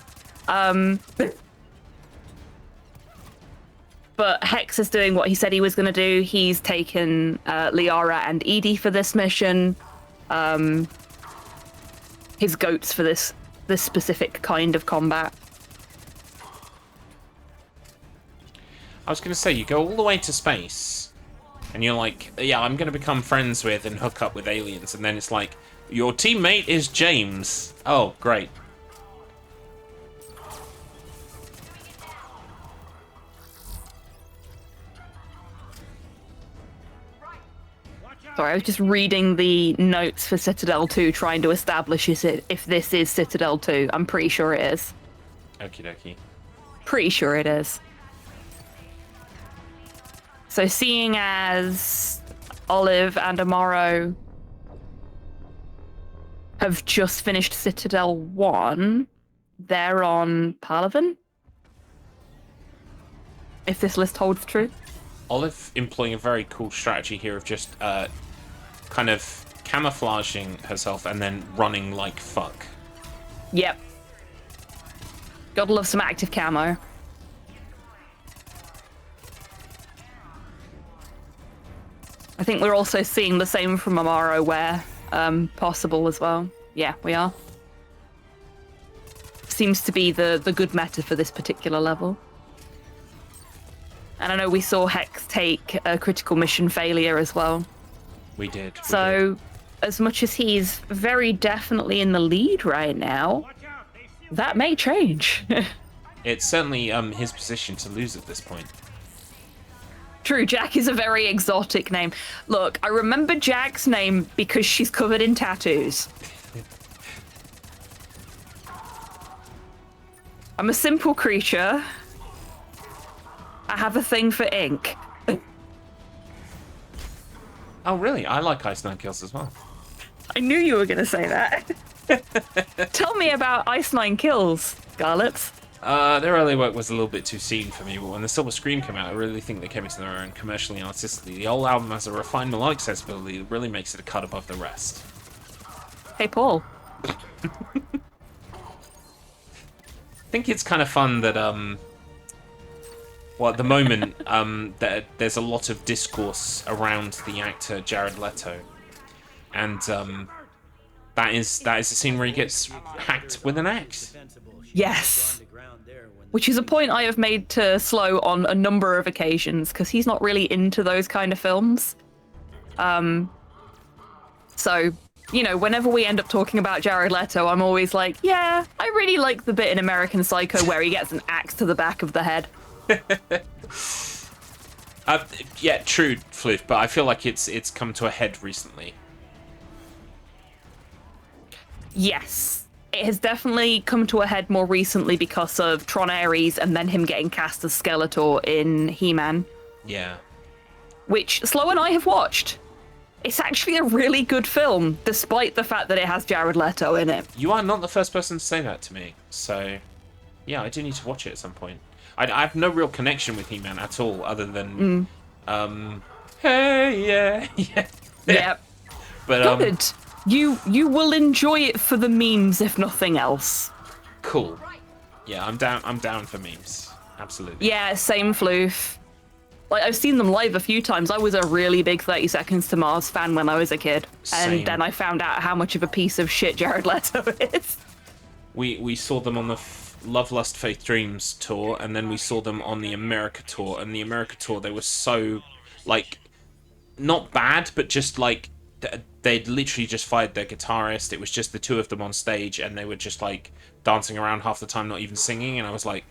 But Hex is doing what he said he was going to do. He's taken Liara and Edie for this mission. His goats for this specific kind of combat. I was going to say, you go all the way to space, and you're like, yeah, I'm going to become friends with and hook up with aliens, and then it's like, your teammate is James. Oh, great. Sorry, I was just reading the notes for Citadel 2, trying to establish if this is Citadel 2. I'm pretty sure it is. Okie dokie. Pretty sure it is. So seeing as Olive and Umaro have just finished Citadel 1, they're on Palaven? If this list holds true. Olive employing a very cool strategy here of just kind of camouflaging herself and then running like fuck. Yep. Gotta love some active camo. I think we're also seeing the same from Umaro where possible as well. Yeah, we are. Seems to be the good meta for this particular level. And I know we saw Hex take a critical mission failure as well. We did. So, as much as he's very definitely in the lead right now, that may change. It's certainly his position to lose at this point. True, Jack is a very exotic name. Look, I remember Jack's name because she's covered in tattoos. I'm a simple creature. I have a thing for ink. Oh, really? I like Ice Nine Kills as well. I knew you were going to say that. Tell me about Ice Nine Kills, Scarlet. Their early work was a little bit too seen for me, but when the Silver Scream came out, I really think they came into their own commercially and artistically. The whole album has a refined melodic sensibility that really makes it a cut above the rest. Hey, Paul. I think it's kind of fun that, well, at the moment, that there's a lot of discourse around the actor Jared Leto. And, that is a scene where he gets hacked with an axe. Yes. Which is a point I have made to Slow on a number of occasions, because he's not really into those kind of films. So, you know, whenever we end up talking about Jared Leto, I'm always like, yeah, I really like the bit in American Psycho where he gets an axe to the back of the head. Yeah, true, Floof, but I feel like it's come to a head recently. Yes, it has definitely come to a head more recently because of Tron Ares and then him getting cast as Skeletor in He-Man. Yeah. Which Slow and I have watched. It's actually a really good film, despite the fact that it has Jared Leto in it. You are not the first person to say that to me, so yeah, I do need to watch it at some point. I have no real connection with He-Man at all, other than hey, yeah, yeah. Yeah. But good. You will enjoy it for the memes, if nothing else. Cool. Yeah, I'm down for memes. Absolutely. Yeah, same, Floof. Like, I've seen them live a few times. I was a really big 30 Seconds to Mars fan when I was a kid. Same. And then I found out how much of a piece of shit Jared Leto is. We saw them on the Love, Lust, Faith, Dreams tour, and then we saw them on the America tour. And the America tour, they were so, like, not bad, but just, like, they'd literally just fired their guitarist. It was just the two of them on stage, and they were just, like, dancing around half the time, not even singing. And I was like,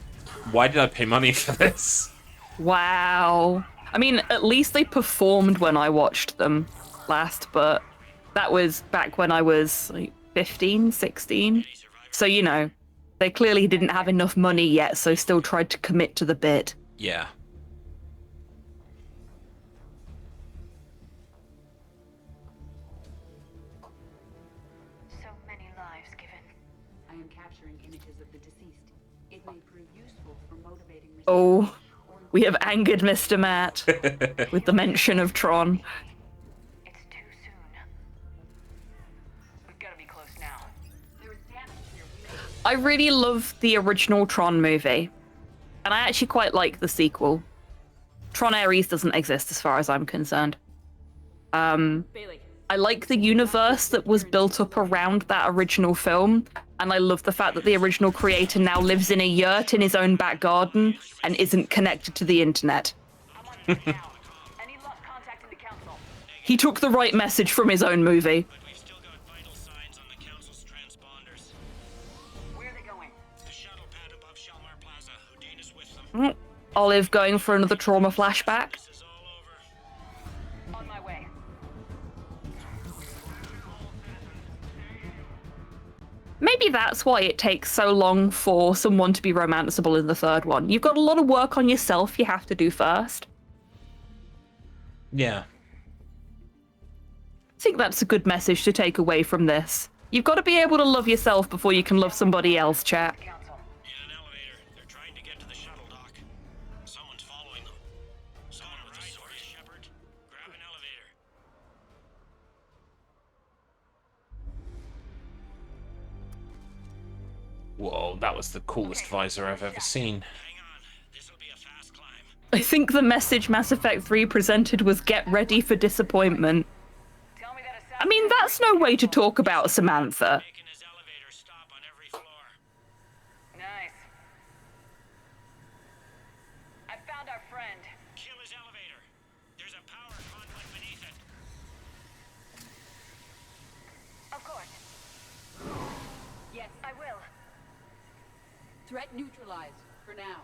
why did I pay money for this? Wow. I mean, at least they performed when I watched them last, but that was back when I was, like, 15, 16. So, you know, they clearly didn't have enough money yet, so still tried to commit to the bit. Yeah. So many lives given. I am capturing images of the deceased. It may prove useful for motivating. Oh, we have angered Mr. Matt with the mention of Tron. It's too soon. We've got to be close now. There is damage here. I really love the original Tron movie, and I actually quite like the sequel. Tron Ares doesn't exist as far as I'm concerned. I like the universe that was built up around that original film, and I love the fact that the original creator now lives in a yurt in his own back garden and isn't connected to the internet. He took the right message from his own movie. Olive going for another trauma flashback. On my way. Maybe that's why it takes so long for someone to be romanceable in the third one. You've got a lot of work on yourself you have to do first. Yeah. I think that's a good message to take away from this. You've got to be able to love yourself before you can love somebody else, chat. Whoa, that was the coolest visor I've ever seen. I think the message Mass Effect 3 presented was get ready for disappointment. I mean, that's no way to talk about Samantha. Nice. I found our friend. Kill his elevator. There's a power conduit beneath it. Of course. Yes, I will. Threat neutralized for now.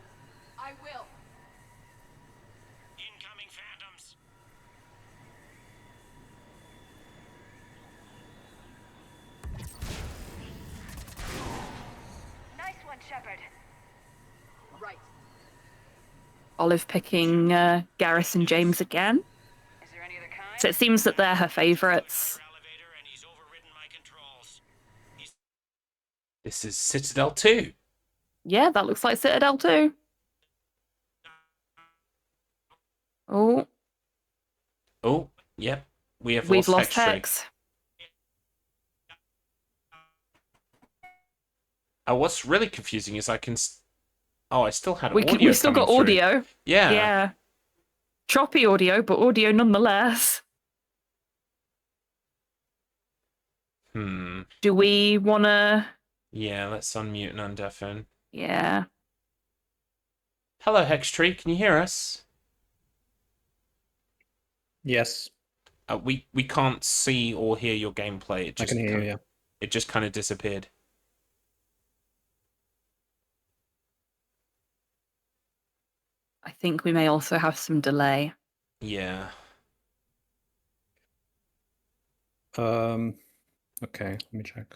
I will. Incoming phantoms. Nice one, Shepard. Right. Olive picking Garrus and James again. Is there any other kind? So it seems that they're her favourites. This is Citadel 2. Yeah, that looks like Citadel too. Oh, Oh, yep. we've lost Hex Tree. Hex. What's really confusing is I can... I still had We audio still coming got through. audio. Yeah. Yeah. Choppy audio, but audio nonetheless. Do we want to... Yeah, let's unmute and undeafen. Yeah. Hello, Hex Tree. Can you hear us? Yes. We can't see or hear your gameplay. I can hear you, yeah. It just kind of disappeared. I think we may also have some delay. Yeah. Okay, let me check.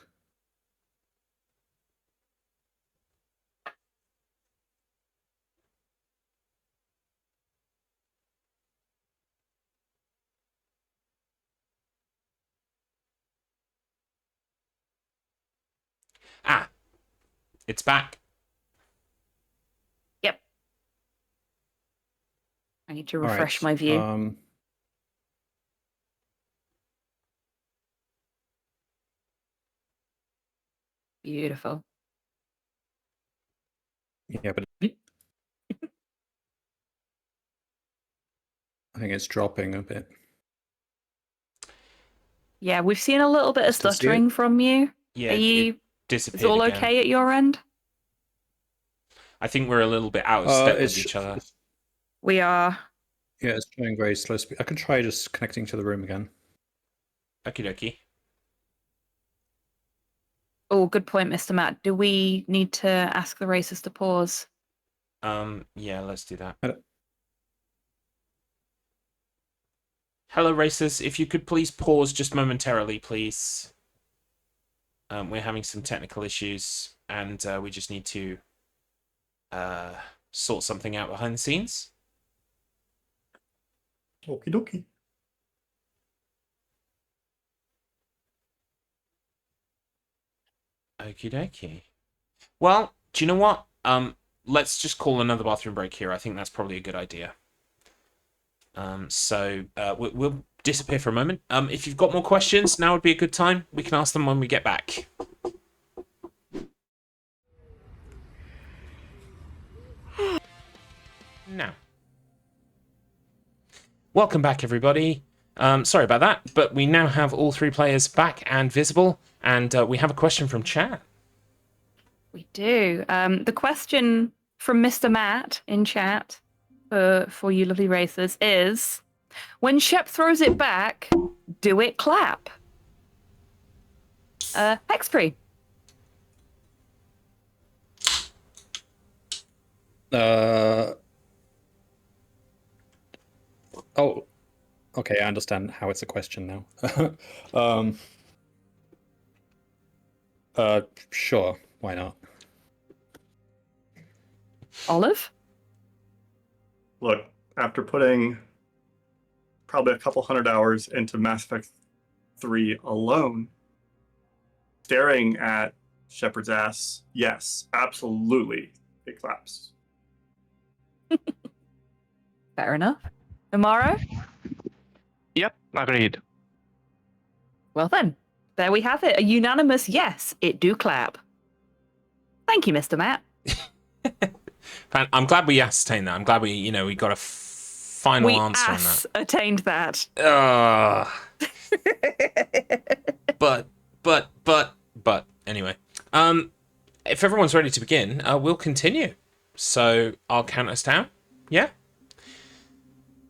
It's back. Yep. I need to refresh my view. Beautiful. Yeah, but I think it's dropping a bit. Yeah, we've seen a little bit of Still see it? stuttering from you. Yeah, Are you... it disappeared Is all again. okay at your end? I think we're a little bit out of step with each other. We are. Yeah, it's showing very slow speed. I can try just connecting to the room again. Okie dokie. Oh, good point, Mr. Matt. Do we need to ask the racers to pause? Yeah, let's do that. Hello. Hello, racers. If you could please pause just momentarily, please. We're having some technical issues, and we just need to sort something out behind the scenes. Okie dokie. Okie dokie. Well, do you know what? Let's just call another bathroom break here. I think that's probably a good idea. We'll disappear for a moment. If you've got more questions, now would be a good time. We can ask them when we get back. Now. Welcome back, everybody. Sorry about that, but we now have all three players back and visible, and we have a question from chat. We do. The question from Mr. Matt in chat for you lovely racers is, when Shep throws it back, do it clap? Hexpree. Oh, okay, I understand how it's a question now. Sure, why not? Olive? Look, after putting probably a couple 100 hours into Mass Effect 3 alone, staring at Shepard's ass, yes, absolutely, it claps. Fair enough. Umaro? Yep, agreed. Well then, there we have it. A unanimous yes, it do clap. Thank you, Mr. Matt. I'm glad we ascertained that. I'm glad we got a final answer on that. We attained that. But anyway, if everyone's ready to begin, we'll continue. So I'll count us down. Yeah.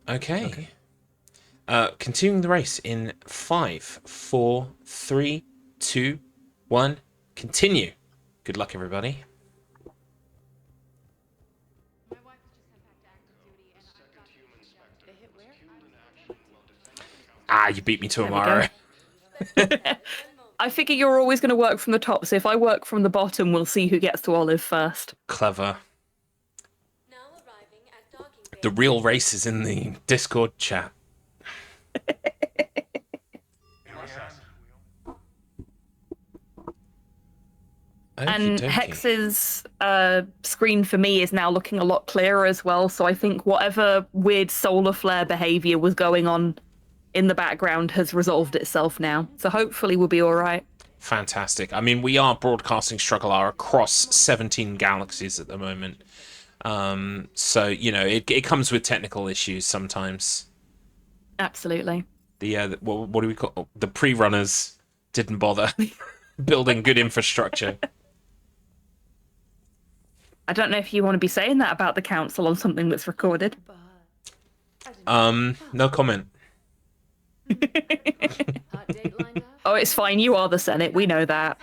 Okay. Continuing the race in 5, 4, 3, 2, 1. Continue. Good luck, everybody. You beat me to Umaro. I figure you're always going to work from the top, so if I work from the bottom, we'll see who gets to Olive first. Clever. The real race is in the Discord chat. And Okey-dokey. Hex's screen for me is now looking a lot clearer as well. So I think whatever weird solar flare behavior was going on in the background has resolved itself now. So hopefully we'll be all right. Fantastic. I mean, we are broadcasting StruggleR across 17 galaxies at the moment. So, you know, it comes with technical issues sometimes. Absolutely. What do we call the pre-runners didn't bother building good infrastructure. I don't know if you want to be saying that about the council on something that's recorded. No comment. Oh, it's fine. You are the Senate. We know that.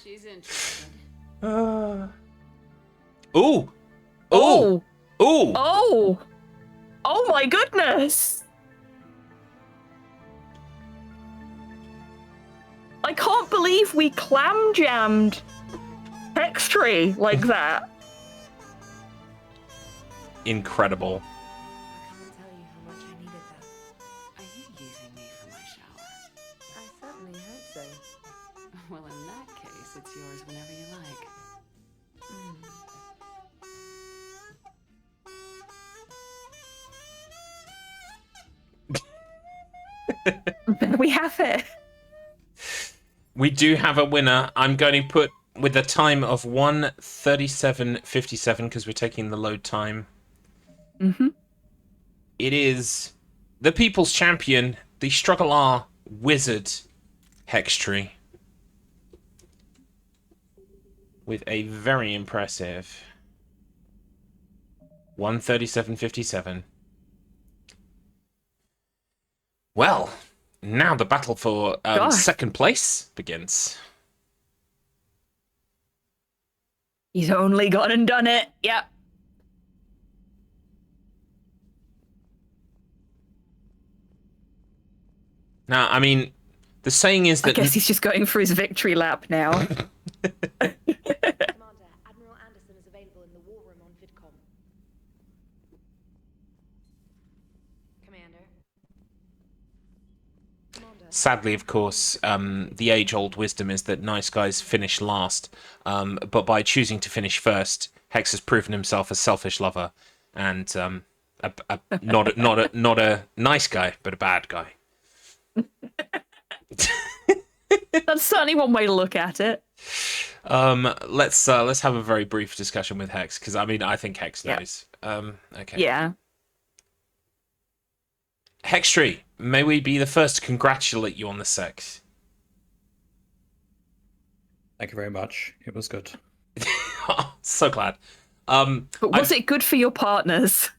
She's interested. Ooh. Oh. Ooh. Oh. Oh my goodness. I can't believe we clam jammed Hex Tree like that. Incredible. I can't tell you how much I needed that. Are you using me for my shower? I certainly hope so. Well, in that case, it's yours whenever you like. There we have it. We do have a winner. I'm going to put with a time of 1:37:57 because we're taking the load time. Mm-hmm. It is the People's Champion, the StruggleR Wizard Hextree, with a very impressive 1:37:57. Well, now the battle for second place begins. He's only gone and done it. Yep. Now, I mean, the saying is that... I guess he's just going for his victory lap now. Commander, Admiral Anderson is available in the war room on VidCom. Commander. Sadly, of course, the age-old wisdom is that nice guys finish last. But by choosing to finish first, Hex has proven himself a selfish lover and not a nice guy, but a bad guy. That's certainly one way to look at it. Let's have a very brief discussion with Hex because I mean I think Hex knows. Okay. Yeah. Hextree, may we be the first to congratulate you on the sex. Thank you very much. It was good. So glad. But was it good for your partners?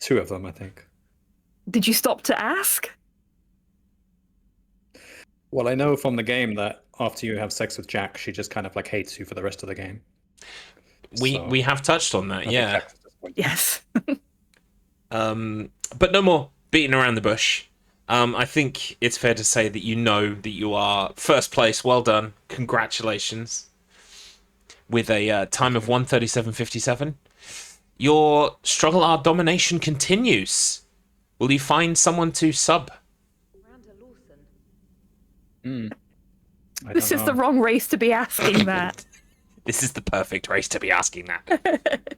Two of them, I think. Did you stop to ask? Well, I know from the game that after you have sex with Jack, she just kind of like hates you for the rest of the game. We have touched on that, yeah. Yes. But no more beating around the bush. I think it's fair to say that you know that you are first place. Well done. Congratulations. With a time of 1:37:57. Your StruggleR domination continues. Will you find someone to sub? This is the wrong race to be asking that. This is the perfect race to be asking that.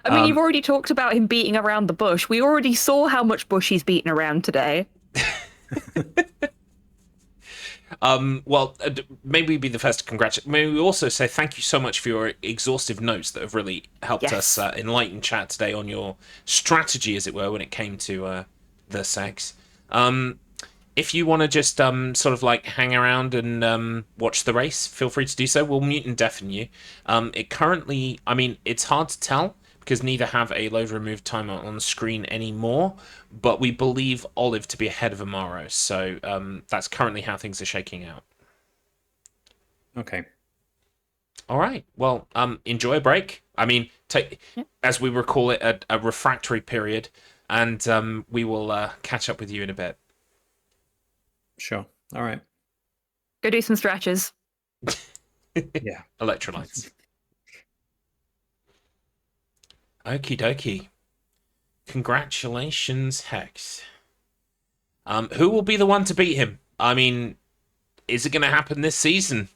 I mean, you've already talked about him beating around the bush. We already saw how much bush he's beaten around today. Well, maybe be the first to congratulate. May we also say thank you so much for your exhaustive notes that have really helped us enlighten chat today on your strategy, as it were, when it came to the sex. If you want to just sort of like hang around and watch the race, feel free to do so. We'll mute and deafen you. It currently, I mean, it's hard to tell because neither have a load remove timer on the screen anymore, but we believe Olive to be ahead of Umaro, so that's currently how things are shaking out. Okay. All right. Well, enjoy a break. I mean, as we would call it, a refractory period, and we will catch up with you in a bit. Sure. All right. Go do some stretches. Yeah. Electrolytes. Okie dokie. Congratulations, Hex. Who will be the one to beat him? I mean, is it going to happen this season?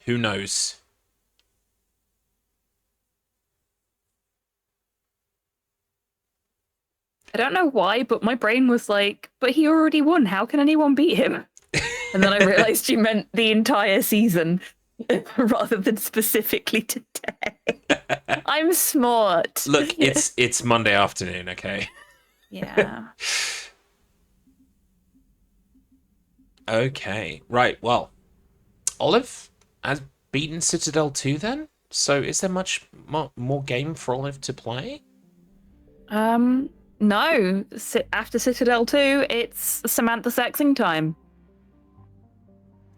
Who knows? I don't know why, but my brain was like, but he already won. How can anyone beat him? And then I realized you meant the entire season rather than specifically today. I'm smart. Look, it's Monday afternoon, okay? Yeah. Okay, right, well, Olive has beaten Citadel 2 then? So is there much more game for Olive to play? No. After Citadel 2, it's Samantha sexing time.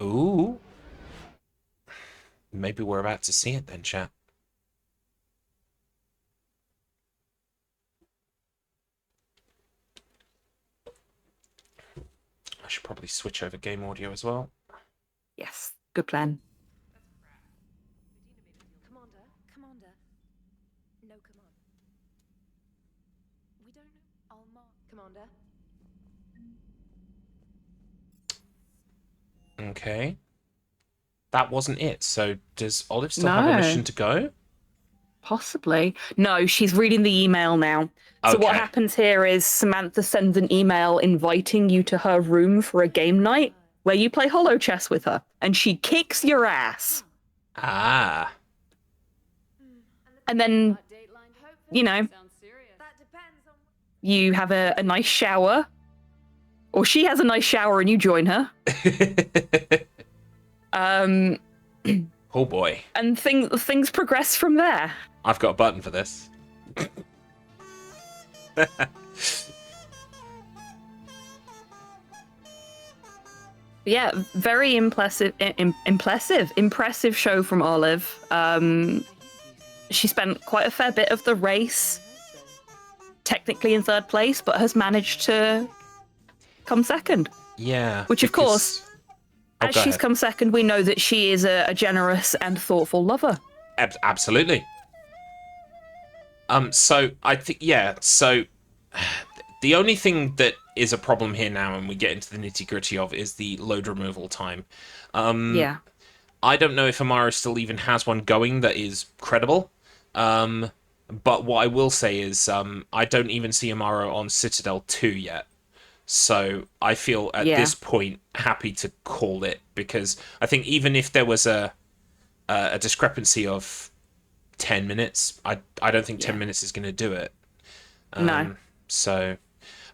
Ooh. Maybe we're about to see it then, chat. I should probably switch over game audio as well. Yes, good plan. Commander. No, come on. We don't know. Commander. Okay. That wasn't it. So does Olive still have a mission to go? Possibly. No, she's reading the email now. So what happens here is Samantha sends an email inviting you to her room for a game night where you play holo chess with her, and she kicks your ass. Ah. And then, you know, you have a nice shower, or she has a nice shower and you join her. Oh boy. And things progress from there. I've got a button for this. Yeah, very impressive show from Olive. She spent quite a fair bit of the race technically in third place, but has managed to come second. Yeah. Which, of course, as she's come second, we know that she is a generous and thoughtful lover. Absolutely. So I think, yeah, so the only thing that is a problem here now, and we get into the nitty-gritty of, is the load removal time. Yeah. I don't know if Umaro still even has one going that is credible. But what I will say is I don't even see Umaro on Citadel 2 yet. So I feel at this point happy to call it, because I think even if there was a discrepancy of 10 minutes, I don't think 10 minutes is going to do it. No. So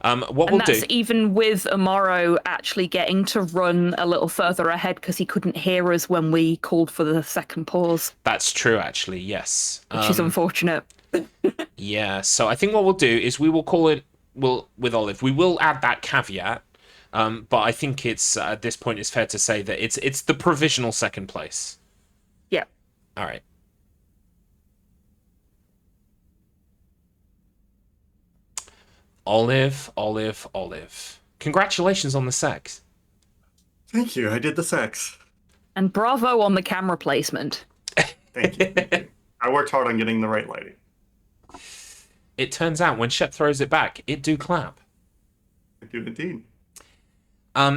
what we'll do... And that's even with Umaro actually getting to run a little further ahead because he couldn't hear us when we called for the second pause. That's true, actually, yes. Which is unfortunate. Yeah, so I think what we'll do is we will call it with Olive. We will add that caveat, but I think it's at this point it's fair to say that it's the provisional second place. Yeah. All right. Olive. Congratulations on the sex. Thank you. I did the sex. And bravo on the camera placement. Thank you. I worked hard on getting the right lighting. It turns out when Shep throws it back, it do clap. I do indeed.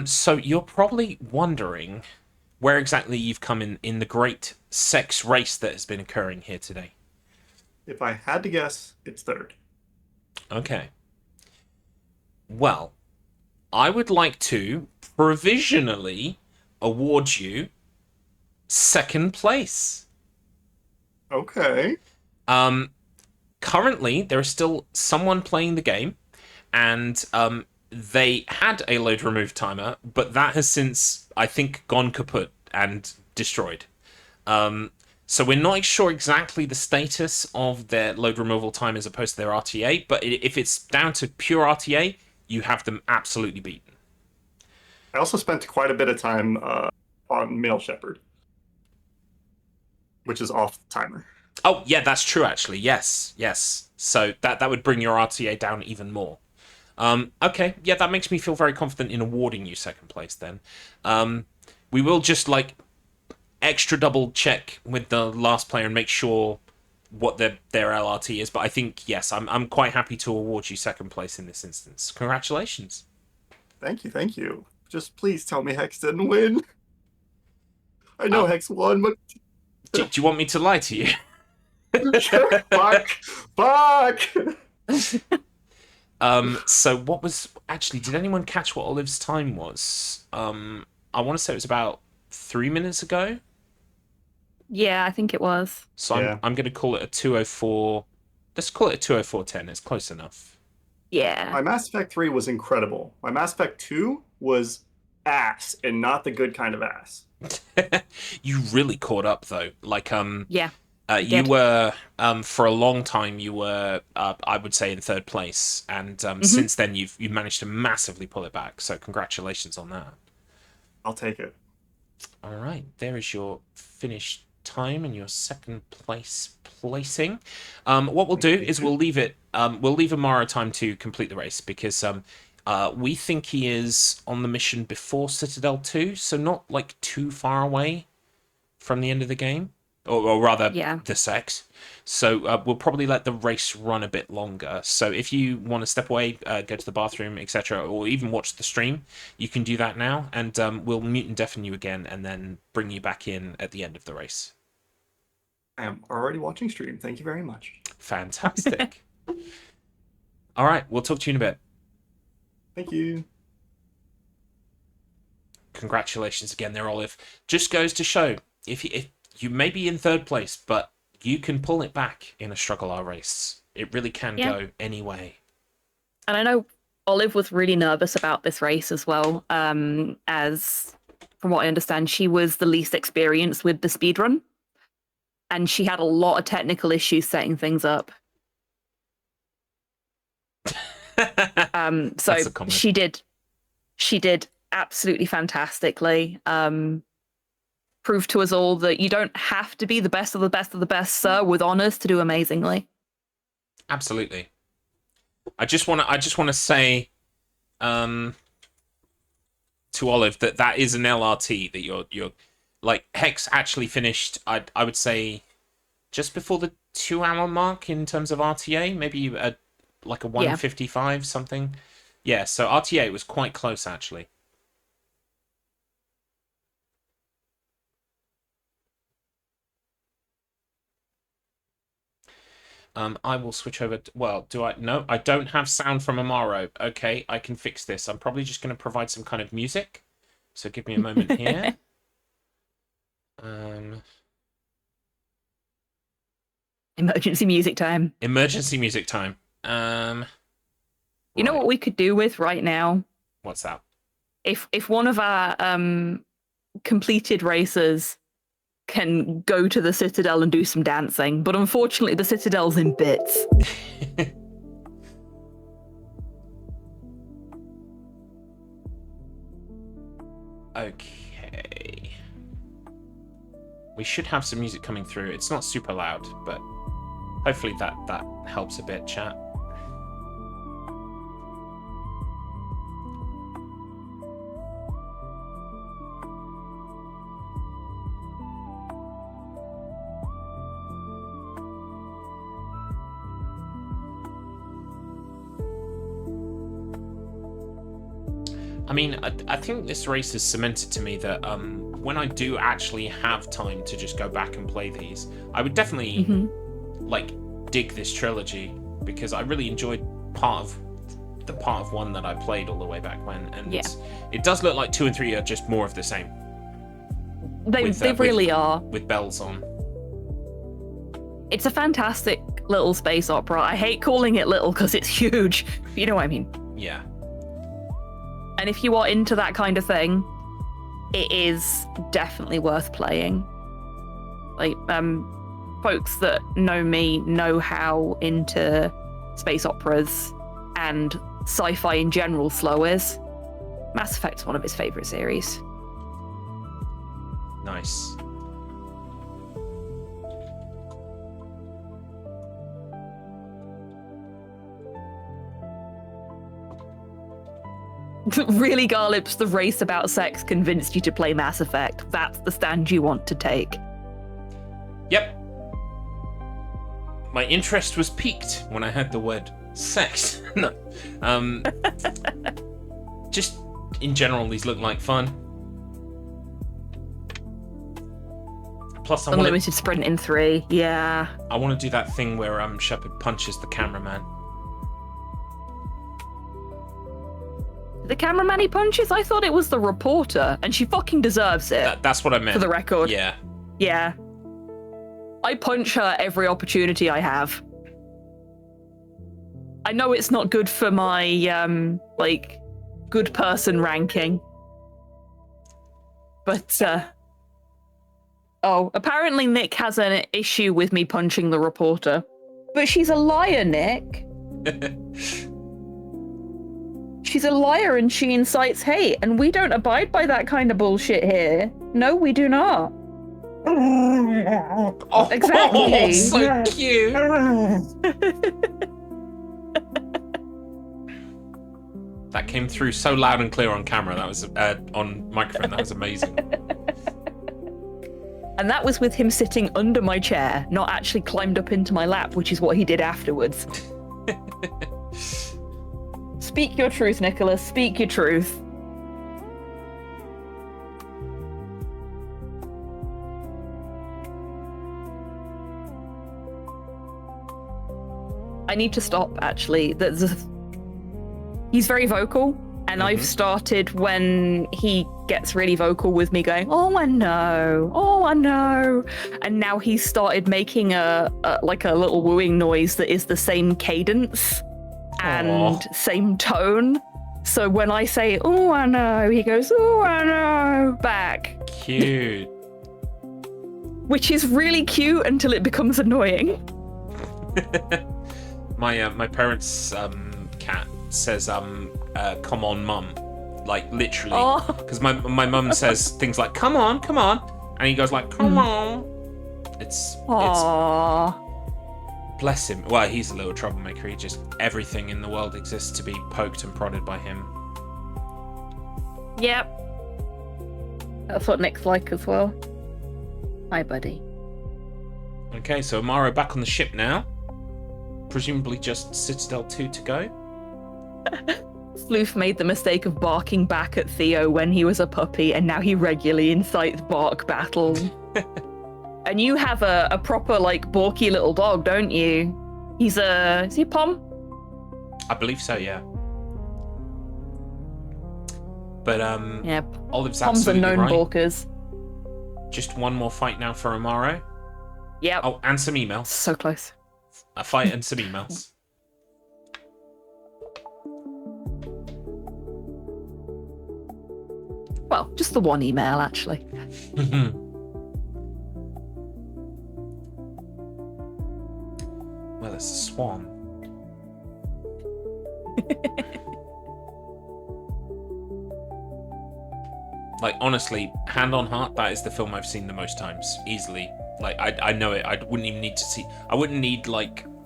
So you're probably wondering where exactly you've come in the great sex race that has been occurring here today. If I had to guess, it's third. Okay. Well, I would like to provisionally award you second place. Okay. Currently, there is still someone playing the game, and they had a load remove timer, but that has since, I think, gone kaput and destroyed. So we're not sure exactly the status of their load removal time as opposed to their RTA, but if it's down to pure RTA, you have them absolutely beaten. I also spent quite a bit of time on Male Shepherd, which is off the timer. Oh, yeah, that's true, actually. Yes. So that would bring your RTA down even more. Okay, yeah, that makes me feel very confident in awarding you second place, then. We will just, extra double check with the last player and make sure what their LRT is, but I think, yes, I'm quite happy to award you second place in this instance. Congratulations. Thank you. Just please tell me Hex didn't win. I know Hex won, but do you want me to lie to you? Fuck. So what was actually? Did anyone catch what Olive's time was? I want to say it was about 3 minutes ago. Yeah, I think it was. So I'm going to call it a 204. Let's call it a 204.10. It's close enough. Yeah. My Mass Effect 3 was incredible. My Mass Effect 2 was ass, and not the good kind of ass. You really caught up though. Like yeah. You were for a long time. You were, I would say, in third place, and since then you've managed to massively pull it back. So congratulations on that. I'll take it. All right, there is your finished time and your second place placing. What we'll do is we'll leave it. We'll leave Umaro time to complete the race because we think he is on the mission before Citadel 2, so not like too far away from the end of the game. Or rather, the sex. So we'll probably let the race run a bit longer. So if you want to step away, go to the bathroom, etc., or even watch the stream, you can do that now, and we'll mute and deafen you again, and then bring you back in at the end of the race. I am already watching stream. Thank you very much. Fantastic. All right, we'll talk to you in a bit. Thank you. Congratulations again there, Olive. Just goes to show, if you may be in third place, but you can pull it back in a StruggleR race. It really can go any way. And I know Olive was really nervous about this race as well, as from what I understand, she was the least experienced with the speedrun. And she had a lot of technical issues setting things up. So she did absolutely fantastically. Prove to us all that you don't have to be the best of the best of the best, sir, with honors to do amazingly. Absolutely. I just want to say to Olive that is an LRT that you're like Hex actually finished. I would say just before the 2-hour mark in terms of RTA, maybe like a 1:55 something. Yeah, so RTA was quite close actually. I will switch over. Well, do I? No, I don't have sound from Umaro. Okay, I can fix this. I'm probably just going to provide some kind of music. So give me a moment here. Emergency music time. Emergency music time. You know what we could do with right now? What's that? If one of our completed racers can go to the Citadel and do some dancing, but unfortunately the Citadel's in bits. Okay. We should have some music coming through. It's not super loud, but hopefully that helps a bit, chat. I mean, I think this race has cemented to me that when I do actually have time to just go back and play these, I would definitely like dig this trilogy because I really enjoyed part of 1 that I played all the way back when, and it does look like 2 and 3 are just more of the same. They really are. With bells on. It's a fantastic little space opera. I hate calling it little because it's huge. You know what I mean? Yeah. And if you are into that kind of thing, it is definitely worth playing. Like, folks that know me know how into space operas and sci-fi in general Slow is. Mass Effect's one of his favorite series. Nice. Really, Garlips, the race about sex convinced you to play Mass Effect. That's the stand you want to take. Yep. My interest was piqued when I heard the word sex. No. Just in general, these look like fun. Plus, I want Unlimited sprint in 3. Yeah. I want to do that thing where Shepard punches the cameraman. The cameraman he punches? I thought it was the reporter, and she fucking deserves it. That's what I meant. For the record. Yeah. Yeah. I punch her every opportunity I have. I know it's not good for my, good person ranking. But, oh, apparently Nick has an issue with me punching the reporter. But she's a liar, Nick. She's a liar and she incites hate, and we don't abide by that kind of bullshit here. No, we do not. Oh, exactly. So cute. That came through so loud and clear on camera. That was on microphone. That was amazing. And that was with him sitting under my chair, not actually climbed up into my lap, which is what he did afterwards. Speak your truth, Nicholas. Speak your truth. I need to stop, actually. He's very vocal, and I've started when he gets really vocal with me going, oh, I know. And now he's started making a little wooing noise that is the same cadence and same tone. So when I say, oh, I know, he goes, oh, I know, back. Cute. Which is really cute until it becomes annoying. My parents' cat says, come on, mum. Like, literally. Because my mum says things like, come on. And he goes like, come on. It's bless him. Well, he's a little troublemaker. He just, everything in the world exists to be poked and prodded by him. Yep. That's what Nick's like as well. Hi, buddy. Okay, so Umaro back on the ship now. Presumably just Citadel 2 to go. Sleuth made the mistake of barking back at Theo when he was a puppy, and now he regularly incites bark battle. And you have a proper, balky little dog, don't you? Is he a Pom? I believe so, yeah. But, yeah, Olive's Poms are absolutely known right. balkers. Just one more fight now for Umaro. Yep. Oh, and some emails. So close. A fight and some emails. Well, just the one email, actually. Well, it's a swan. Like, honestly, hand on heart, that is the film I've seen the most times, easily. Like, I know it. I wouldn't even need to see. I wouldn't need,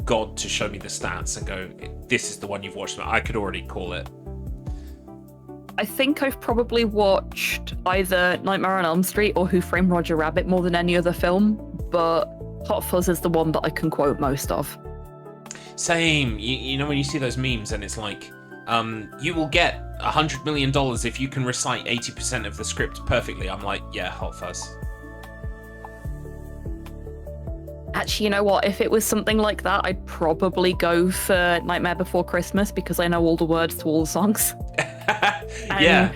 God to show me the stats and go, this is the one you've watched. I could already call it. I think I've probably watched either Nightmare on Elm Street or Who Framed Roger Rabbit more than any other film, but Hot Fuzz is the one that I can quote most of. Same. You know when you see those memes and it's like, you will get $100 million if you can recite 80% of the script perfectly. I'm like, yeah, Hot Fuzz. Actually, you know what? If it was something like that, I'd probably go for Nightmare Before Christmas because I know all the words to all the songs. Yeah.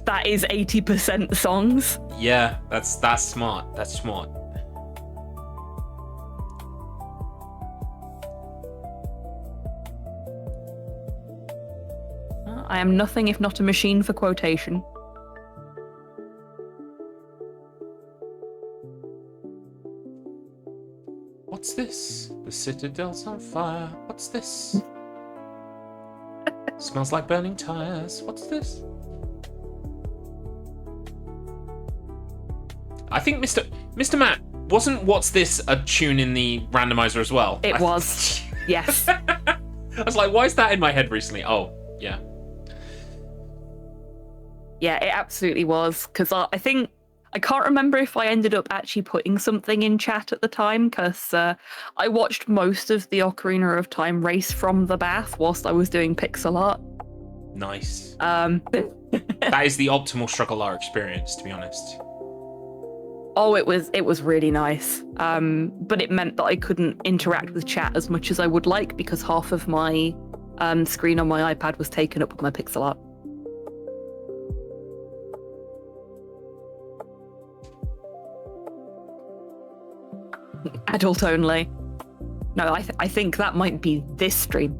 That is 80% songs. Yeah, that's smart. That's smart. I am nothing if not a machine for quotation. What's this? The Citadel's on fire. What's this? Smells like burning tires. What's this? I think Mr. Matt, wasn't What's This a tune in the randomizer as well? It was. Yes. I was like, why is that in my head recently? Oh, yeah. Yeah, it absolutely was. Because I think, I can't remember if I ended up actually putting something in chat at the time, because I watched most of the Ocarina of Time race from the bath whilst I was doing pixel art. Nice. That is the optimal StruggleR experience, to be honest. Oh, it was really nice. But it meant that I couldn't interact with chat as much as I would like because half of my screen on my iPad was taken up with my pixel art. Adult only. No, I think that might be this stream.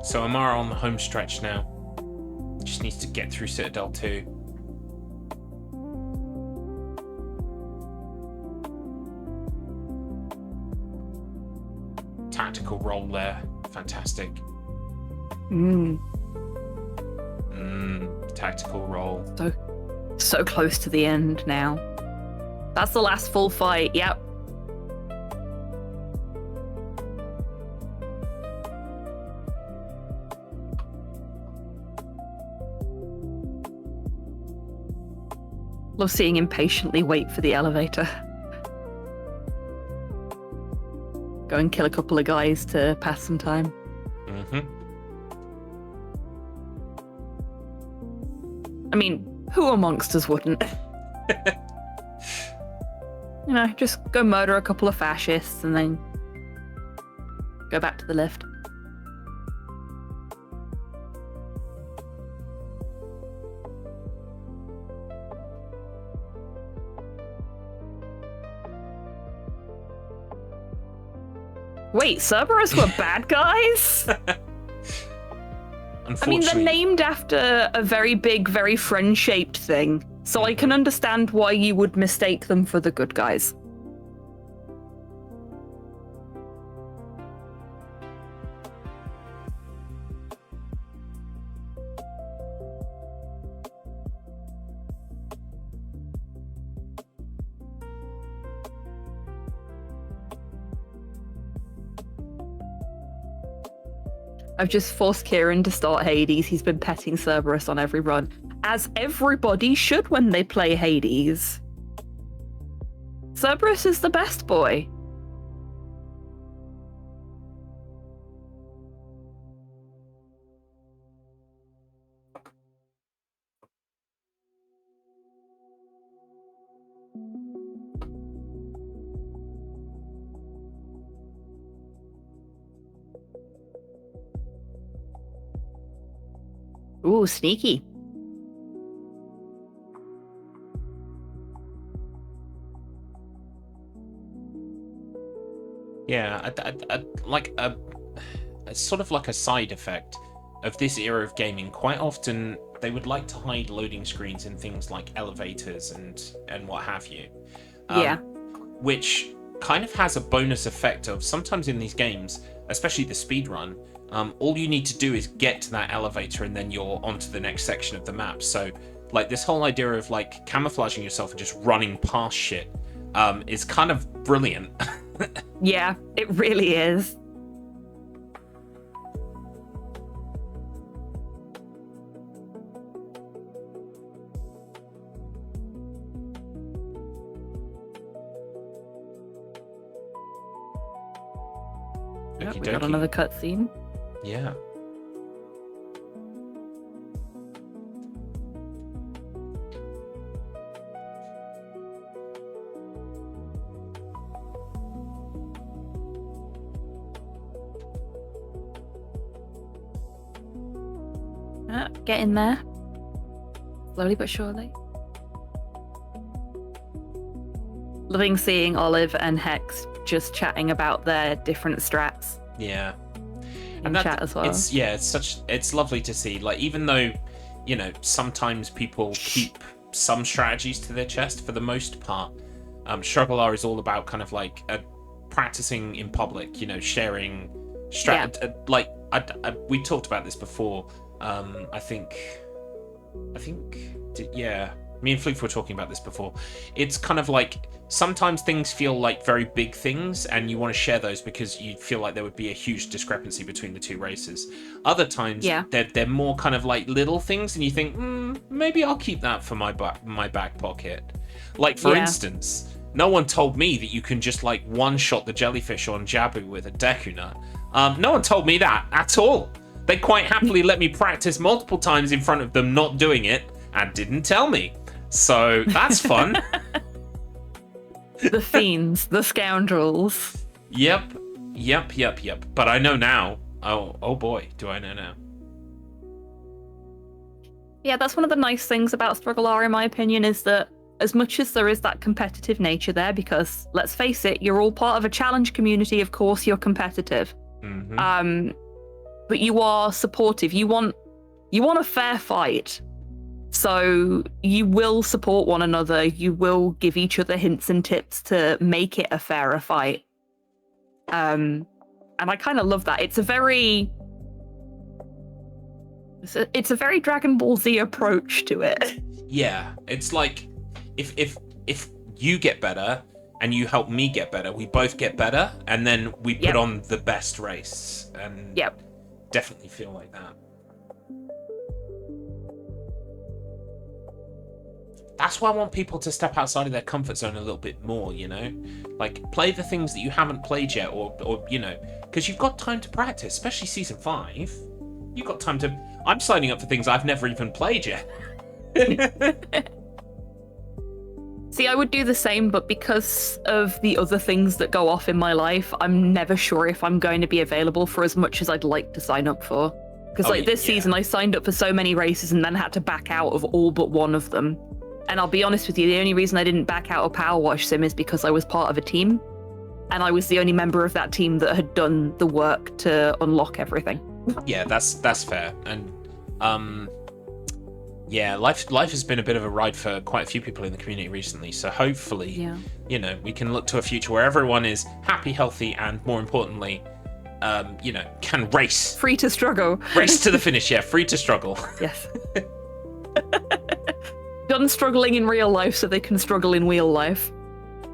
So Umaro on the home stretch now. Just needs to get through Citadel 2. Tactical roll there. Fantastic. Tactical roll. So close to the end now. That's the last full fight. Yep. Love seeing him patiently wait for the elevator. Go and kill a couple of guys to pass some time. I mean, who amongst us wouldn't? You know, just go murder a couple of fascists and then go back to the lift. Wait, Cerberus were bad guys? I mean, they're named after a very big, very friend-shaped thing, so I can understand why you would mistake them for the good guys. I've just forced Kieran to start Hades. He's been petting Cerberus on every run, as everybody should when they play Hades. Cerberus is the best boy. Ooh, sneaky. Yeah, it's sort of like a side effect of this era of gaming. Quite often, they would like to hide loading screens in things like elevators and what have you. Yeah. Which kind of has a bonus effect of sometimes in these games, especially the speedrun, all you need to do is get to that elevator and then you're onto the next section of the map. So, like, this whole idea of, like, camouflaging yourself and just running past shit is kind of brilliant. Yeah, it really is. Yep, we got another cutscene. Yeah. Get in there. Slowly but surely. Loving seeing Olive and Hex just chatting about their different strats. Yeah. In chat as well. It's lovely to see. Like, even though, you know, sometimes people keep some strategies to their chest, for the most part, StruggleR is all about kind of like practicing in public, you know, sharing we talked about this before. Me and Fluke were talking about this before. It's kind of like sometimes things feel like very big things and you want to share those because you feel like there would be a huge discrepancy between the two races. Other times they're more kind of like little things and you think, maybe I'll keep that for my back pocket. Like, for instance, No one told me that you can just like one-shot the jellyfish on Jabu with a Deku Nut. No one told me that at all. They quite happily let me practice multiple times in front of them not doing it and didn't tell me. So that's fun. The fiends, the scoundrels. Yep. But I know now. Oh boy, do I know now. Yeah, that's one of the nice things about StruggleR, in my opinion, is that as much as there is that competitive nature there, because let's face it, you're all part of a challenge community, of course you're competitive. Mm-hmm. But you are supportive. You want a fair fight. So you will support one another. You will give each other hints and tips to make it a fairer fight. And I kind of love that. It's a very Dragon Ball Z approach to it. Yeah, it's like if you get better and you help me get better, we both get better, and then we put on the best race. And definitely feel like that. That's why I want people to step outside of their comfort zone a little bit more, you know? Like, play the things that you haven't played yet, or you know, because you've got time to practice, especially Season 5. You've got time to... I'm signing up for things I've never even played yet. See, I would do the same, but because of the other things that go off in my life, I'm never sure if I'm going to be available for as much as I'd like to sign up for. Because this season, I signed up for so many races and then had to back out of all but one of them. And I'll be honest with you, the only reason I didn't back out of Power Wash Sim is because I was part of a team. And I was the only member of that team that had done the work to unlock everything. Yeah, that's fair. And yeah, life has been a bit of a ride for quite a few people in the community recently. So hopefully, you know, we can look to a future where everyone is happy, healthy, and more importantly, you know, can race. Free to struggle. Race to the finish, yeah, free to struggle. Yes. Done struggling in real life so they can struggle in real life.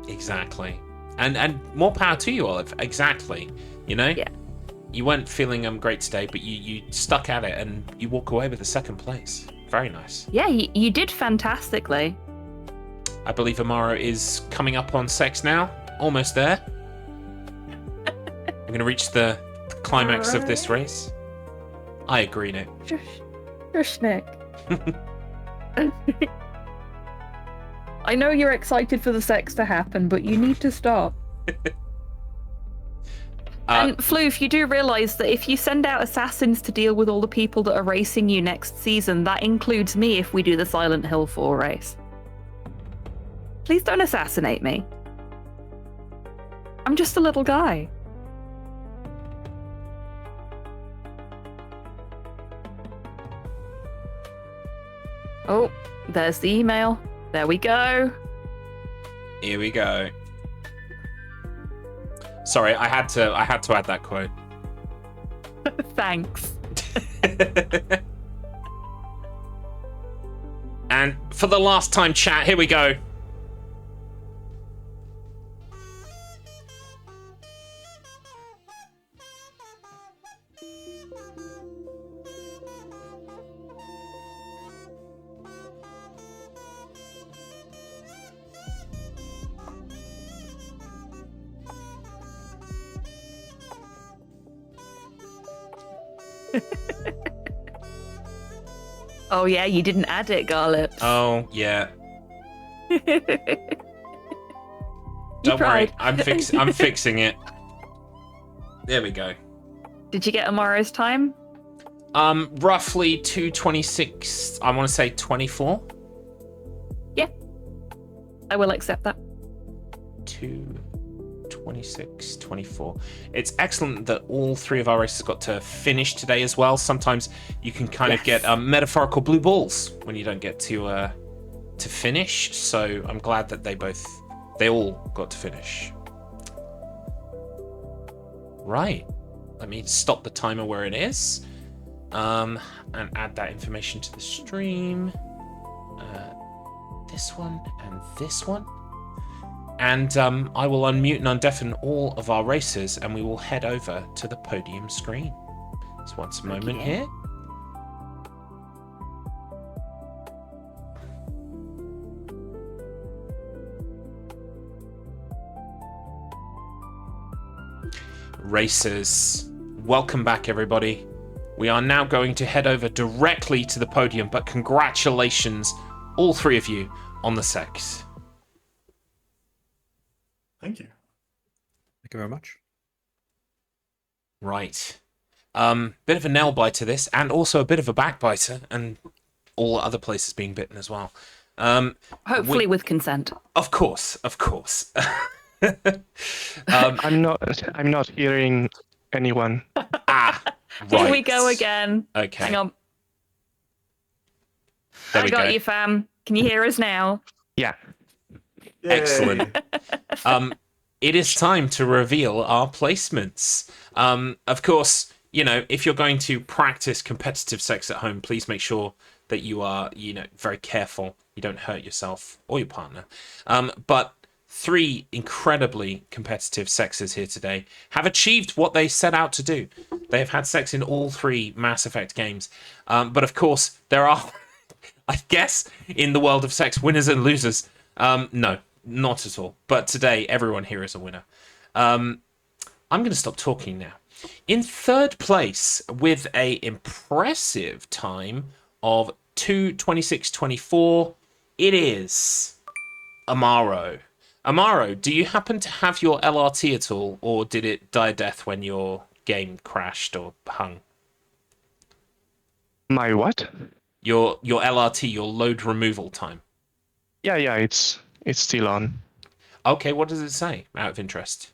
Exactly. And more power to you, Olive. Exactly. You know? Yeah. You weren't feeling great today, but you stuck at it and you walk away with the second place. Very nice. Yeah, you did fantastically. I believe Umaro is coming up on 6 now. Almost there. We're going to reach the climax of this race. I agree, Nick. Shush, Nick. I know you're excited for the sex to happen, but you need to stop. And Floof, you do realise that if you send out assassins to deal with all the people that are racing you next season, that includes me if we do the Silent Hill 4 race. Please don't assassinate me. I'm just a little guy. Oh, there's the email. There we go. Here we go. Sorry, I had to add that quote. Thanks. And for the last time, chat, here we go. Oh yeah, you didn't add it, Garlips. Oh yeah. Don't worry, I'm fixing it. There we go. Did you get Umaro's time? Roughly 2:26. I want to say 24. Yeah, I will accept that. 2:26, 24. It's excellent that all 3 of our races got to finish today as well. Sometimes you can kind of get metaphorical blue balls when you don't get to finish. So I'm glad that they all got to finish. Right. Let me stop the timer where it is, and add that information to the stream. This one and this one. And I will unmute and undeafen all of our racers, and we will head over to the podium screen. Just once a moment here. racers. Welcome back, everybody. We are now going to head over directly to the podium, but congratulations, all three of you, on the sex. Thank you. Thank you very much. Right. Bit of a nail biter this, and also a bit of a backbiter, and all other places being bitten as well. Hopefully with consent. Of course, of course. I'm not hearing anyone. Right. Here we go again. Okay. Hang on. There I we got go. you, fam. Can you hear us now? Yeah. Excellent. It is time to reveal our placements. Of course, you know, if you're going to practice competitive sex at home, please make sure that you are, you know, very careful. You don't hurt yourself or your partner. But three incredibly competitive sexes here today have achieved what they set out to do. They have had sex in all three Mass Effect games. But of course, there are, I guess, in the world of sex, winners and losers. No, not at all. But today, everyone here is a winner. I'm going to stop talking now. In third place, with a impressive time of 2:26.24, it is Umaro. Umaro, do you happen to have your LRT at all, or did it die a death when your game crashed or hung? My what? Your LRT, your load removal time. Yeah, it's still on. Okay, what does it say, out of interest?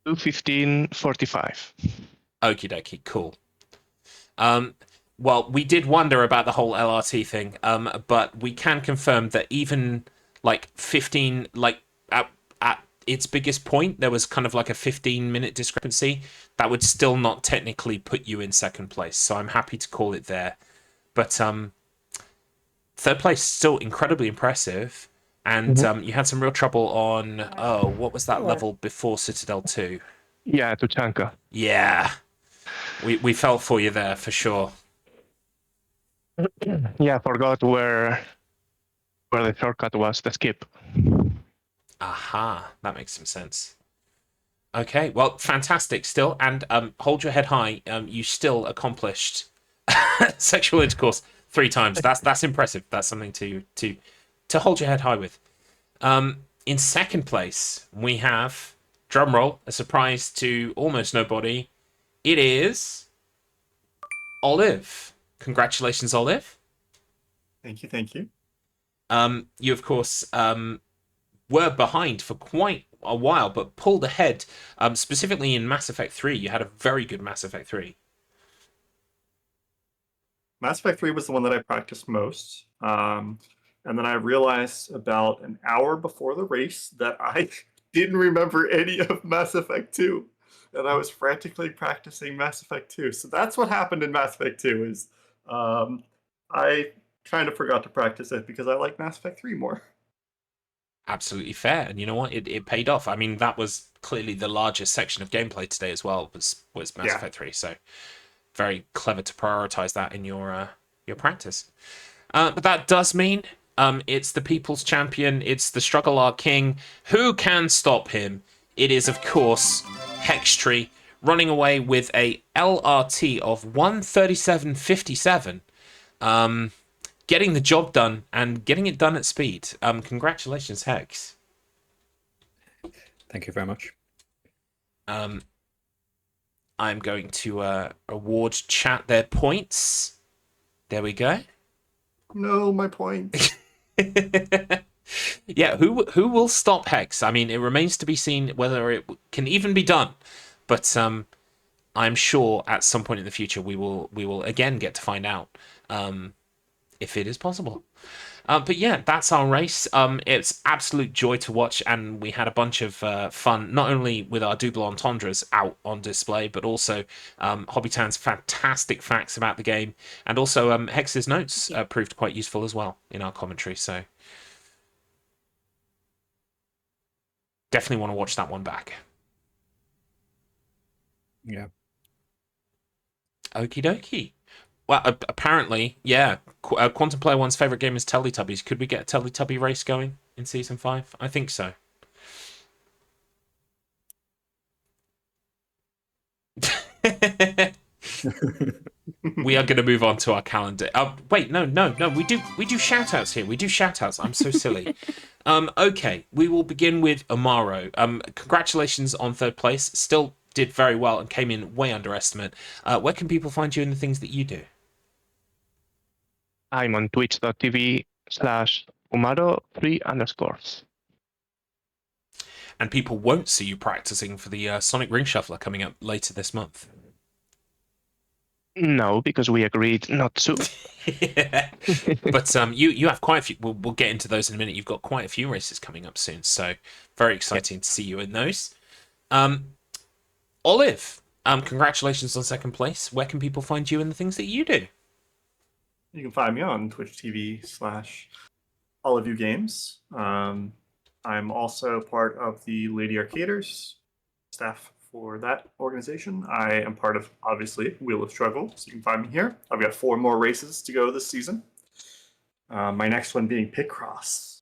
2:15:45. Okie dokie, cool. Well, we did wonder about the whole LRT thing, but we can confirm that even like 15, like at its biggest point, there was kind of like a 15-minute discrepancy. That would still not technically put you in second place, so I'm happy to call it there. But third place still incredibly impressive, and you had some real trouble on what was that level before Citadel 2? Yeah, Tuchanka. Yeah, we felt for you there for sure. Yeah, I forgot where the shortcut was, the skip. Aha, that makes some sense. Okay, well, fantastic still, and hold your head high. You still accomplished sexual intercourse 3 times. That's impressive. That's something to hold your head high with. In second place, we have, drumroll, a surprise to almost nobody. It is Olive. Congratulations, Olive. Thank you, thank you. You, of course, were behind for quite a while, but pulled ahead, specifically in Mass Effect 3. You had a very good Mass Effect 3. Mass Effect 3 was the one that I practiced most. And then I realized about an hour before the race that I didn't remember any of Mass Effect 2. And I was frantically practicing Mass Effect 2. So that's what happened in Mass Effect 2 is I kind of forgot to practice it because I like Mass Effect 3 more. Absolutely fair. And you know what? It paid off. I mean, that was clearly the largest section of gameplay today as well, was Mass Effect 3. So very clever to prioritize that in your practice. But that does mean it's the people's champion. It's the StruggleR king. Who can stop him? It is, of course, Hextree, running away with a LRT of 1:37.57. Getting the job done and getting it done at speed. Congratulations, Hex. Thank you very much. I'm going to award chat their points. There we go. No, my point. Yeah, who will stop Hex? I mean, it remains to be seen whether it can even be done. But I'm sure at some point in the future we will again get to find out if it is possible. But yeah, that's our race. It's absolute joy to watch, and we had a bunch of fun, not only with our double entendres out on display, but also Hobbytown's fantastic facts about the game, and also Hex's notes proved quite useful as well in our commentary. So definitely want to watch that one back. Yeah. Okie dokie. Well, apparently, yeah. Quantum Player One's favourite game is Teletubbies. Could we get a Teletubby race going in Season 5? I think so. We are going to move on to our calendar. Wait, no. We do shout outs here. We do shout outs. I'm so silly. Okay, we will begin with Umaro. Congratulations on third place. Still did very well and came in way under estimate. Where can people find you in the things that you do? I'm on twitch.tv/Umaro3_. And people won't see you practicing for the Sonic Ring Shuffler coming up later this month. No, because we agreed not to. But you have quite a few. We'll get into those in a minute. You've got quite a few races coming up soon, so very exciting to see you in those. Olive, congratulations on second place. Where can people find you in the things that you do? You can find me on Twitch TV/AllofYouGames. I'm also part of the Lady Arcaders staff for that organization. I am part of, obviously, Wheel of Struggle, so you can find me here. I've got 4 more races to go this season. My next one being Picross.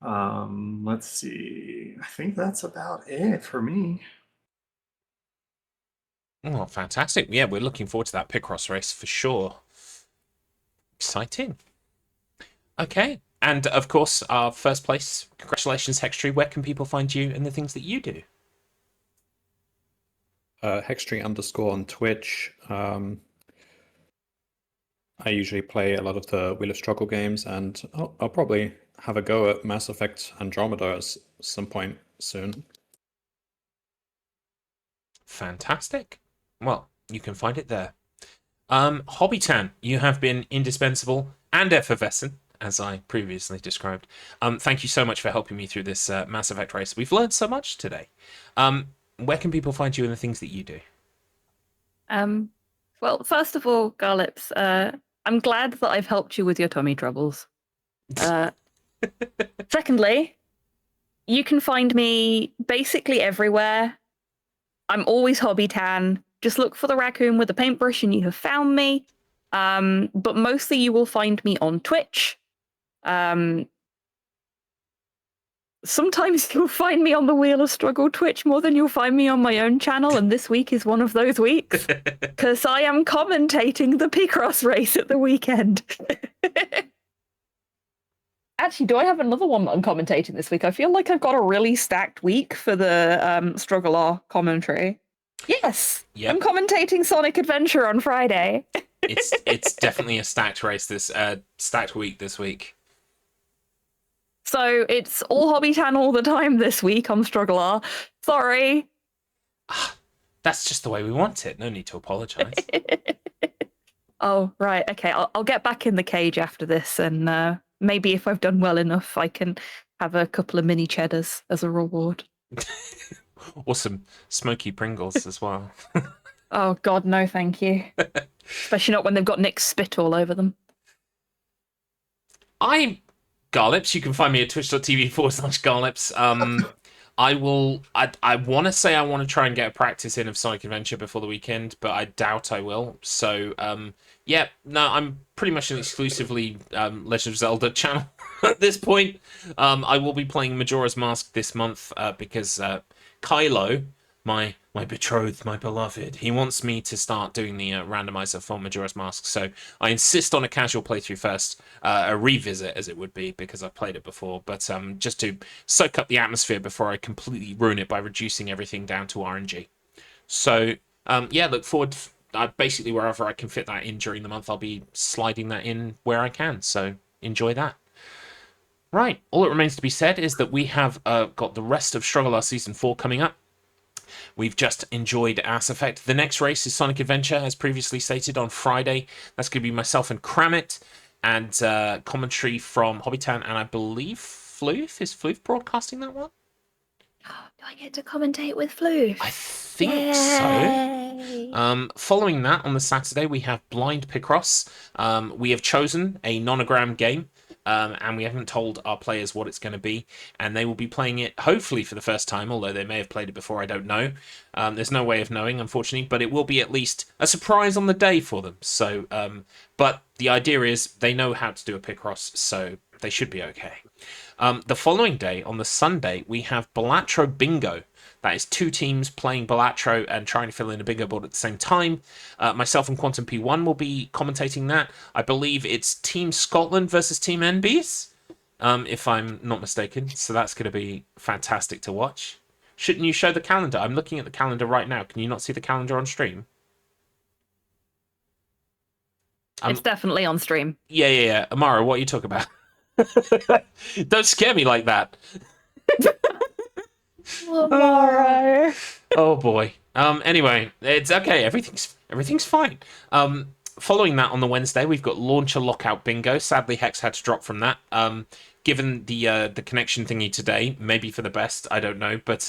Let's see. I think that's about it for me. Oh, fantastic. Yeah, we're looking forward to that Picross race for sure. Exciting. Okay. And, of course, our first place. Congratulations, Hextree. Where can people find you and the things that you do? Hextree_ on Twitch. I usually play a lot of the Wheel of Struggle games, and I'll probably have a go at Mass Effect Andromeda at some point soon. Fantastic. Well, you can find it there. Hobbytan, you have been indispensable and effervescent, as I previously described. Thank you so much for helping me through this Mass Effect race. We've learned so much today. Where can people find you in the things that you do? Well, first of all, Garlips, I'm glad that I've helped you with your tummy troubles. Secondly, you can find me basically everywhere. I'm always Hobbytan. Just look for the raccoon with the paintbrush and you have found me. But mostly you will find me on Twitch. Sometimes you'll find me on the Wheel of Struggle Twitch more than you'll find me on my own channel, and this week is one of those weeks. Because I am commentating the Picross race at the weekend. Actually, do I have another one that I'm commentating this week? I feel like I've got a really stacked week for the StruggleR commentary. Yes! Yep. I'm commentating Sonic Adventure on Friday. It's definitely a stacked race stacked week this week. So it's all Hobbytan all the time this week on StruggleR. Sorry. That's just the way we want it. No need to apologise. Oh, right. Okay, I'll get back in the cage after this, and maybe if I've done well enough, I can have a couple of mini cheddars as a reward. Or some smoky Pringles as well. Oh, God, no, thank you. Especially not when they've got Nick's spit all over them. I'm Garlips. You can find me at twitch.tv/Garlips. I want to say I want to try and get a practice in of Sonic Adventure before the weekend, but I doubt I will. So, yeah, no, I'm pretty much an exclusively Legend of Zelda channel at this point. I will be playing Majora's Mask this month because Kylo, my betrothed, my beloved, he wants me to start doing the randomizer for Majora's Mask. So I insist on a casual playthrough first, a revisit as it would be, because I've played it before, but just to soak up the atmosphere before I completely ruin it by reducing everything down to RNG. So yeah, look forward to, basically wherever I can fit that in during the month, I'll be sliding that in where I can. So enjoy that. Right, all that remains to be said is that we have got the rest of StruggleR Season 4 coming up. We've just enjoyed Mass Effect. The next race is Sonic Adventure, as previously stated, on Friday. That's going to be myself and Kramit, and commentary from Hobbytan, and I believe Floof. Is Floof broadcasting that one? Do I get to commentate with Floof? I think so. Following that, on the Saturday, we have Blind Picross. We have chosen a nonogram game. And we haven't told our players what it's going to be, and they will be playing it hopefully for the first time, although they may have played it before, I don't know. There's no way of knowing, unfortunately, but it will be at least a surprise on the day for them. So, but the idea is they know how to do a Picross, so they should be okay. The following day, on the Sunday, we have Balatro Bingo. That is 2 teams playing Balatro and trying to fill in a bingo board at the same time. Myself and Quantum P1 will be commentating that. I believe it's Team Scotland versus Team NBs, if I'm not mistaken. So that's going to be fantastic to watch. Shouldn't you show the calendar? I'm looking at the calendar right now. Can you not see the calendar on stream? It's definitely on stream. Yeah. Umaro, what are you talking about? Don't scare me like that. Oh boy. Anyway, it's okay. Everything's fine. Following that on the Wednesday, we've got Launcher Lockout Bingo. Sadly, Hex had to drop from that. Given the connection thingy today, maybe for the best, I don't know. But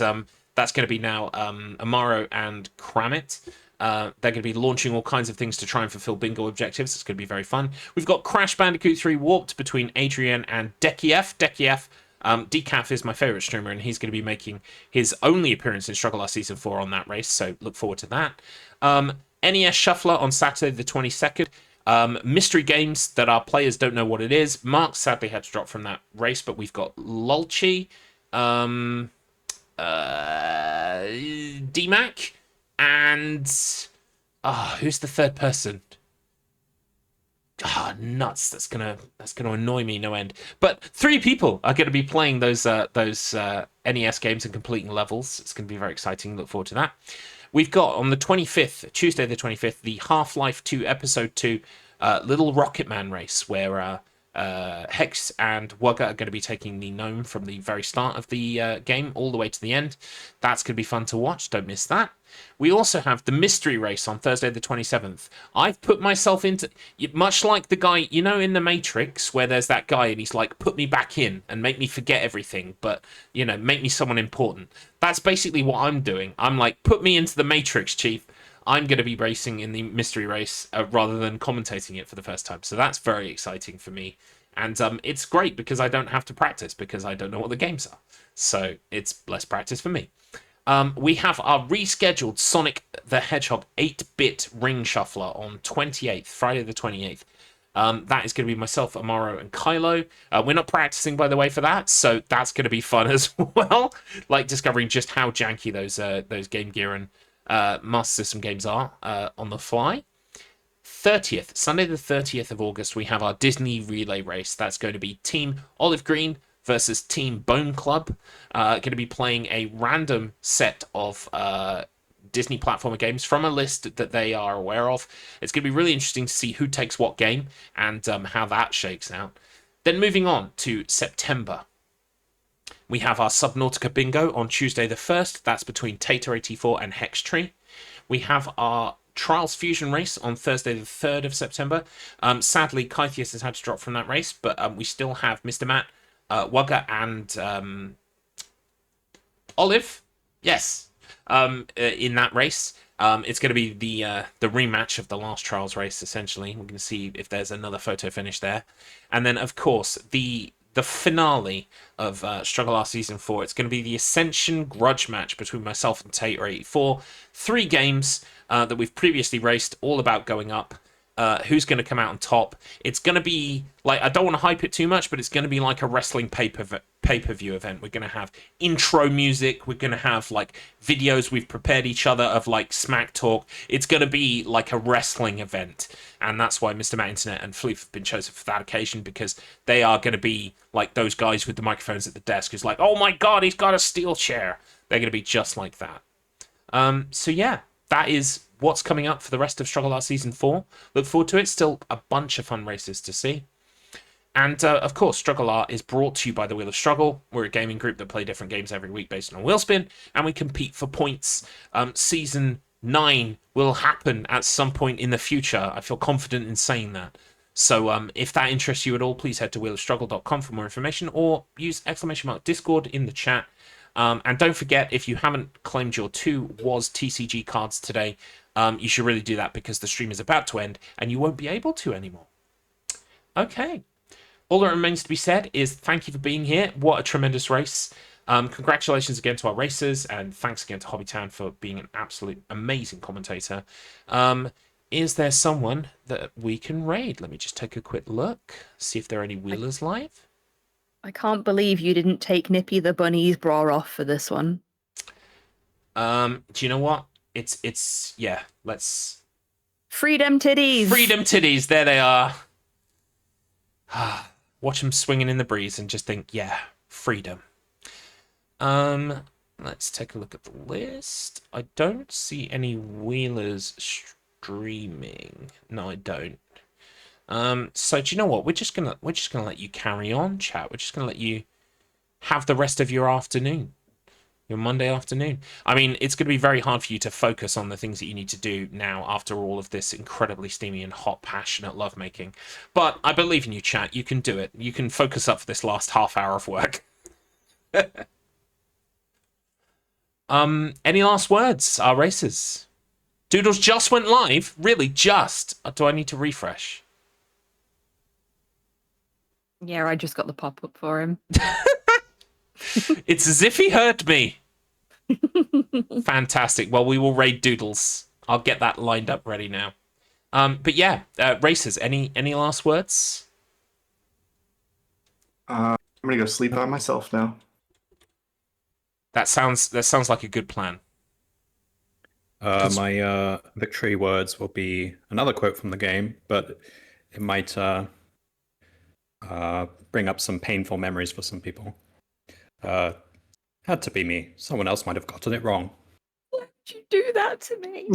that's going to be now Umaro and Kramit. They're going to be launching all kinds of things to try and fulfill bingo objectives. It's going to be very fun. We've got Crash Bandicoot 3 Warped between Adrian and Dekiev. Decaf is my favourite streamer, and he's going to be making his only appearance in StruggleR Season 4 on that race, so look forward to that. NES Shuffler on Saturday the 22nd. Mystery games that our players don't know what it is. Mark sadly had to drop from that race, but we've got Lulchi, DMAC, and who's the third person? Nuts! That's gonna annoy me no end. But 3 people are going to be playing those NES games and completing levels. It's going to be very exciting. Look forward to that. We've got on the 25th, Tuesday the 25th, the Half-Life 2 Episode 2 Little Rocket Man race, where Hex and Wugger are going to be taking the gnome from the very start of the game all the way to the end. That's going to be fun to watch. Don't miss that. We also have the mystery race on Thursday the 27th. I've put myself into, much like the guy, you know, in The Matrix, where there's that guy and he's like, put me back in and make me forget everything, but, you know, make me someone important. That's basically what I'm doing. I'm like, put me into The Matrix, Chief. I'm going to be racing in the mystery race rather than commentating it for the first time. So that's very exciting for me. And it's great because I don't have to practice because I don't know what the games are. So it's less practice for me. We have our rescheduled Sonic the Hedgehog 8-bit ring shuffler on 28th, Friday the 28th. That is going to be myself, Umaro, and Kylo. We're not practicing, by the way, for that, so that's going to be fun as well. Like discovering just how janky those Game Gear and Master System games are on the fly. 30th, Sunday the 30th of August, we have our Disney Relay Race. That's going to be Team Olive Green versus Team Bone Club. Going to be playing a random set of Disney platformer games from a list that they are aware of. It's going to be really interesting to see who takes what game and how that shakes out. Then moving on to September, we have our Subnautica Bingo on Tuesday the 1st. That's between Tater84 and Hextree. We have our Trials Fusion race on Thursday the 3rd of September. Sadly, Kythius has had to drop from that race, but we still have Mr. Matt, Wugger, and Olive. Yes, in that race. It's going to be the rematch of the last Trials race, essentially. We're going to see if there's another photo finish there. And then, of course, the finale of StruggleR Season 4. It's going to be the Ascension Grudge match between myself and Tater84. 3 games that we've previously raced, all about going up. Who's going to come out on top? It's going to be, like, I don't want to hype it too much, but it's going to be like a wrestling pay-per-view event. We're going to have intro music. We're going to have, like, videos we've prepared each other of, like, smack talk. It's going to be like a wrestling event. And that's why Mr. Matt Internet and Fleef have been chosen for that occasion, because they are going to be like those guys with the microphones at the desk who's like, oh my god, he's got a steel chair. They're going to be just like that. So yeah, that is what's coming up for the rest of StruggleR Season 4. Look forward to it. Still a bunch of fun races to see. And, of course, StruggleR is brought to you by the Wheel of Struggle. We're a gaming group that play different games every week based on a wheel spin, and we compete for points. Season 9 will happen at some point in the future. I feel confident in saying that. So if that interests you at all, please head to wheelofstruggle.com for more information, or use !Discord in the chat. And don't forget, if you haven't claimed your 2 WoS TCG cards today, you should really do that, because the stream is about to end and you won't be able to anymore. Okay. All that remains to be said is thank you for being here. What a tremendous race. Congratulations again to our racers, and thanks again to Hobbytown for being an absolute amazing commentator. Is there someone that we can raid? Let me just take a quick look, see if there are any wheelers live. I can't believe you didn't take Nippy the Bunny's bra off for this one. Do you know what? It's yeah. Let's Freedom titties. freedom titties. There they are. Watch them swinging in the breeze and just think, yeah, freedom. Let's take a look at the list. I don't see any Wheelers streaming. No, I don't. So do you know what? We're just gonna let you carry on, chat. We're just gonna let you have the rest of your afternoon. Your Monday afternoon. I mean, it's going to be very hard for you to focus on the things that you need to do now after all of this incredibly steamy and hot, passionate lovemaking. But I believe in you, chat. You can do it. You can focus up for this last half hour of work. Any last words? Our racers. Doodles just went live. Really, just. Do I need to refresh? Yeah, I just got the pop-up for him. It's as if he heard me. Fantastic. Well, we will raid Doodles. I'll get that lined up ready now. But yeah, racers, any last words? I'm gonna go sleep by myself now. That sounds like a good plan. My victory words will be another quote from the game, but it might bring up some painful memories for some people. Had to be me. Someone else might have gotten it wrong. Why did you do that to me?